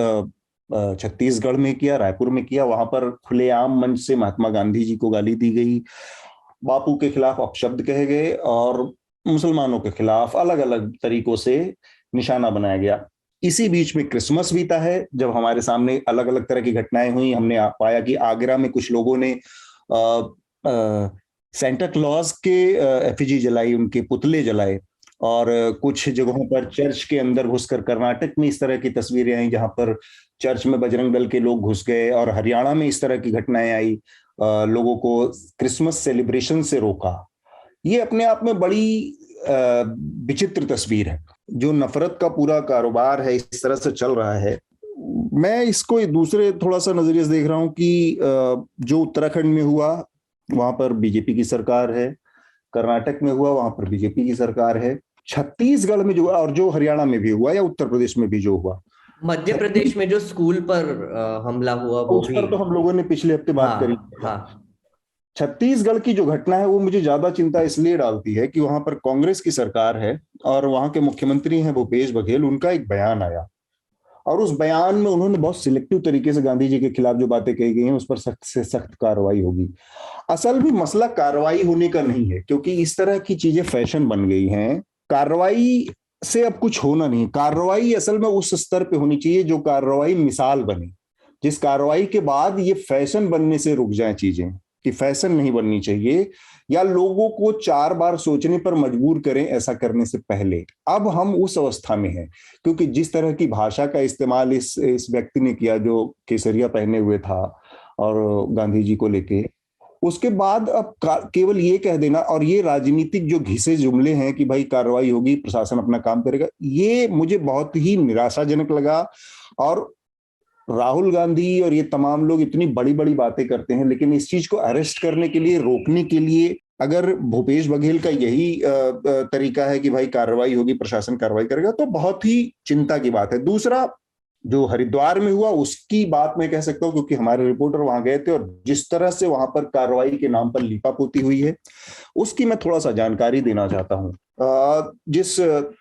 छत्तीसगढ़ में किया, रायपुर में किया। वहां पर खुलेआम मंच से महात्मा गांधी जी को गाली दी गई बापू के खिलाफ अपशब्द कहे गए और मुसलमानों के खिलाफ अलग अलग तरीकों से निशाना बनाया गया। इसी बीच में क्रिसमस बीता है, जब हमारे सामने अलग अलग तरह की घटनाएं हुई। हमने पाया कि आगरा में कुछ लोगों ने सेंटा क्लॉज के एफिजी जलाई, उनके पुतले जलाए, और कुछ जगहों पर चर्च के अंदर घुसकर, कर्नाटक में इस तरह की तस्वीरें आई जहां पर चर्च में बजरंग दल के लोग घुस गए, और हरियाणा में इस तरह की घटनाएं आई, लोगों को क्रिसमस सेलिब्रेशन से रोका। ये अपने आप में बड़ी विचित्र तस्वीर है। जो नफरत का पूरा कारोबार है इस तरह से चल रहा है, मैं इसको दूसरे थोड़ा सा नजरिए से देख रहा हूं कि जो उत्तराखंड में हुआ वहां पर बीजेपी की सरकार है, कर्नाटक में हुआ वहां पर बीजेपी की सरकार है, छत्तीसगढ़ में जो, और जो हरियाणा में भी हुआ या उत्तर प्रदेश में भी जो हुआ, मध्य प्रदेश में जो स्कूल पर हमला हुआ वो उस पर तो हम लोगों ने पिछले हफ्ते बात करी। हाँ। छत्तीसगढ़ की जो घटना है वो मुझे ज्यादा चिंता इसलिए डालती है कि वहां पर कांग्रेस की सरकार है और वहां के मुख्यमंत्री हैं भूपेश बघेल। उनका एक बयान आया और उस बयान में उन्होंने बहुत सिलेक्टिव तरीके से गांधी जी के खिलाफ जो बातें कही गई हैं उस पर सख्त से सख्त कार्रवाई होगी। असल में मसला कार्रवाई होने का नहीं है, क्योंकि इस तरह की चीजें फैशन बन गई हैं। कार्रवाई से अब कुछ होना नहीं। कार्रवाई असल में उस स्तर पे होनी चाहिए जो कार्रवाई मिसाल बने, जिस कार्रवाई के बाद ये फैशन बनने से रुक जाए चीजें, कि फैशन नहीं बननी चाहिए या लोगों को 4 बार सोचने पर मजबूर करें ऐसा करने से पहले। अब हम उस अवस्था में हैं, क्योंकि जिस तरह की भाषा का इस्तेमाल इस व्यक्ति ने किया जो केसरिया पहने हुए था और गांधी जी को लेके, उसके बाद अब केवल ये कह देना और ये राजनीतिक जो घिसे जुमले हैं कि भाई कार्रवाई होगी, प्रशासन अपना काम करेगा, ये मुझे बहुत ही निराशाजनक लगा। और राहुल गांधी और ये तमाम लोग इतनी बड़ी बड़ी बातें करते हैं, लेकिन इस चीज को अरेस्ट करने के लिए, रोकने के लिए, अगर भूपेश बघेल का यही तरीका है कि भाई कार्रवाई होगी, प्रशासन कार्रवाई करेगा, तो बहुत ही चिंता की बात है। दूसरा, जो हरिद्वार में हुआ उसकी बात मैं कह सकता हूं, क्योंकि हमारे रिपोर्टर वहां गए थे और जिस तरह से वहां पर कार्रवाई के नाम पर लीपापोती हुई है उसकी मैं थोड़ा सा जानकारी देना चाहता हूं। जिस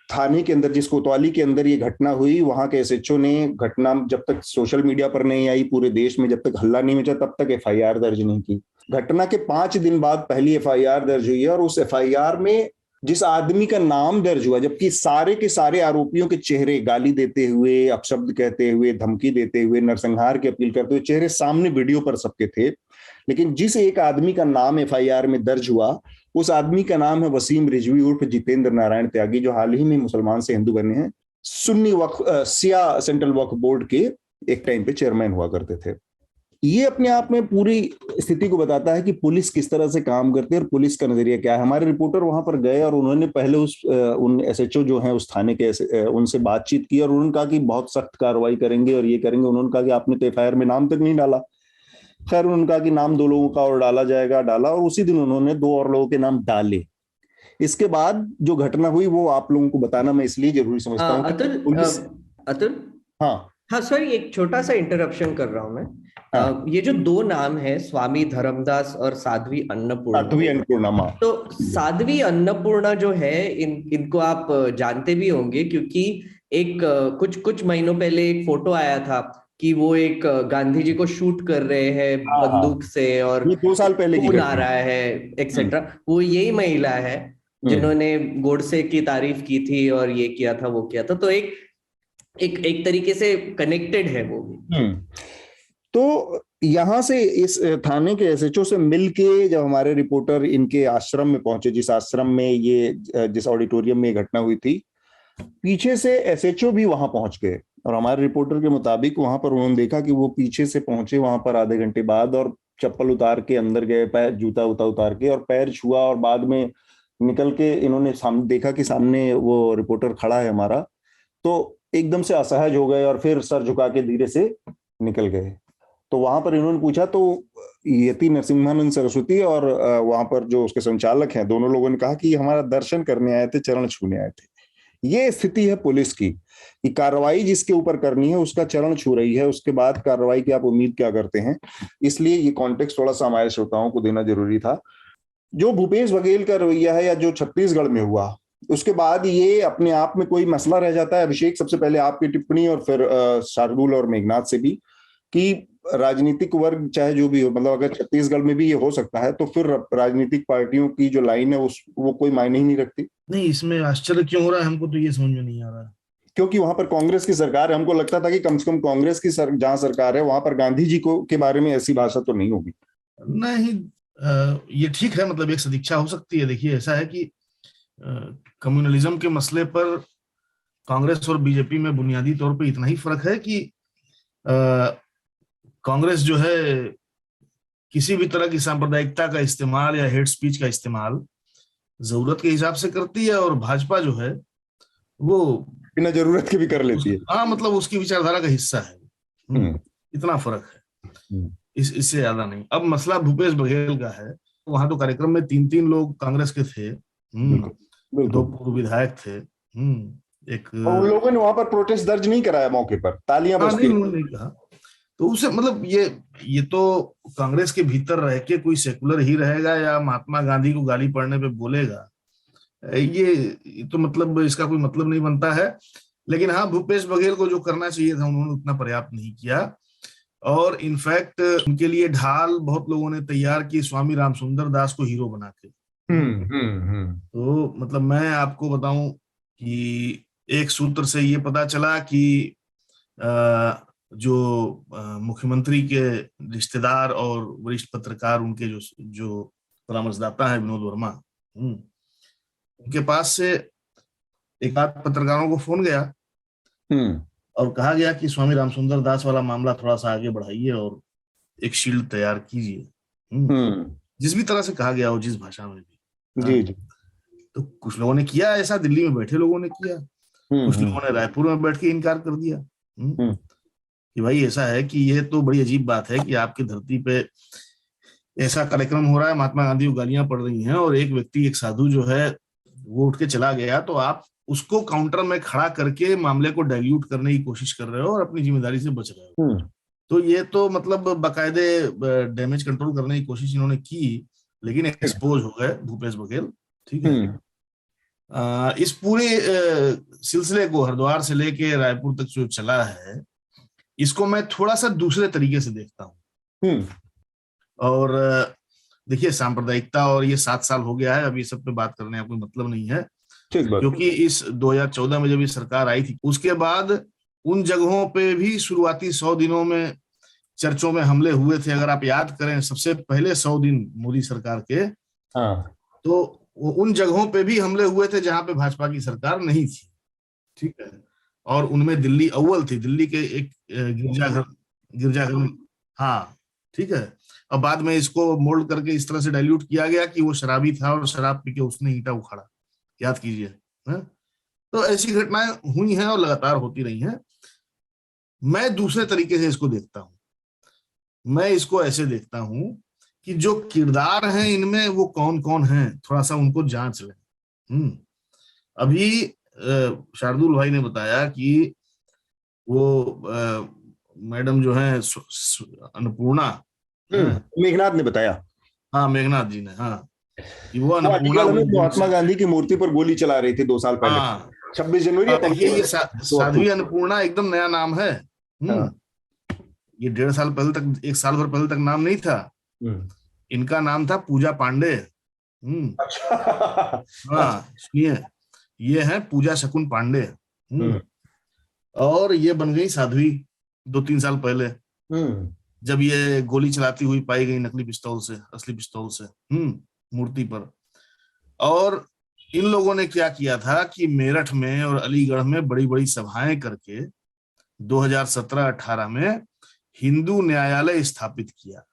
थाने के अंदर, जिस कोतवाली के अंदर ये घटना हुई, वहां के एसएचओ ने घटना जब तक सोशल मीडिया पर नहीं आई, पूरे देश में जब तक हल्ला नहीं मचा, तब तक एफआईआर दर्ज नहीं की। घटना के 5 दिन बाद पहली एफआईआर दर्ज हुई है और उस एफआईआर में जिस आदमी का नाम दर्ज हुआ, जबकि सारे के सारे आरोपियों के चेहरे गाली देते हुए, अपशब्द कहते हुए, धमकी देते हुए, नरसंहार की अपील करते हुए चेहरे सामने वीडियो पर सबके थे, लेकिन जिस एक आदमी का नाम एफआईआर में दर्ज हुआ उस आदमी का नाम है वसीम रिजवी उर्फ जितेंद्र नारायण त्यागी, जो हाल ही में मुसलमान से हिंदू बने हैं। सुन्नी वक्फ सिया सेंट्रल वक्फ बोर्ड के एक टाइम पे चेयरमैन हुआ करते थे। ये अपने आप में पूरी स्थिति को बताता है कि पुलिस किस तरह से काम करती है और पुलिस का नजरिया क्या है। हमारे रिपोर्टर वहां पर गए और उन्होंने पहले उन एसएचओ जो हैं उस थाने के उनसे बातचीत की और उन्होंने कहा कि बहुत सख्त कार्रवाई करेंगे और ये करेंगे। उन्होंने कहा कि आपने तो एफआईआर में नाम तक नहीं डाला। खैर, उन्होंने कहा कि नाम 2 लोगों का और डाला जाएगा, डाला, और उसी दिन उन्होंने 2 और लोगों के नाम डाले। इसके बाद जो घटना हुई वो आप लोगों को बताना मैं इसलिए जरूरी समझता हूँ। अतुल, हाँ सॉरी, एक छोटा सा इंटरप्शन कर रहा हूं मैं। ये जो 2 नाम है, स्वामी धर्मदास और साध्वी अन्नपूर्णा, तो साध्वी अन्नपूर्णा जो है, इनको आप जानते भी होंगे, क्योंकि एक कुछ महीनों पहले एक फोटो आया था कि वो एक गांधी जी को शूट कर रहे हैं बंदूक से और 2 साल पहले खून आ रहा है एक्सेट्रा। वो यही महिला है जिन्होंने गोडसे की तारीफ की थी और ये किया था, वो किया था। तो एक तरीके से कनेक्टेड है वो भी। तो यहां से इस थाने के एसएचओ से मिलके जब हमारे रिपोर्टर इनके आश्रम में पहुंचे, जिस आश्रम में ये, जिस ऑडिटोरियम में घटना हुई थी, पीछे से एसएचओ भी वहां पहुंच गए और हमारे रिपोर्टर के मुताबिक वहां पर उन्होंने देखा कि वो पीछे से पहुंचे वहां पर आधे घंटे बाद और चप्पल उतार के अंदर गए, पैर जूता उतार के और पैर छुआ और बाद में निकल के इन्होंने देखा कि सामने वो रिपोर्टर खड़ा है हमारा, तो एकदम से असहज हो गए और फिर सर झुका के धीरे से निकल गए। तो वहां पर इन्होंने पूछा तो यति नरसिम्हानंद सरस्वती और वहां पर जो उसके संचालक हैं, दोनों लोगों ने कहा कि हमारा दर्शन करने आए थे, चरण छूने आए थे। ये स्थिति है पुलिस की कि कार्रवाई जिसके ऊपर करनी है उसका चरण छू रही है, उसके बाद कार्रवाई की आप उम्मीद क्या करते हैं। इसलिए ये कॉन्टेक्स्ट थोड़ा सा हमारे श्रोताओं को देना जरूरी था। जो भूपेश बघेल का रवैया है या जो छत्तीसगढ़ में हुआ, उसके बाद ये अपने आप में कोई मसला रह जाता है। अभिषेक, सबसे पहले आपकी टिप्पणी और फिर शार्दुल और मेघनाथ से भी, कि राजनीतिक वर्ग चाहे जो भी हो, मतलब अगर छत्तीसगढ़ में भी ये हो सकता है तो फिर राजनीतिक पार्टियों की जो लाइन है वो कोई मायने ही नहीं रखती। नहीं, इसमें आश्चर्य क्यों हो रहा है, हमको तो ये समझ में नहीं आ रहा। क्योंकि वहां पर कांग्रेस की सरकार है, हमको लगता था कि कम से कम कांग्रेस की जहां सरकार है वहां पर गांधी जी को के बारे में ऐसी भाषा तो नहीं होगी। नहीं, ये ठीक है, मतलब एक सदिच्छा हो सकती है। देखिए, ऐसा है कि कम्युनलिज्म के मसले पर कांग्रेस और बीजेपी में बुनियादी तौर पे इतना ही फर्क है कि कांग्रेस जो है किसी भी तरह की सांप्रदायिकता का इस्तेमाल या हेट स्पीच का इस्तेमाल जरूरत के हिसाब से करती है, और भाजपा जो है वो बिना जरूरत के भी कर लेती है। हाँ, मतलब उसकी विचारधारा का हिस्सा है। इतना फर्क है, इससे ज्यादा नहीं। अब मसला भूपेश बघेल का है। वहां तो कार्यक्रम में 3 लोग कांग्रेस के थे, 2 पूर्व विधायक थे। एक उन लोगों ने वहां पर प्रोटेस्ट दर्ज नहीं कराया, मौके पर तालियां बजती। नहीं कहा तो उसे, मतलब ये तो कांग्रेस के भीतर रह के कोई सेकुलर ही रहेगा या महात्मा गांधी को गाली पड़ने पे बोलेगा, ये तो मतलब इसका कोई मतलब नहीं बनता है। लेकिन हाँ, भूपेश बघेल को जो करना चाहिए था उन्होंने उतना पर्याप्त नहीं किया, और इनफैक्ट उनके लिए ढाल बहुत लोगों ने तैयार की, स्वामी रामसुंदर दास को हीरो बना के। तो मतलब मैं आपको बताऊं कि एक सूत्र से ये पता चला कि जो मुख्यमंत्री के रिश्तेदार और वरिष्ठ पत्रकार, उनके जो परामर्शदाता है विनोद वर्मा, उनके पास से एक आध पत्रकारों को फोन गया और कहा गया कि स्वामी रामसुंदर दास वाला मामला थोड़ा सा आगे बढ़ाइए और एक शील्ड तैयार कीजिए। जिस भी तरह से कहा गया हो, जिस भाषा में भी। जी। तो कुछ लोगों ने किया ऐसा, दिल्ली में बैठे लोगों ने किया, कुछ लोगों ने रायपुर में बैठ के इनकार कर दिया कि भाई ऐसा है कि ये तो बड़ी अजीब बात है कि आपकी धरती पे ऐसा कार्यक्रम हो रहा है, महात्मा गांधी को गालियां पड़ रही हैं, और एक व्यक्ति, एक साधु जो है वो उठ के चला गया, तो आप उसको काउंटर में खड़ा करके मामले को डाइल्यूट करने की कोशिश कर रहे हो और अपनी जिम्मेदारी से बच रहे हो। तो ये तो मतलब बाकायदे डैमेज कंट्रोल करने की कोशिश इन्होंने की, लेकिन एक्सपोज हो गए भूपेश बघेल। ठीक है। इस पूरे सिलसिले को हरिद्वार से लेके रायपुर तक जो चला है, इसको मैं थोड़ा सा दूसरे तरीके से देखता हूँ। और देखिए, सांप्रदायिकता और ये 7 साल हो गया है, अभी सब पे बात करने का कोई मतलब नहीं है, क्योंकि इस 2014 में जब ये सरकार आई थी, उसके बाद उन जगहों पे भी शुरुआती 100 दिनों में चर्चों में हमले हुए थे। अगर आप याद करें, सबसे पहले 100 दिन मोदी सरकार के, तो उन जगहों पे भी हमले हुए थे जहां पे भाजपा की सरकार नहीं थी। ठीक है। और उनमें दिल्ली अव्वल थी, दिल्ली के एक गिरजाघर में। हाँ, ठीक है। और बाद में इसको मोल्ड करके इस तरह से डाइल्यूट किया गया कि वो शराबी था और शराब पी के उसने ईंटा उखाड़ा, याद कीजिए। तो ऐसी घटनाएं हुई हैं और लगातार होती रही हैं। मैं दूसरे तरीके से इसको देखता हूं। मैं इसको ऐसे देखता हूं कि जो किरदार हैं इनमें वो कौन कौन हैं, थोड़ा सा उनको जांच लें। अभी शार्दुल भाई ने बताया कि वो मैडम जो है अन्नपूर्णा, मेघनाथ ने बताया। हाँ, मेघनाथ जी ने, हाँ, कि वो अन्नपूर्णा महात्मा गांधी की मूर्ति पर गोली चला रही थी 2 साल पहले। हाँ, 26 जनवरी। ये साध्वी अन्नपूर्णा एकदम नया नाम है। ये 1.5 साल पहले तक, 1 साल भर पहले तक नाम नहीं था। इनका नाम था पूजा पांडे। हाँ, सुनिए, ये है पूजा शकुन पांडे। और ये बन गई साध्वी 2-3 साल पहले, जब ये गोली चलाती हुई पाई गई नकली पिस्तौल से, असली पिस्तौल से मूर्ति पर। और इन लोगों ने क्या किया था कि मेरठ में और अलीगढ़ में बड़ी बड़ी सभाएं करके 2017-18 में हिंदू न्यायालय स्थापित किया।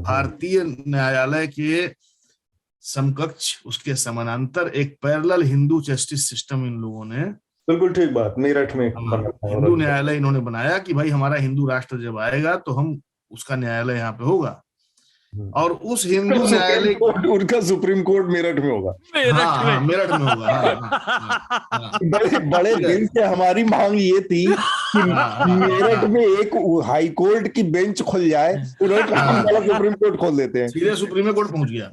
भारतीय न्यायालय के समकक्ष, उसके समानांतर एक parallel Hindu justice system in लोगों ने, बिल्कुल ठीक बात, मेरठ में हिंदू न्यायालय इन्होंने बनाया कि भाई हमारा हिंदू राष्ट्र जब आएगा तो हम उसका न्यायालय यहाँ पे होगा। और उस हिंदू न्यायालय, उनका सुप्रीम कोर्ट मेरठ में होगा। मेरठ में होगा। बड़े दिन से हमारी मांग ये थी मेरठ में एक हाई कोर्ट की बेंच खुल जाए, उन्होंने वाला सुप्रीम कोर्ट खोल देते हैं। सीधे सुप्रीम कोर्ट पहुंच गया।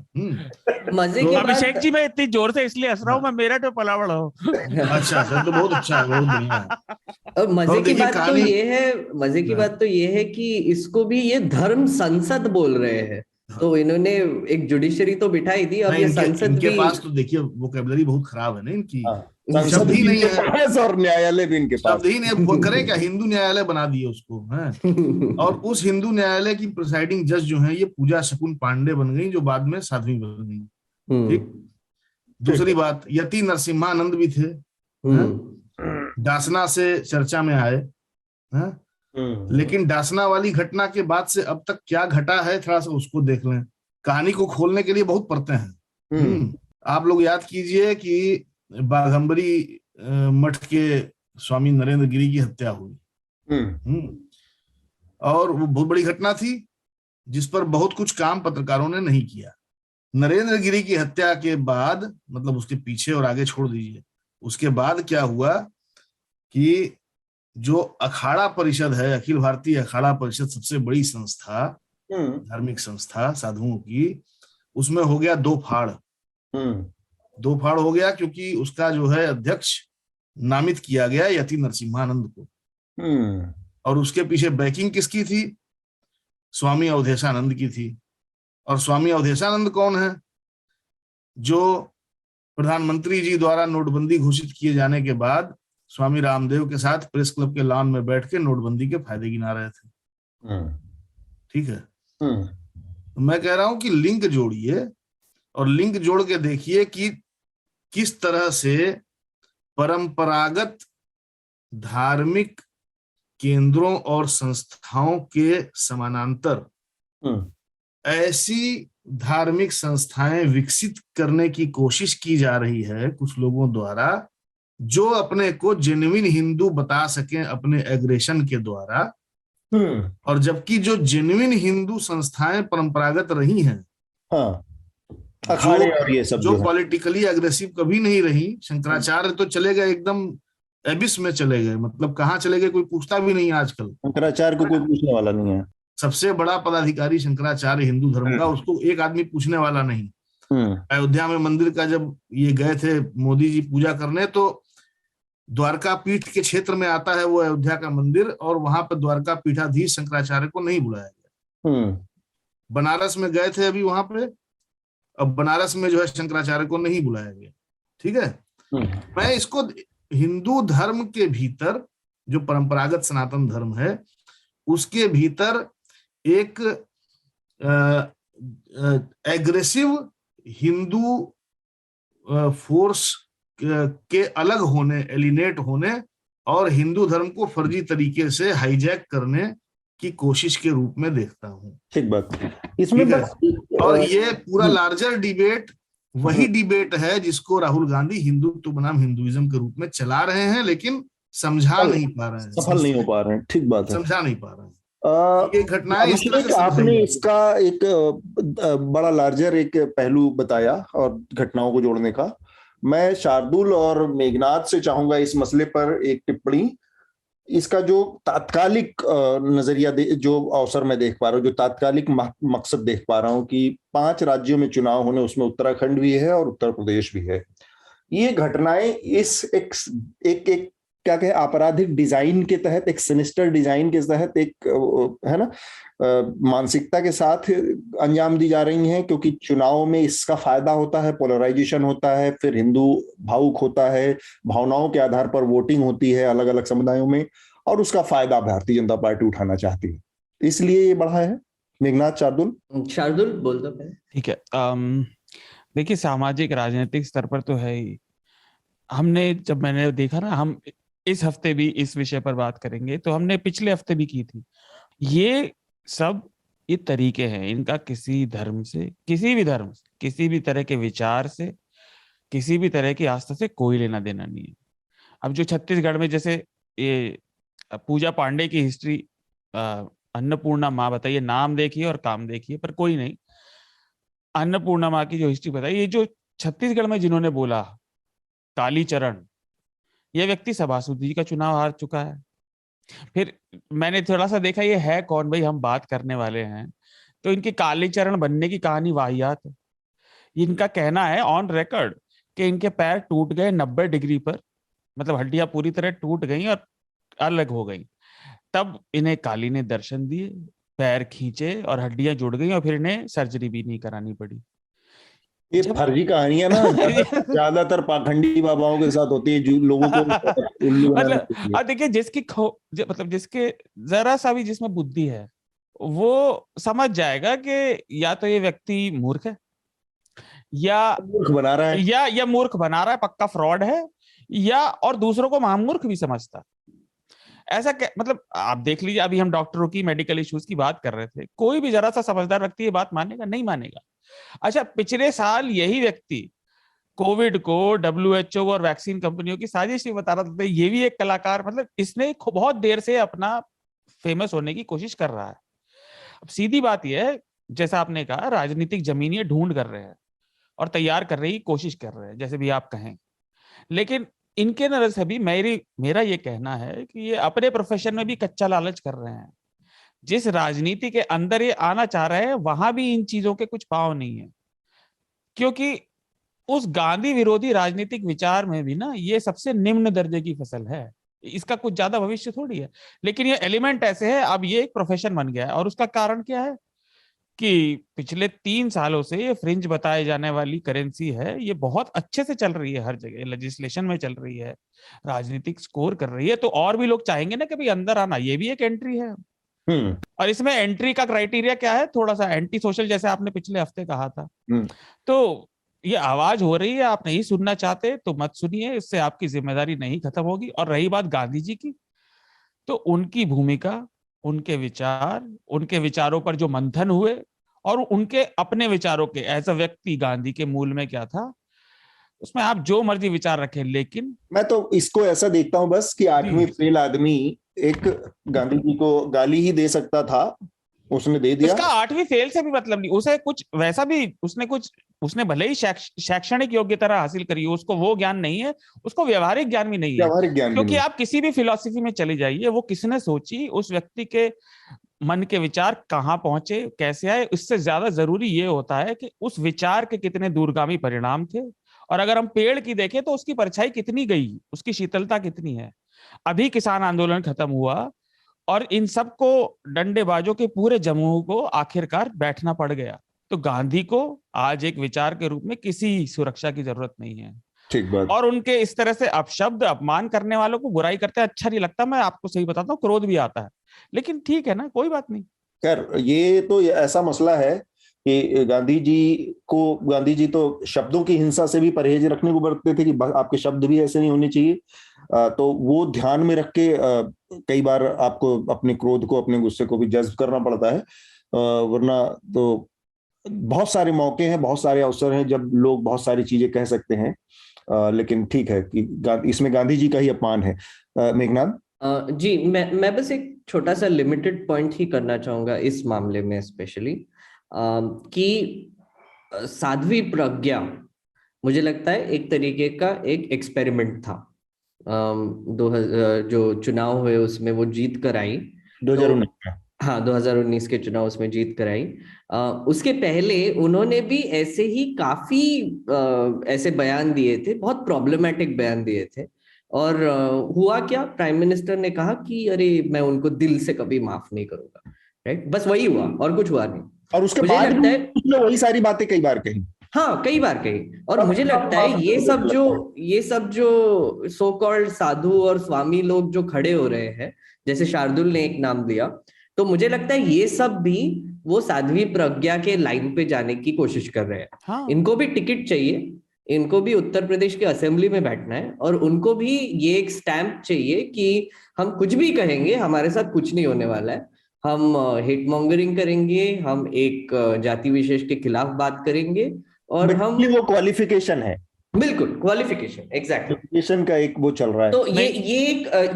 मजे की अभिषेक बात जी, मैं इतनी जोर से इसलिए हंस रहा हूँ, मैं मेरठ में पला बड़ा हूँ। अच्छा तो बहुत अच्छा है, बहुत बढ़िया है। और मजे और की देखिए बात तो कहानी- ये है, मजे की बात तो ये है कि इसको भी ये धर्म संसद बोल रहे हैं। तो इन्होंने एक जुडिशरी तो बिठाई थी, अब नहीं, ये संसद इनके भी। पास तो देखिए वोकेबलरी बहुत खराब है ना इनकी। संसद शब्द ही भी नहीं इनके है, पास और न्यायालय भी इनके पास। शब्द ही नहीं है। वो करे क्या, हिंदू न्यायालय बना दिए उसको है। और उस हिंदू न्यायालय की प्रिसाइडिंग जज जो है ये पूजा शकुन पांडे बन गई, जो बाद में साध्वी बन गई। ठीक। दूसरी बात, यति नरसिम्हानंद भी थे, डासना से चर्चा में आए हैं। लेकिन डासना वाली घटना के बाद से अब तक क्या घटा है, थोड़ा सा उसको देख लें। कहानी को खोलने के लिए बहुत परतें हैं। आप लोग याद कीजिए कि बाघंबरी मठ के स्वामी नरेंद्र गिरी की हत्या हुई। और वो बहुत बड़ी घटना थी जिस पर बहुत कुछ काम पत्रकारों ने नहीं किया। नरेंद्र गिरी की हत्या के बाद, मतलब उसके पीछे और आगे छोड़ दीजिए, उसके बाद क्या हुआ कि जो अखाड़ा परिषद है, अखिल भारतीय अखाड़ा परिषद, सबसे बड़ी संस्था, धार्मिक संस्था साधुओं की, उसमें हो गया दो फाड़। दो फाड़ हो गया क्योंकि उसका जो है अध्यक्ष नामित किया गया यति नरसिम्हानंद को। और उसके पीछे बैकिंग किसकी थी? स्वामी अवधेशानंद की थी। और स्वामी अवधेशानंद कौन है? जो प्रधानमंत्री जी द्वारा नोटबंदी घोषित किए जाने के बाद स्वामी रामदेव के साथ प्रेस क्लब के लॉन में बैठ के नोटबंदी के फायदे गिना रहे थे। ठीक है। तो मैं कह रहा हूं कि लिंक जोड़िए और लिंक जोड़ के देखिए कि किस तरह से परंपरागत धार्मिक केंद्रों और संस्थाओं के समानांतर ऐसी धार्मिक संस्थाएं विकसित करने की कोशिश की जा रही है कुछ लोगों द्वारा, जो अपने को जेन्युइन हिंदू बता सकें अपने एग्रेशन के द्वारा। और जबकि जो जेन्युइन हिंदू संस्थाएं परंपरागत रही हैं, अखाड़े और ये सब जो पॉलिटिकली एग्रेसिव कभी नहीं रही, शंकराचार्य तो चले गए एकदम एबिस में चले गए, मतलब कहाँ चले गए कोई पूछता भी नहीं आजकल। शंकराचार्य को कोई पूछने वाला नहीं है। सबसे बड़ा पदाधिकारी शंकराचार्य हिंदू धर्म का, उसको एक आदमी पूछने वाला नहीं। अयोध्या में मंदिर का जब ये गए थे मोदी जी पूजा करने, तो द्वारका पीठ के क्षेत्र में आता है वो अयोध्या का मंदिर, और वहां पर द्वारका पीठाधीश शंकराचार्य को नहीं बुलाया गया। बनारस में गए थे अभी वहां पे, अब बनारस में जो है शंकराचार्य को नहीं बुलाया गया। ठीक है। मैं इसको हिंदू धर्म के भीतर, जो परंपरागत सनातन धर्म है, उसके भीतर एक एग्रेसिव हिंदू फोर्स के अलग होने, एलिनेट होने और हिंदू धर्म को फर्जी तरीके से हाईजैक करने की कोशिश के रूप में देखता हूँ। ठीक बात। इसमें बस और ये पूरा लार्जर डिबेट वही डिबेट है जिसको राहुल गांधी हिंदुत्व बनाम हिंदुइज्म के रूप में चला रहे हैं, लेकिन समझा नहीं पा रहे हैं, सफल नहीं हो पा रहे हैं। ठीक बात है, समझा नहीं पा रहे हैं। ये घटनाएं इस तरह अभिषेक, से आपने इसका एक बड़ा लार्जर एक पहलू बताया और घटनाओं को जोड़ने का। मैं शार्दुल और मेघनाथ से चाहूंगा इस मसले पर एक टिप्पणी। इसका जो तात्कालिक नजरिया जो अवसर मैं देख पा रहा हूँ, जो तात्कालिक मकसद देख पा रहा हूँ कि 5 राज्यों में चुनाव होने, उसमें उत्तराखंड भी है और उत्तर प्रदेश भी है। ये घटनाएं इस एक क्या कहे आपराधिक डिजाइन के तहत, एक सिनिस्टर डिजाइन के तहत, एक है ना मानसिकता के साथ अंजाम दी जा रही हैं, क्योंकि चुनाव में इसका फायदा होता है, पोलराइजेशन होता है, फिर हिंदू भावुक होता है, भावनाओं के आधार पर वोटिंग होती है अलग अलग समुदायों में, और उसका फायदा भारतीय जनता पार्टी उठाना चाहती है, इसलिए ये बढ़ा है। मेघनाथ, शार्दुल बोल दो पहले। ठीक है। देखिए, सामाजिक राजनीतिक स्तर पर तो है ही। हमने जब मैंने देखा ना, हम इस हफ्ते भी इस विषय पर बात करेंगे, तो हमने पिछले हफ्ते भी की थी। ये सब ये तरीके हैं, इनका किसी धर्म से, किसी भी धर्म से, किसी भी तरह के विचार से, किसी भी तरह की आस्था से कोई लेना देना नहीं है। अब जो छत्तीसगढ़ में जैसे ये पूजा पांडे की हिस्ट्री, अन्नपूर्णा माँ बताइए, नाम देखिए और काम देखिए, पर कोई नहीं। अन्नपूर्णा माँ की जो हिस्ट्री बताई, ये जो छत्तीसगढ़ में जिन्होंने बोला कालीचरण, यह व्यक्ति सभासद जी का चुनाव हार चुका है। फिर मैंने थोड़ा सा देखा ये है कौन भाई, हम बात करने वाले हैं, तो इनकी कालीचरण बनने की कहानी वाहियात है। इनका कहना है ऑन रिकॉर्ड कि इनके पैर टूट गए 90 डिग्री पर, मतलब हड्डियां पूरी तरह टूट गई और अलग हो गई। तब इन्हें काली ने दर्शन दिए, पैर खींचे और हड्डियां जुड़ गई और फिर इन्हें सर्जरी भी नहीं करानी पड़ी। ये फर्जी कहानियां ना ज्यादातर पाखंडी बाबाओं के साथ होती है, जो लोगों को उल्लू बनाने के लिए। अब देखिए मतलब जिसके जरा सा भी जिसमें बुद्धि है वो समझ जाएगा कि या तो ये व्यक्ति मूर्ख है, या मूर्ख बना रहा है, या मूर्ख बना रहा है, पक्का फ्रॉड है, या और दूसरों को महामूर्ख भी समझता। ऐसा मतलब आप देख लीजिए, अभी हम डॉक्टरों की मेडिकल इश्यूज की बात कर रहे थे, कोई भी जरा सा समझदार व्यक्ति ये बात मानेगा? नहीं मानेगा। अच्छा, पिछले साल यही व्यक्ति कोविड को WHO और वैक्सीन कंपनियों की साजिश भी बता रहा था। ये भी एक कलाकार, मतलब इसने बहुत देर से अपना फेमस होने की कोशिश कर रहा है। अब सीधी बात यह है, जैसा आपने कहा, राजनीतिक जमीन ये ढूंढ कर रहे हैं और तैयार करने की कोशिश कर रहे हैं, जैसे भी आप कहें। लेकिन इनके नजर से भी मेरा ये कहना है कि ये अपने प्रोफेशन में भी कच्चा लालच कर रहे हैं। जिस राजनीति के अंदर ये आना चाह रहे हैं वहां भी इन चीजों के कुछ पाव नहीं है, क्योंकि उस गांधी विरोधी राजनीतिक विचार में भी ना ये सबसे निम्न दर्जे की फसल है, इसका कुछ ज्यादा भविष्य थोड़ी है। लेकिन ये एलिमेंट ऐसे है, अब ये एक प्रोफेशन बन गया है। और उसका कारण क्या है कि पिछले 3 सालों से ये फ्रिंज बताए जाने वाली करेंसी है, ये बहुत अच्छे से चल रही है, हर जगह लेजिस्लेशन में चल रही है, राजनीतिक स्कोर कर रही है। तो और भी लोग चाहेंगे ना कि भाई अंदर आना, ये भी एक एंट्री है। और इसमें एंट्री का क्राइटेरिया क्या है? थोड़ा सा एंटी सोशल, जैसे आपने पिछले हफ्ते कहा था। तो ये आवाज हो रही है, आप नहीं सुनना चाहते तो मत सुनिए, इससे आपकी जिम्मेदारी नहीं खत्म होगी। और रही बात गांधी जी की, तो उनकी भूमिका, उनके विचार, उनके विचारों पर जो मंथन हुए और उनके अपने विचारों के एज अ व्यक्ति गांधी के मूल में क्या था, उसमें आप जो मर्जी विचार रखें। लेकिन मैं तो इसको ऐसा देखता हूं बस कि 8वीं फेल आदमी एक गांधी जी को गाली ही दे सकता था, उसने दे दिया। उसका 8वीं फेल से भी मतलब नहीं, उसे कुछ वैसा भी उसने भले ही शैक्षणिक योग्यता हासिल करी, उसको वो ज्ञान नहीं है, उसको व्यवहारिक ज्ञान भी नहीं है। व्यवहारिक ज्ञान क्योंकि आप किसी भी फिलॉसफी में चले जाइए, वो किसने सोची, उस व्यक्ति के मन के विचार कहाँ पहुंचे, कैसे आए, इससे ज्यादा जरूरी ये होता है कि उस विचार के कितने दूरगामी परिणाम थे। और अगर हम पेड़ की देखें तो उसकी परछाई कितनी गई, उसकी शीतलता कितनी है। अभी किसान आंदोलन खत्म हुआ और इन सबको, डंडेबाजों के पूरे जमूह को आखिरकार बैठना पड़ गया। तो गांधी को आज एक विचार के रूप में किसी सुरक्षा की जरूरत नहीं है। ठीक बात। और उनके इस तरह से अपशब्द, अपमान करने वालों को बुराई करते हैं अच्छा नहीं लगता, मैं आपको सही बताता हूँ, क्रोध भी आता है। लेकिन ठीक है ना, कोई बात नहीं। खैर, ये तो ऐसा मसला है कि गांधी जी तो शब्दों की हिंसा से भी परहेज रखने को बरतते थे कि आपके शब्द भी ऐसे नहीं होने चाहिए। तो वो ध्यान में रख के कई बार आपको अपने क्रोध को, अपने गुस्से को भी जज्ब करना पड़ता है, वरना तो बहुत सारे मौके हैं, बहुत सारे अवसर हैं जब लोग बहुत सारी चीजें कह सकते हैं। लेकिन ठीक है कि इसमें गांधी जी का ही अपमान है। मेघनाथ जी, मैं बस एक छोटा सा लिमिटेड पॉइंट ही करना चाहूंगा इस मामले में, स्पेशली कि साध्वी प्रज्ञा मुझे लगता है एक तरीके का एक एक्सपेरिमेंट था। जो चुनाव हुए उसमें वो जीत कर आई 2019 का। हाँ, 2019 के चुनाव उसमें जीत कर आई। उसके पहले उन्होंने भी ऐसे ही काफी ऐसे बयान दिए थे, बहुत प्रॉब्लमेटिक बयान दिए थे। और हुआ क्या, प्राइम मिनिस्टर ने कहा कि अरे मैं उनको दिल से कभी माफ नहीं करूंगा, राइट? बस वही हुआ और कुछ हुआ नहीं। और उसके बाद लगता है उसने वही सारी बातें कई बार कही। हाँ, कई बार कही। और मुझे लगता है ये सब जो सो कॉल्ड साधु और स्वामी लोग जो खड़े हो रहे हैं, जैसे शार्दुल ने एक नाम दिया, तो मुझे लगता है ये सब भी वो साध्वी प्रज्ञा के लाइन पे जाने की कोशिश कर रहे हैं। हाँ। इनको भी टिकट चाहिए, इनको भी उत्तर प्रदेश के असेंबली में बैठना है, और उनको भी ये एक स्टैंप चाहिए कि हम कुछ भी कहेंगे, हमारे साथ कुछ नहीं होने वाला है। हम हेट मॉन्गरिंग करेंगे, हम एक जाति विशेष के खिलाफ बात करेंगे, और हम वो क्वालिफिकेशन है, बिल्कुल क्वालिफिकेशन, एग्जैक्टली का एक वो चल रहा है। तो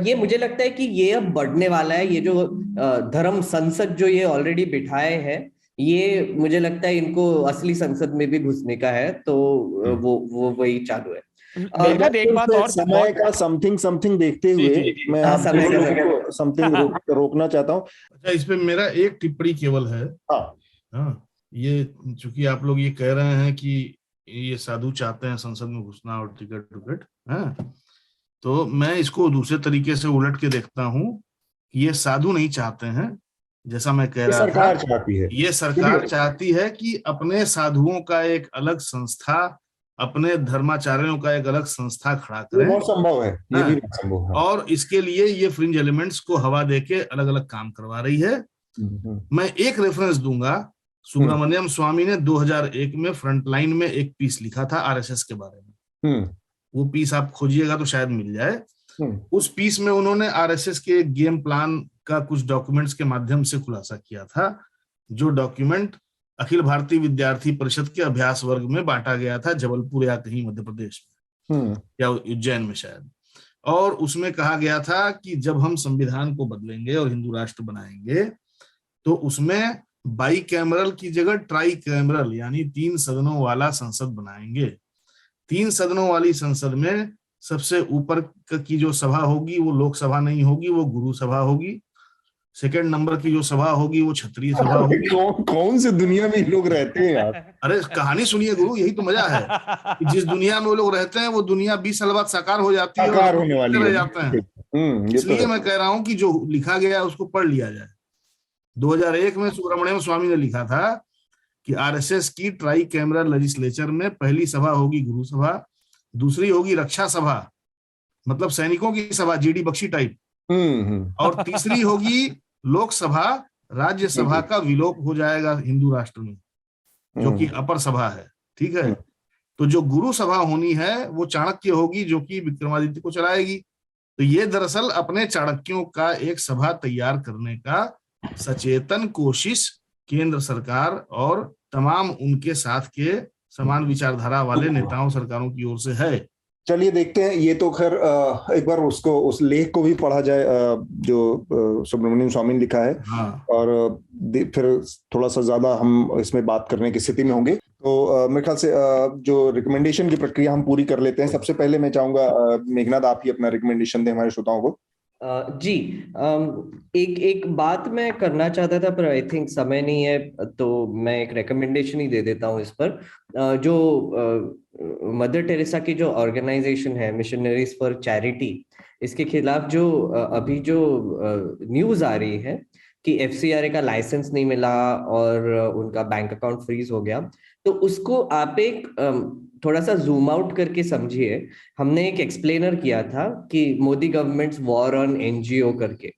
ये मुझे लगता है कि ये अब बढ़ने वाला है। ये जो धर्म संसद जो ये ऑलरेडी बिठाए हैं, ये मुझे लगता है इनको असली संसद में भी घुसने का है, तो वो वही चालू है। मेघनाथ एक बात और समय का समथिंग देखते जी, हुए जी। मैं हाँ, आप समय दोनों का लोगों को समथिंग रोकना चाहता हूँ। अच्छा, इस पे मेरा एक टिप्पणी केवल है। हाँ, हाँ, ये चूंकि आप लोग ये कह रहे हैं कि ये साधु चाहते हैं संसद में घुसना और टिकट हाँ, तो मैं इसको दूसरे तरीके से उलट के देखता हूँ कि ये साधु नहीं चाहते हैं, जैसा मैं कह ये रहा था। सरकार चाहती है, ये सरकार चाहती है कि अपने साधुओं का एक अलग संस्था, अपने धर्माचार्यों का एक अलग संस्था खड़ा ये करें। बहुत संभव है, ये भी हाँ, बहुत संभव है। और इसके लिए ये फ्रिंज एलिमेंट्स को हवा देके अलग अलग काम करवा रही है। मैं एक रेफरेंस दूंगा, सुब्रमण्यम स्वामी ने 2001 में फ्रंटलाइन में एक पीस लिखा था आरएसएस के बारे में। वो पीस आप खोजिएगा तो शायद मिल जाए। उस पीस में उन्होंने आरएसएस के गेम प्लान का कुछ डॉक्यूमेंट्स के माध्यम से खुलासा किया था, जो डॉक्यूमेंट अखिल भारतीय विद्यार्थी परिषद के अभ्यास वर्ग में बांटा गया था, जबलपुर या कहीं मध्य प्रदेश में या उज्जैन में शायद। और उसमें कहा गया था कि जब हम संविधान को बदलेंगे और हिंदू राष्ट्र बनाएंगे तो उसमें बाई कैमरल की जगह ट्राई कैमरल यानी 3 सदनों वाला संसद बनाएंगे। 3 सदनों वाली संसद में सबसे ऊपर की जो सभा होगी वो लोकसभा नहीं होगी, वो गुरु सभा होगी। सेकंड नंबर की जो सभा होगी वो क्षत्रिय सभा होगी। कौन से दुनिया में लोग रहते हैं यार? अरे कहानी सुनिए गुरु, यही तो मजा है कि जिस दुनिया में वो लोग रहते हैं वो दुनिया 20 साल बाद साकार हो जाती है, साकार होने वाली है। जाते हैं। इसलिए मैं कह रहा हूं कि जो लिखा गया उसको पढ़ लिया जाए। 2001 में सुब्रमण्यम स्वामी ने लिखा था कि आरएसएस की ट्राई कैमरल लेजिस्लेचर में पहली सभा होगी गुरु सभा, दूसरी होगी रक्षा सभा मतलब सैनिकों की सभा, जीडी बख्शी टाइप, और तीसरी होगी लोकसभा, राज्यसभा का विलोप हो जाएगा हिंदू राष्ट्र में, जो कि अपर सभा है। ठीक है, तो जो गुरु सभा होनी है वो चाणक्य होगी, जो कि विक्रमादित्य को चलाएगी। तो ये दरअसल अपने चाणक्यों का एक सभा तैयार करने का सचेतन कोशिश केंद्र सरकार और तमाम उनके साथ के समान विचारधारा वाले नेताओं सरकारों की ओर से है। चलिए देखते हैं। ये तो खैर एक बार उसको उस लेख को भी पढ़ा जाए जो सुब्रमण्यम स्वामी ने लिखा है। हाँ। और फिर थोड़ा सा ज्यादा हम इसमें बात करने की स्थिति में होंगे। तो मेरे ख्याल से जो रिकमेंडेशन की प्रक्रिया हम पूरी कर लेते हैं। सबसे पहले मैं चाहूंगा मेघनाथ आप ही अपना रिकमेंडेशन दें हमारे श्रोताओं को। जी, एक बात मैं करना चाहता था पर आई थिंक समय नहीं है, तो मैं एक रिकमेंडेशन ही दे देता हूँ इस पर। जो मदर टेरेसा की जो ऑर्गेनाइजेशन है मिशनरीज फॉर चैरिटी, इसके खिलाफ जो अभी जो न्यूज आ रही है कि एफसीआरए का लाइसेंस नहीं मिला और उनका बैंक अकाउंट फ्रीज हो गया, तो उसको आप एक थोड़ा सा जूम आउट करके समझिए। हमने एक एक्सप्लेनर किया था कि Modi governments war on NGO करके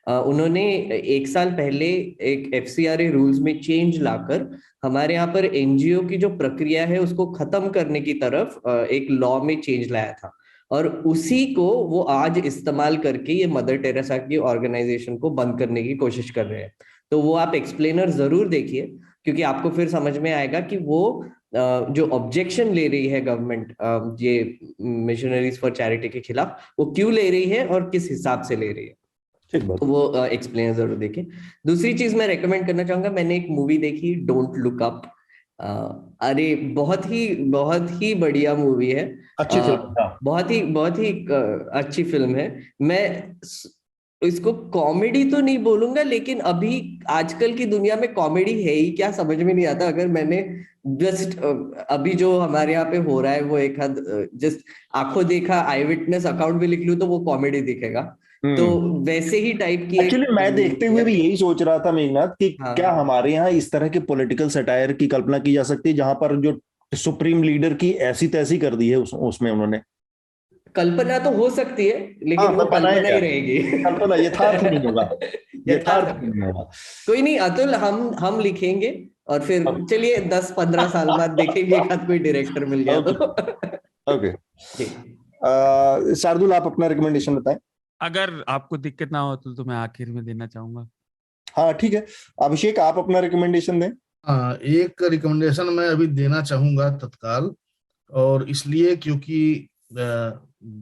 उन्होंने 1 साल पहले एक एफसीआरए रूल्स में चेंज लाकर हमारे यहाँ पर एनजीओ की जो प्रक्रिया है उसको खत्म करने की तरफ एक लॉ में चेंज लाया था, और उसी को वो आज इस्तेमाल करके ये मदर टेरेसा की ऑर्गेनाइजेशन को बंद करने की कोशिश कर रहे हैं। तो वो आप एक्सप्लेनर जरूर देखिए, क्योंकि आपको फिर समझ में आएगा कि वो जो ऑब्जेक्शन ले रही है गवर्नमेंट ये मिशनरीज फॉर चैरिटी के खिलाफ, वो क्यों ले रही है और किस हिसाब से ले रही है। तो वो एक्सप्लेन जरूर देखें। दूसरी चीज मैं रेकमेंड करना चाहूंगा, मैंने एक मूवी देखी डोंट लुक अप। अरे बहुत ही बढ़िया मूवी है, अच्छी फिल्म, बहुत ही अच्छी फिल्म है। मैं इसको कॉमेडी तो नहीं बोलूंगा, लेकिन अभी आजकल की दुनिया में कॉमेडी है ही क्या समझ में नहीं आता। अगर मैंने जस्ट अभी जो हमारे यहाँ पे हो रहा है वो एक हद जस्ट आंखों देखा आई विटनेस अकाउंट भी लिख लूं तो वो कॉमेडी दिखेगा। तो वैसे ही टाइप की एक्चुअली मैं देखते हुए भी यही सोच रहा था मेघनाथ कि क्या हमारे यहाँ इस तरह के पॉलिटिकल सटायर की कल्पना की जा सकती है जहां पर जो सुप्रीम लीडर की ऐसी तैसी कर दी है उसमें उन्होंने। कल्पना तो हो सकती है लेकिन वो कल्पना ही रहेगी, कल्पना यथार्थ नहीं होगा। यथार्थ नहीं होगा। कोई नहीं अतुल, हम लिखेंगे और फिर चलिए 10-15 साल बाद देखेंगे कोई डायरेक्टर मिल गया तो। ओके, शार्दुल आप अपना रिकमेंडेशन बताएं। अगर आपको दिक्कत ना हो तो मैं आखिर में देना चाहूंगा। हाँ ठीक है, अभिषेक आप अपना रिकमेंडेशन दें। हाँ, एक रिकमेंडेशन मैं अभी देना चाहूंगा तत्काल, और इसलिए क्योंकि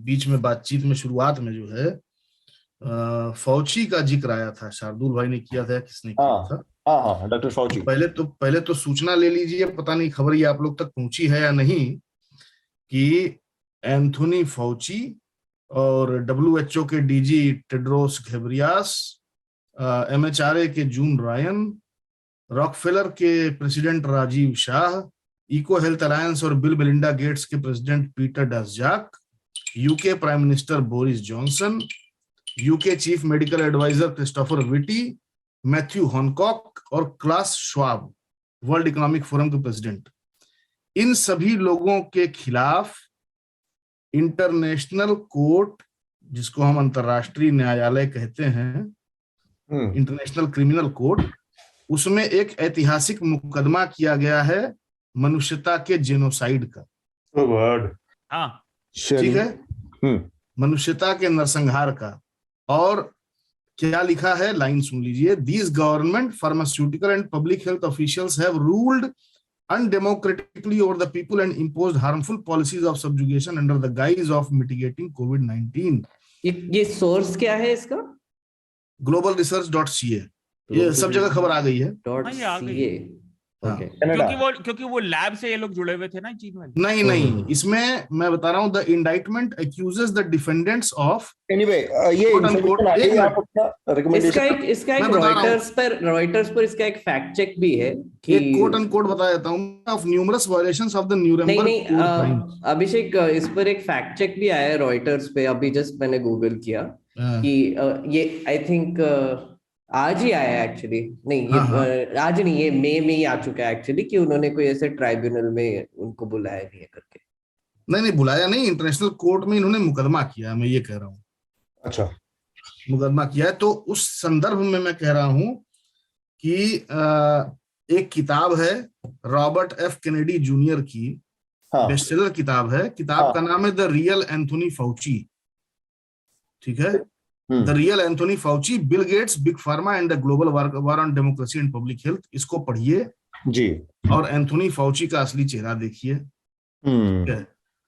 बीच में बातचीत में शुरुआत में जो है फौची का जिक्र आया था, शार्दुल भाई ने किया था, किसने किया था? हाँ, डॉक्टर फौची। पहले तो सूचना ले लीजिए, पता नहीं खबर ये आप लोग तक पहुंची है या नहीं, कि एंथोनी फाउची और WHO के DG टेड्रोस घेब्रियास, MHRA के जून रायन, रॉकफेलर के president Rajiv Shah, EcoHealth Alliance और बिल मेलिंडा गेट्स के president Peter Daszak, UK prime minister Boris Johnson, UK chief medical adviser Christopher Whitty, Matthew Hancock और Klaus Schwab, world economic forum के president. इन सभी लोगों के खिलाफ इंटरनेशनल कोर्ट, जिसको हम अंतरराष्ट्रीय न्यायालय कहते हैं, इंटरनेशनल क्रिमिनल कोर्ट, उसमें एक ऐतिहासिक मुकदमा किया गया है मनुष्यता के जेनोसाइड का। हाँ, ठीक है, मनुष्यता के नरसंहार का। और क्या लिखा है, लाइन सुन लीजिए। These government, pharmaceutical and public health officials have ruled undemocratically over the people and imposed harmful policies of subjugation under the guise of mitigating COVID-19. ये सोर्स क्या है इसका? globalresearch.ca, ये सब जगह खबर आ गई है। .ca, okay. क्योंकि वो लैब से ये लोग जुड़े हुए थे ना चीन वाले। नहीं, इसमें मैं बता रहा हूँ, the indictment accuses the defendants of anyway ये इसका एक रॉयटर्स पर इसका एक फैक्ट चेक भी है कि कोट अनकोट बता देता हूँ, of numerous violations of the Nuremberg. Abhishek, इस पर एक फैक्ट चेक भी आया है रॉयटर्स पे, अभी जस्ट मैंने गूगल किया कि ये आई थिंक आज ही आया एक्चुअली, नहीं ये आज नहीं, ये मई में ही आ चुका है एक्चुअली, कि उन्होंने कोई ऐसे ट्राइब्यूनल में उनको बुलाया नहीं है करके। नहीं बुलाया नहीं, इंटरनेशनल कोर्ट में इन्होंने मुकदमा किया, मैं ये कह रहा हूँ। अच्छा, मुकदमा किया है। तो उस संदर्भ में मैं कह रहा हूँ कि एक किताब है रॉबर्ट F. केनेडी जूनियर की, बेस्टसेलर किताब है। किताब का नाम है द रियल एंथोनी फाउची। ठीक है, the real Anthony Fauci, Bill Gates, big pharma and the global war on democracy and public health. इसको पढ़िए जी, और एंथोनी फाउची का असली चेहरा देखिए।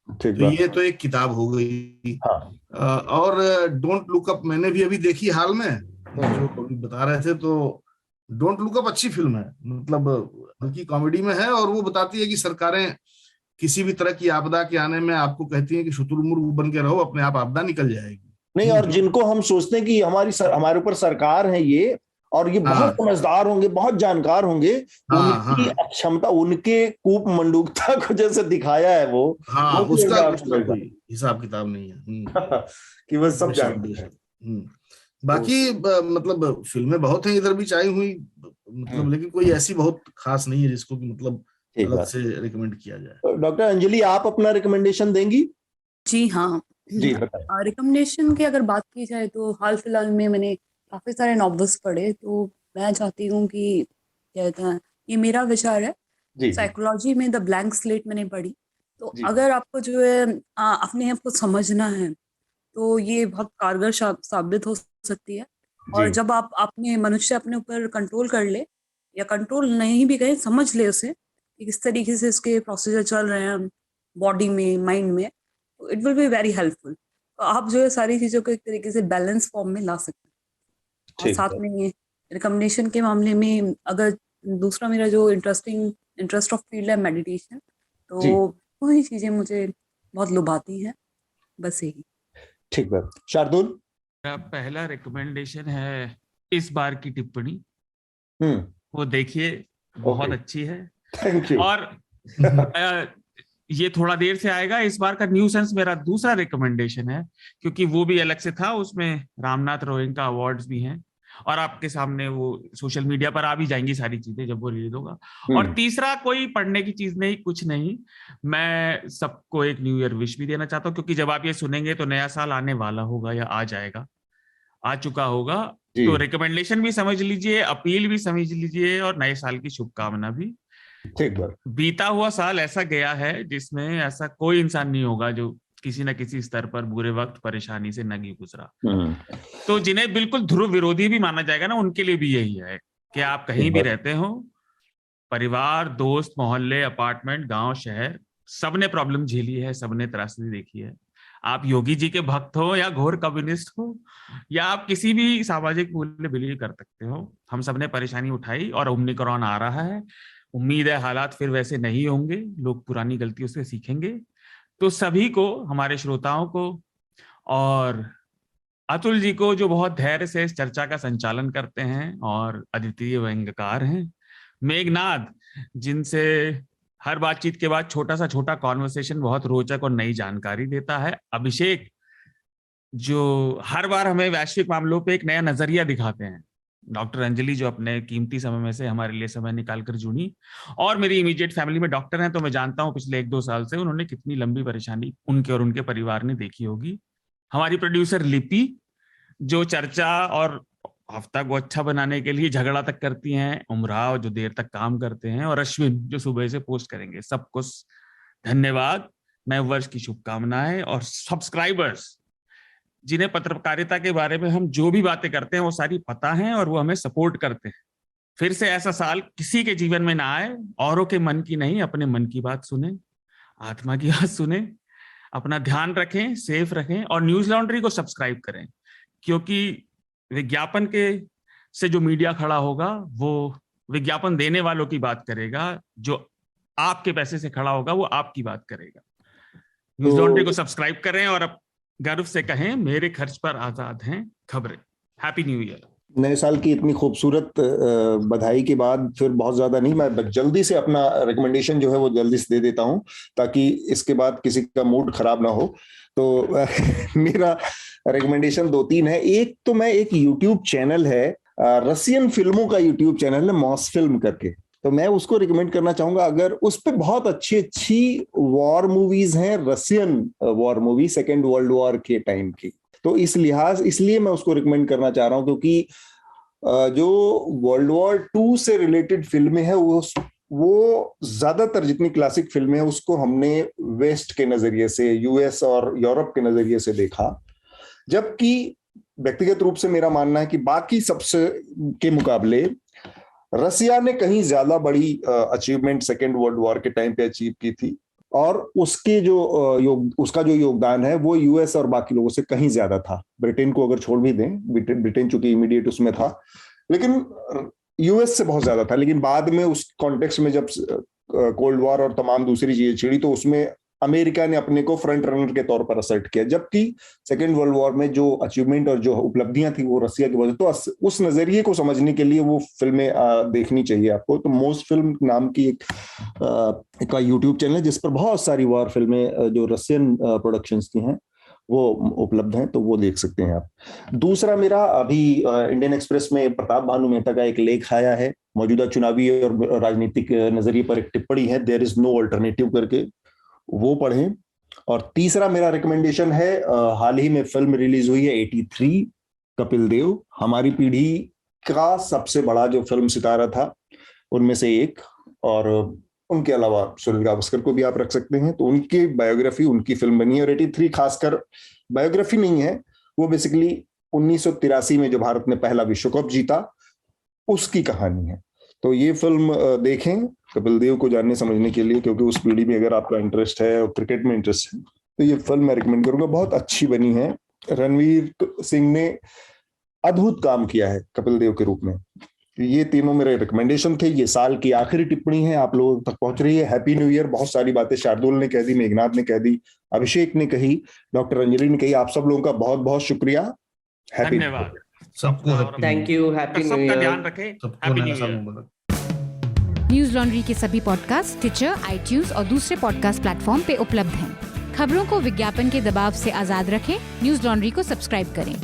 तो ये तो एक किताब हो गई। और डोंट लुक अप मैंने भी अभी देखी हाल में, जो अभी बता रहे थे, तो डोंट लुक अप अच्छी फिल्म है, मतलब हल्की कॉमेडी में है, और वो बताती है कि सरकारें किसी भी तरह की आपदा के आने में आपको कहती हैं कि शुतुरमुर्ग बन के रहो, अपने आप आपदा निकल जाएगी। नहीं, और जिनको हम सोचते हैं कि हमारे ऊपर सरकार है ये, और ये बहुत समझदार होंगे, बहुत जानकार होंगे, उनकी अक्षमता, उनके कूप मंडूकता को जैसे दिखाया है वो उसका हिसाब किताब नहीं है कि वो सब जानते हैं। बाकी मतलब फिल्में बहुत हैं इधर भी आई हुई, मतलब लेकिन कोई ऐसी बहुत खास नहीं है जिसको कि मतलब अलग से रिकमेंड किया जाए। डॉक्टर अंजलि, आप अपना रिकमेंडेशन देंगी? जी हाँ, जी बताएं। रिकमेंडेशन की अगर बात की जाए तो हाल फिलहाल में मैंने काफी सारे नॉवेल्स पढ़े, तो मैं चाहती हूँ कि क्या कहते हैं, ये मेरा विचार है, साइकोलॉजी में द ब्लैंक स्लेट मैंने पढ़ी। तो अगर आपको जो है अपने आप को समझना है तो ये बहुत कारगर साबित हो सकती है। और जब आप अपने मनुष्य अपने ऊपर कंट्रोल कर ले, या कंट्रोल नहीं भी करें, समझ ले उसे कि किस तरीके से इसके प्रोसीजर चल रहे हैं बॉडी में, माइंड में, तो it will be very helpful. तो आप जो है सारी चीजों को एक तरीके से बैलेंस फॉर्म में ला सकते हैं। और साथ में रिकमेंडेशन के मामले में, अगर दूसरा मेरा जो इंटरेस्ट ऑफ फील्ड है मेडिटेशन, तो वही चीजें मुझे बहुत लुभाती हैं, बस यही। ठीक है, शार्दुल? मेरा पहला रिकमेंडेशन है इस बार की टिप्पणी, वो देखिए, बहुत अच्छी है। Thank you. और ये थोड़ा देर से आएगा। इस बार का न्यू सेंस मेरा दूसरा रिकमेंडेशन है, क्योंकि वो भी अलग से था, उसमें रामनाथ रोहिंका अवार्ड्स भी हैं, और आपके सामने वो सोशल मीडिया पर आ भी जाएंगी सारी चीजें जब वो रिलीज होगा। और तीसरा कोई पढ़ने की चीज नहीं, कुछ नहीं, मैं सबको एक न्यू ईयर विश भी देना चाहता हूँ, क्योंकि जब आप ये सुनेंगे तो नया साल आने वाला होगा, या आ जाएगा, आ चुका होगा। तो रिकमेंडेशन भी समझ लीजिए, अपील भी समझ लीजिए, और नए साल की शुभकामना भी। बीता हुआ साल ऐसा गया है जिसमें ऐसा कोई इंसान नहीं होगा जो किसी न किसी स्तर पर बुरे वक्त परेशानी से नहीं गुजरा। तो जिन्हें बिल्कुल ध्रुव विरोधी भी माना जाएगा ना, उनके लिए भी यही है कि आप कहीं भी रहते हो, परिवार, दोस्त, मोहल्ले, अपार्टमेंट, गांव, शहर, सबने प्रॉब्लम झेली है, सबने त्रासदी देखी है। आप योगी जी के भक्त हो या घोर कम्युनिस्ट हो, या आप किसी भी सामाजिक मूल्य बिलीव कर सकते हो, हम सबने परेशानी उठाई, और ओमिक्रॉन आ रहा है। उम्मीद है हालात फिर वैसे नहीं होंगे, लोग पुरानी गलतियों से सीखेंगे। तो सभी को, हमारे श्रोताओं को और अतुल जी को जो बहुत धैर्य से इस चर्चा का संचालन करते हैं और अद्वितीय व्यंग्यकार हैं, मेघनाद जिनसे हर बातचीत के बाद छोटा सा छोटा कॉन्वर्सेशन बहुत रोचक और नई जानकारी देता है, अभिषेक जो हर बार हमें वैश्विक मामलों पे एक नया नजरिया दिखाते हैं, डॉक्टर अंजलि जो अपने कीमती समय में से हमारे लिए समय निकालकर जुड़ी, और मेरी इमीडिएट फैमिली में डॉक्टर हैं तो मैं जानता हूं पिछले 1-2 साल से उन्होंने कितनी लंबी परेशानी उनके और उनके परिवार ने देखी होगी। हमारी प्रोड्यूसर लिपि जो चर्चा और हफ्ता को अच्छा बनाने के लिए झगड़ा तक करती हैं, उमराव जो देर तक काम करते हैं, और अश्विन जो सुबह से पोस्ट करेंगे। सबको धन्यवाद, नए वर्ष की शुभकामनाएं। और सब्सक्राइबर्स जिन्हें पत्रकारिता के बारे में हम जो भी बातें करते हैं वो सारी पता है और वो हमें सपोर्ट करते हैं। फिर से ऐसा साल किसी के जीवन में ना आए, औरों के मन की नहीं, अपने मन की बात सुने, आत्मा की बात सुने, अपना ध्यान रखें, सेफ रखें और न्यूज लॉन्ड्री को सब्सक्राइब करें, क्योंकि विज्ञापन के से जो मीडिया खड़ा होगा वो विज्ञापन देने वालों की बात करेगा, जो आपके पैसे से खड़ा होगा वो आपकी बात करेगा। न्यूज लॉन्ड्री को सब्सक्राइब करें और अब गर्व से कहें, मेरे खर्च पर आजाद हैं खबरें। Happy new year. नए साल की इतनी खूबसूरत बधाई के बाद फिर बहुत ज्यादा नहीं, मैं जल्दी से अपना रिकमेंडेशन जो है वो जल्दी से दे देता हूं ताकि इसके बाद किसी का मूड खराब ना हो। तो मेरा रिकमेंडेशन 2-3 है। एक तो मैं एक यूट्यूब चैनल है, रसियन फिल्मों का यूट्यूब चैनल है, मॉस फिल्म करके, तो मैं उसको रिकमेंड करना चाहूंगा। अगर उस पे बहुत अच्छी वॉर मूवीज हैं, Russian war movie, second world war के टाइम की, तो इसलिए मैं उसको रिकमेंड करना चाह रहा हूं क्योंकि जो वर्ल्ड वॉर 2 से रिलेटेड फिल्में हैं वो ज्यादातर जितनी क्लासिक फिल्में हैं उसको हमने वेस्ट के नजरिए से, यूएस और यूरोप के नजरिए से देखा, जबकि व्यक्तिगत रूप से मेरा मानना है कि बाकी सबसे के मुकाबले रसिया ने कहीं ज्यादा बड़ी अचीवमेंट सेकेंड वर्ल्ड वॉर के टाइम पे अचीव की थी और उसके जो उसका जो योगदान है वो यूएस और बाकी लोगों से कहीं ज्यादा था। ब्रिटेन को अगर छोड़ भी दें, ब्रिटेन चूंकि इमीडिएट उसमें था, लेकिन यूएस से बहुत ज्यादा था। लेकिन बाद में उस कॉन्टेक्स्ट में जब कोल्ड वॉर और तमाम दूसरी चीजें छिड़ी तो उसमें अमेरिका ने अपने को फ्रंट रनर के तौर पर असर्ट किया, जबकि सेकेंड वर्ल्ड वॉर में जो अचीवमेंट और जो उपलब्धियां थी वो रसिया की वजह। तो उस नजरिए को समझने के लिए वो फिल्में देखनी चाहिए आपको। तो मोस्ट फिल्म नाम की एक यूट्यूब चैनल है जिस पर बहुत सारी वॉर फिल्में जो रसियन प्रोडक्शंस की हैं वो उपलब्ध हैं, तो वो देख सकते हैं आप। दूसरा मेरा अभी इंडियन एक्सप्रेस में प्रताप भानु मेहता का एक लेख आया है, मौजूदा चुनावी और राजनीतिक नजरिए पर एक टिप्पणी है, देयर इज नो अल्टरनेटिव करके, वो पढ़ें। और तीसरा मेरा रिकमेंडेशन है, हाल ही में फिल्म रिलीज हुई है 83, कपिल देव, हमारी पीढ़ी का सबसे बड़ा जो फिल्म सितारा था उनमें से एक, और उनके अलावा सुनील गावस्कर को भी आप रख सकते हैं। तो उनकी बायोग्राफी, उनकी फिल्म बनी है। और 83 खासकर बायोग्राफी नहीं है, वो बेसिकली 1983 में जो भारत ने पहला विश्व कप जीता उसकी कहानी है। तो ये फिल्म देखें कपिल देव को जानने समझने के लिए, क्योंकि उस पीढ़ी में अगर आपका इंटरेस्ट है और क्रिकेट में इंटरेस्ट है तो ये फिल्म मैं रिकमेंड करूंगा। बहुत अच्छी बनी है, रणवीर सिंह ने अद्भुत काम किया है कपिल देव के रूप में। ये तीनों मेरे रिकमेंडेशन थे। ये साल की आखिरी टिप्पणी है, आप लोगों तक पहुंच रही है। Happy new year. बहुत सारी बातें शार्दुल ने कह दी, मेघनाथ ने कह दी, अभिषेक ने कही, डॉक्टर अंजलि ने कही। आप सब लोगों का बहुत बहुत शुक्रिया। धन्यवाद सबको। Thank you. हैप्पी न्यू सबका ईयर। ध्यान रखें। Happy new year. News laundry के सभी पॉडकास्ट टिचर, आईट्यूज और दूसरे पॉडकास्ट प्लेटफॉर्म पे उपलब्ध हैं। खबरों को विज्ञापन के दबाव से आजाद रखें, न्यूज लॉन्ड्री को सब्सक्राइब करें।